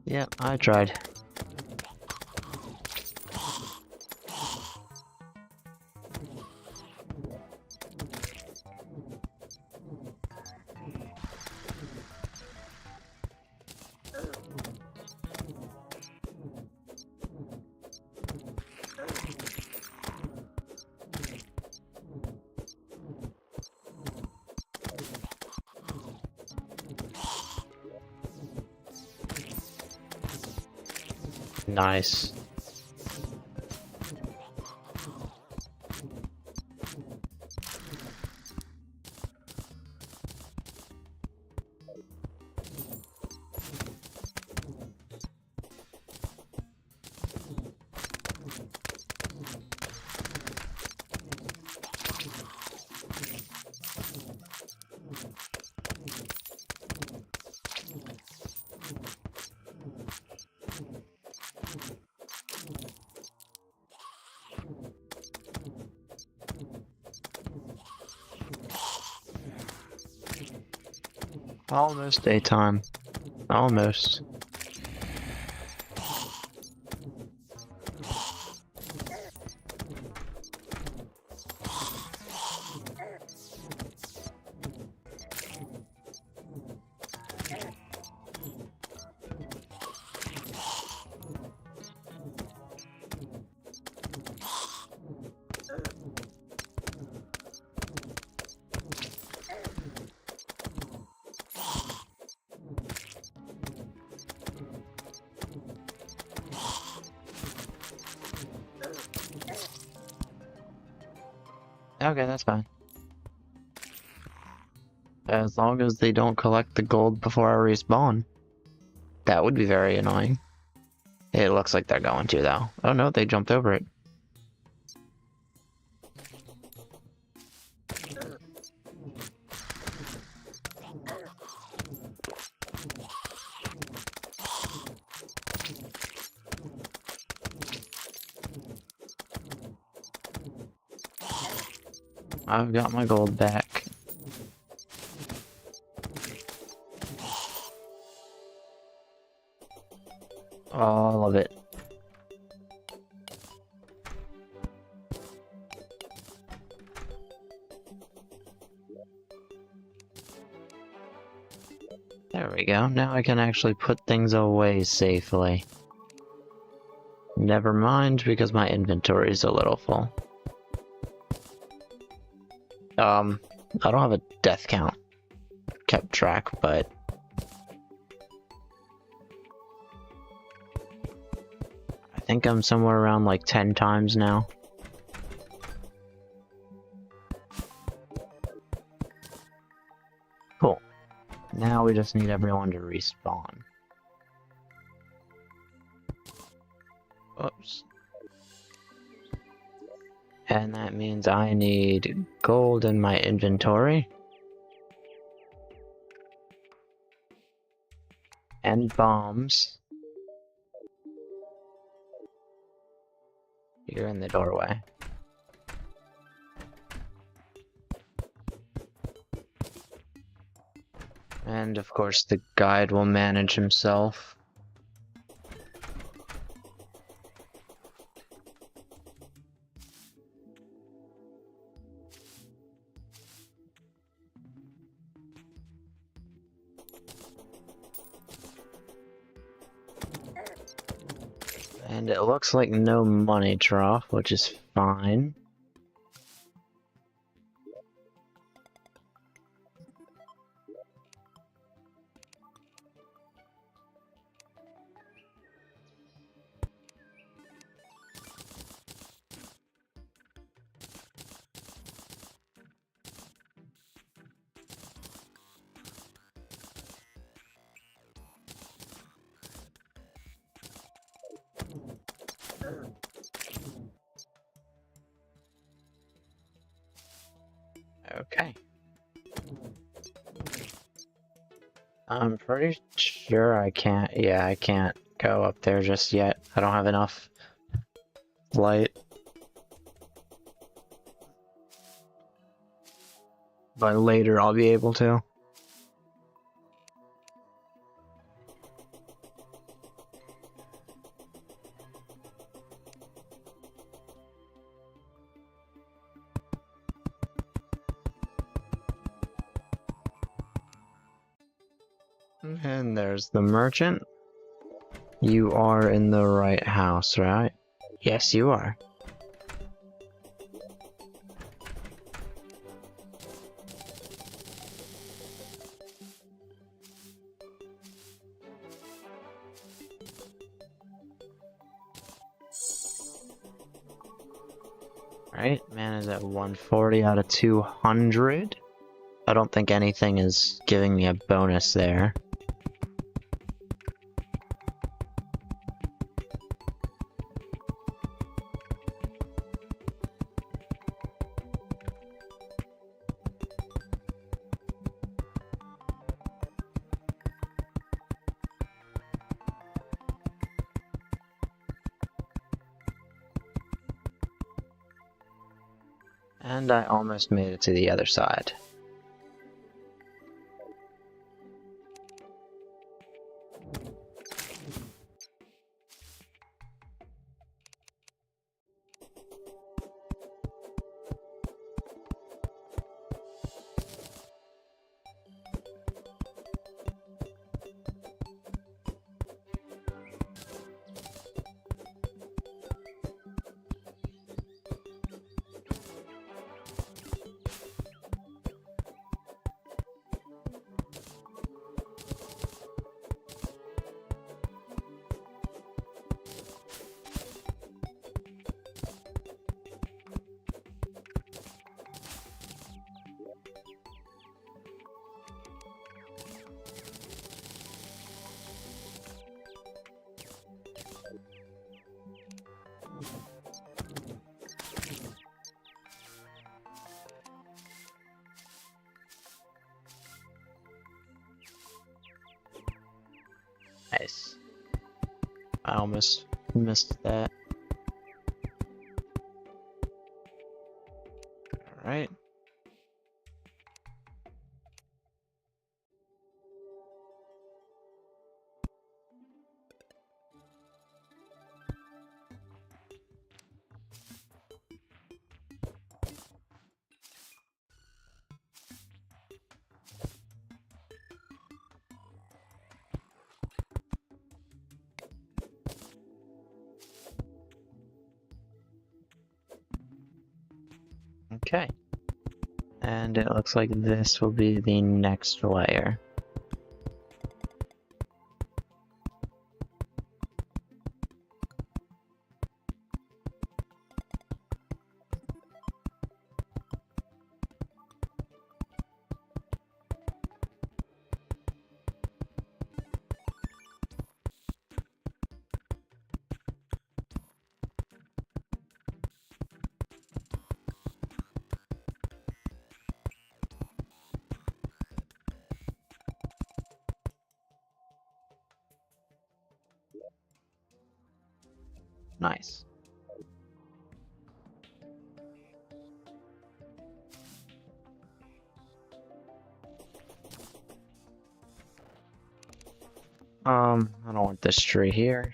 Speaker 2: Yeah, I tried. Nice. Almost daytime. Almost. Okay, that's fine. As long as they don't collect the gold before I respawn. That would be very annoying. It looks like they're going to, though. Oh no, they jumped over it. I've got my gold back. All of it. There we go. Now I can actually put things away safely. Never mind, because my inventory is a little full. I don't have a death count kept track, but I think I'm somewhere around like 10 times now. Cool. Now we just need everyone to respawn. Oops. And that means I need gold in my inventory. And bombs. You're in the doorway. And of course the guide will manage himself. And it looks like no money trough, which is fine. Okay. I'm pretty sure I can't, yeah, I can't go up there just yet. I don't have enough light. But later I'll be able to. And there's the merchant. You are in the right house, right? Yes, you are. Alright, man is at 140 out of 200. I don't think anything is giving me a bonus there. And I almost made it to the other side. Nice. I almost missed that. Alright. Okay. And it looks like this will be the next layer. Nice. I don't want this tree here.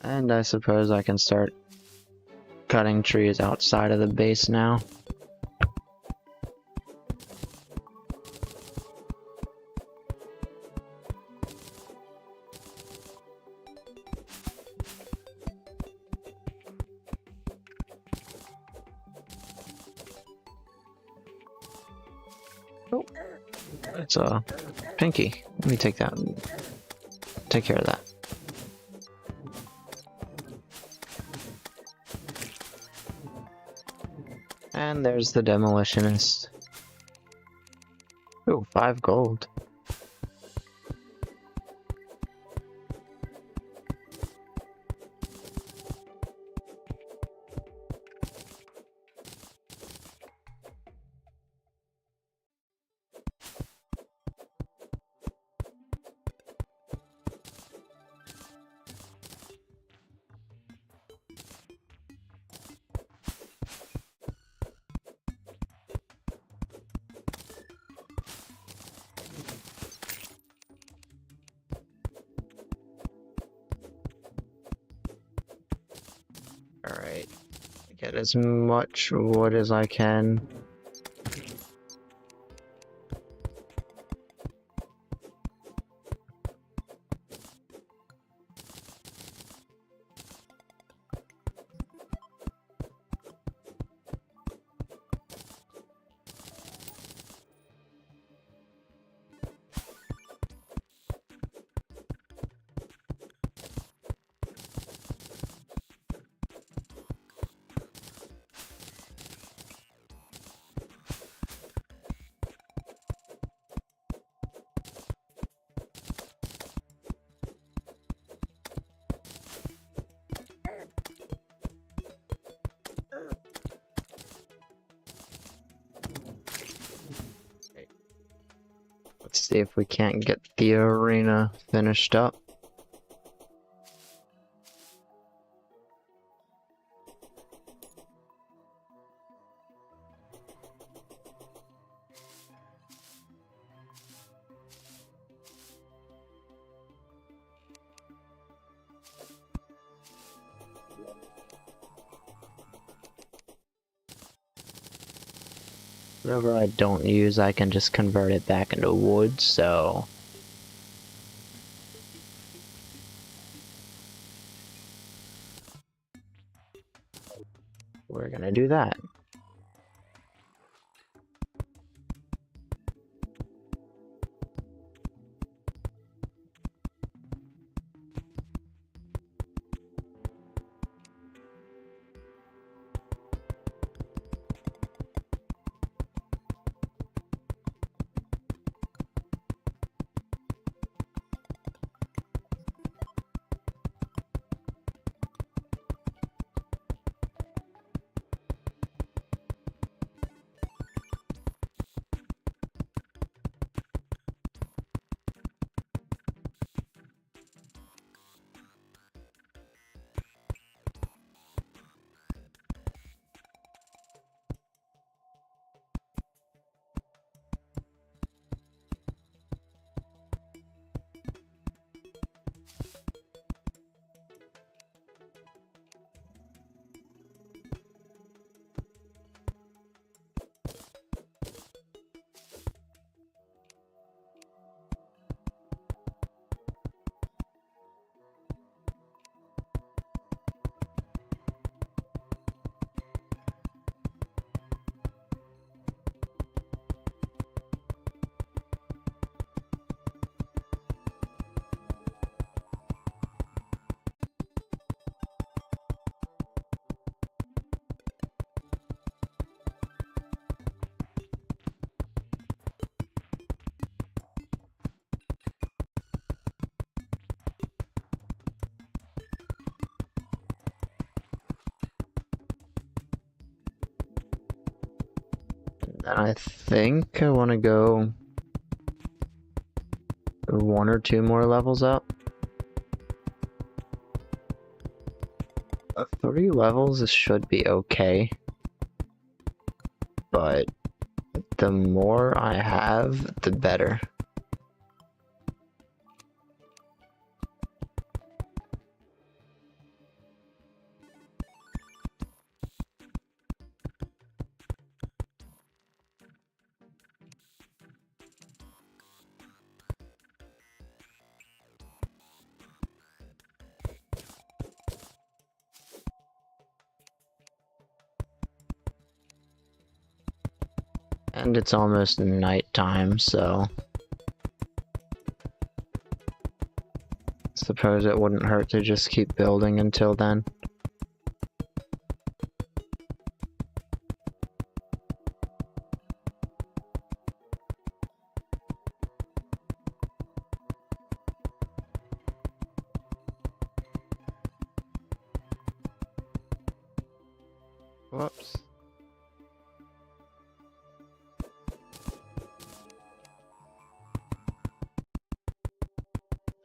Speaker 2: And I suppose I can start cutting trees outside of the base now. Oh, it's a pinky. Let me take that. Take care of that. And there's the demolitionist. Ooh, 5 gold. Alright, get as much wood as I can. See if we can't get the arena finished up. Whatever I don't use, I can just convert it back into wood, so... we're gonna do that. And I think I want to go 1 or 2 more levels up. 3 levels should be okay. But the more I have, the better. And it's almost nighttime, so... suppose it wouldn't hurt to just keep building until then. Whoops.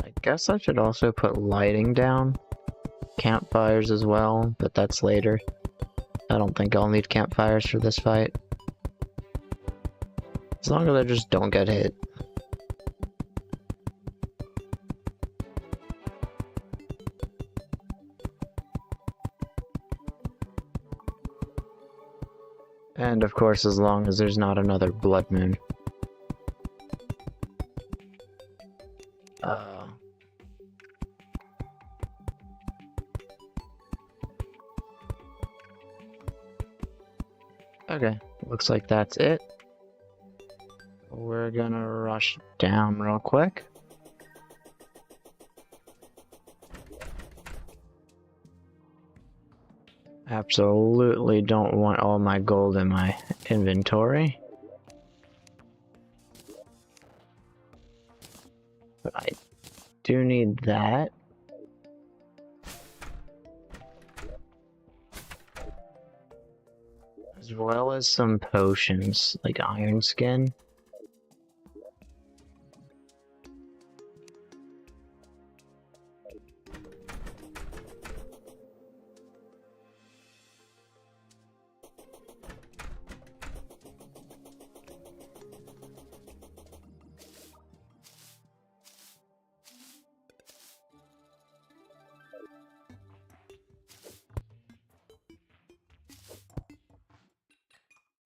Speaker 2: I guess I should also put lighting down. Campfires as well, but that's later. I don't think I'll need campfires for this fight. As long as I just don't get hit. And of course, as long as there's not another blood moon. Okay, looks like that's it. We're gonna rush down real quick. Absolutely don't want all my gold in my inventory. But I do need that. As well as some potions, like iron skin.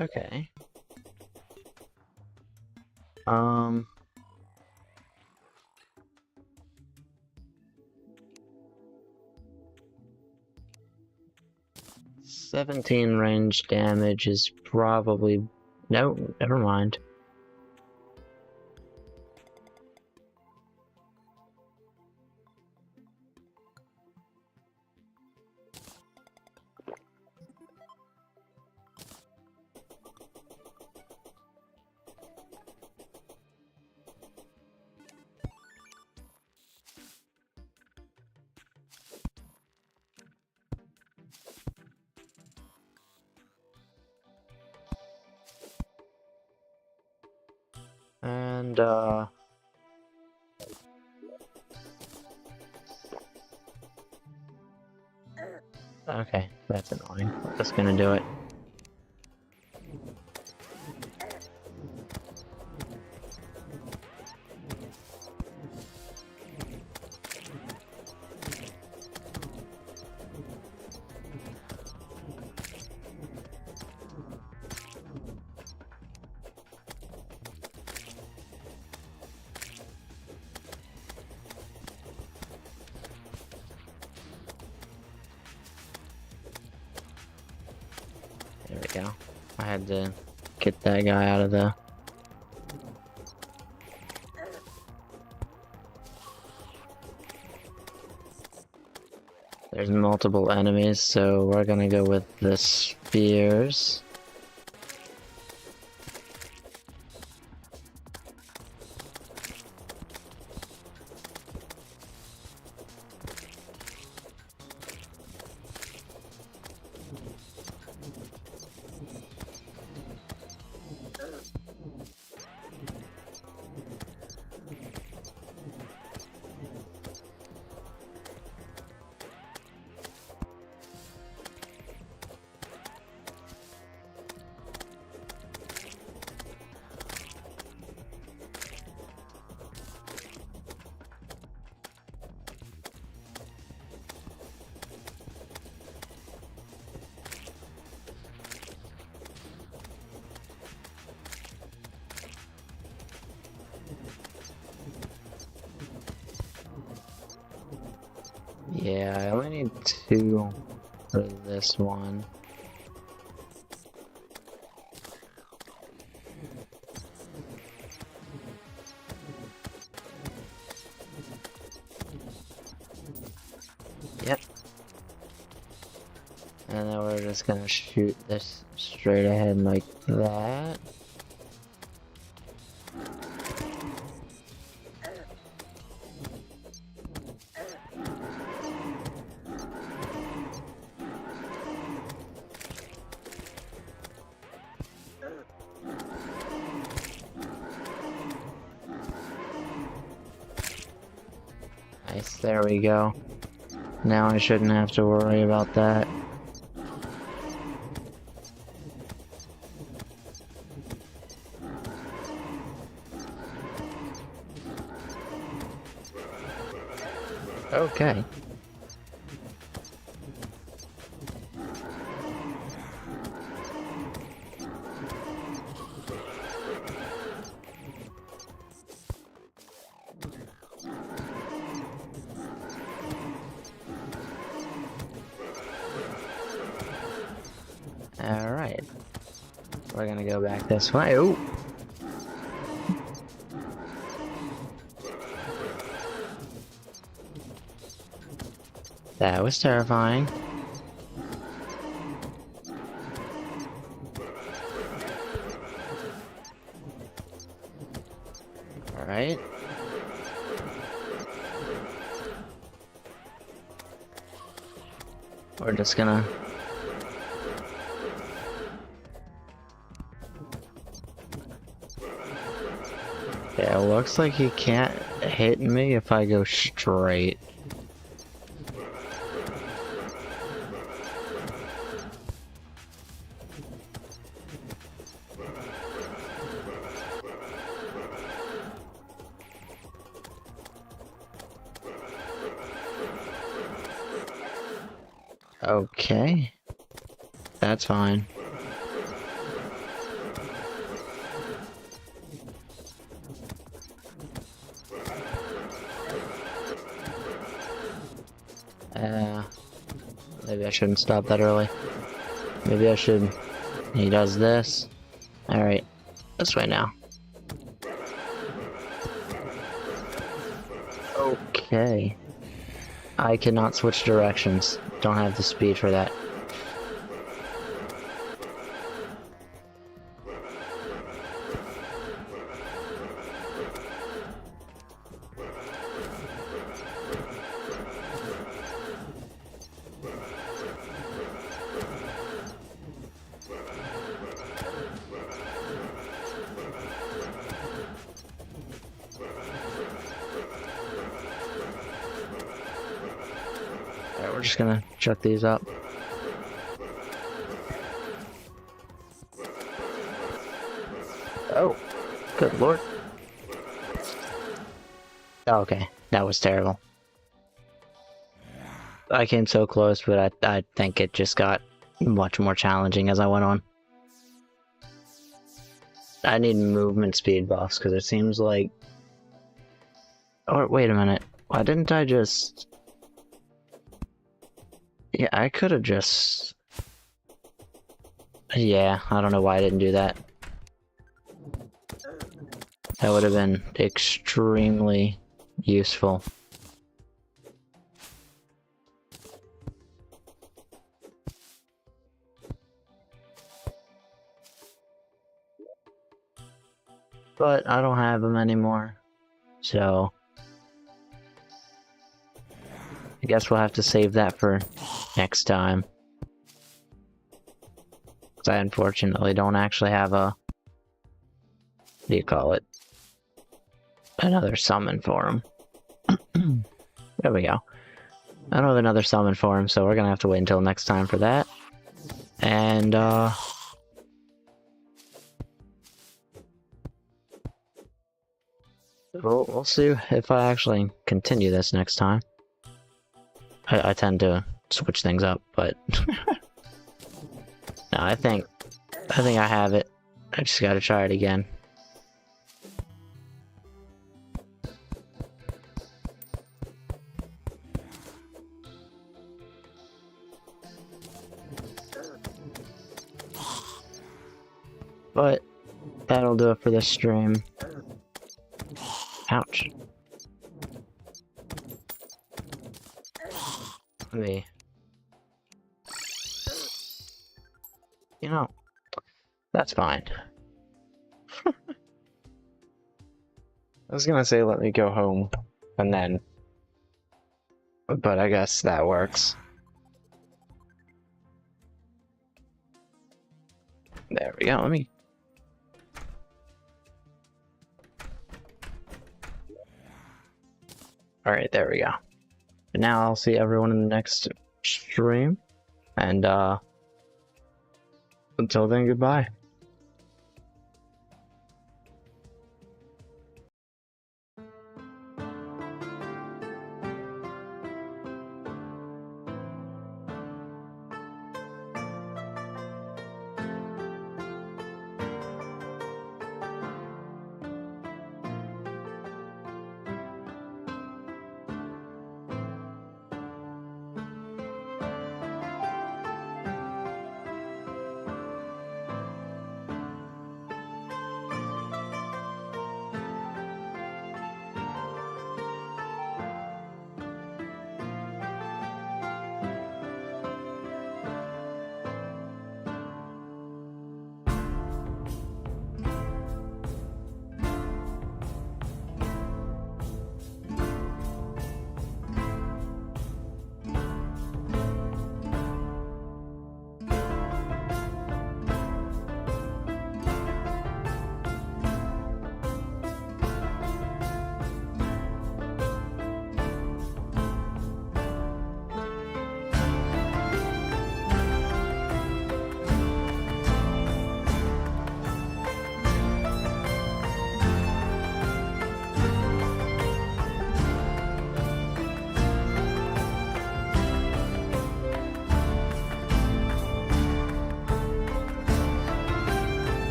Speaker 2: Okay. 17 range damage is probably... No, never mind. And, okay, that's annoying. That's gonna do it. There we go. I had to get that guy out of the... There's multiple enemies, so we're gonna go with the spears. Yeah, I only need 2 for this one. Yep. And then we're just gonna shoot this straight ahead like that. Nice, there we go. Now I shouldn't have to worry about that. Okay. Alright. We're gonna go back this way. Ooh! That was terrifying. Alright. We're just gonna... Yeah, it looks like he can't hit me if I go straight. Okay. That's fine. I shouldn't stop that early. Maybe I should... He does this. Alright. This way now. Okay. I cannot switch directions. Don't have the speed for that. Alright, we're just gonna chuck these up. Oh, good lord. Oh, okay, that was terrible. I came so close, but I think it just got much more challenging as I went on. I need movement speed buffs, because it seems like... Or, wait a minute. Why didn't I just... Yeah, I could have just... Yeah, I don't know why I didn't do that. That would have been extremely useful. But I don't have them anymore, so... I guess we'll have to save that for next time. Because I unfortunately don't actually have a... What do you call it? Another summon for him. There we go. I don't have another summon for him, so we're gonna have to wait until next time for that. And, we'll see if I actually continue this next time. I tend to switch things up, but... No, I think I have it. I just gotta try it again. But that'll do it for this stream. Ouch. Let me... You know, that's fine. I was gonna say let me go home, and then... But I guess that works. There we go, let me... Alright, there we go. And now I'll see everyone in the next stream, and until then, goodbye.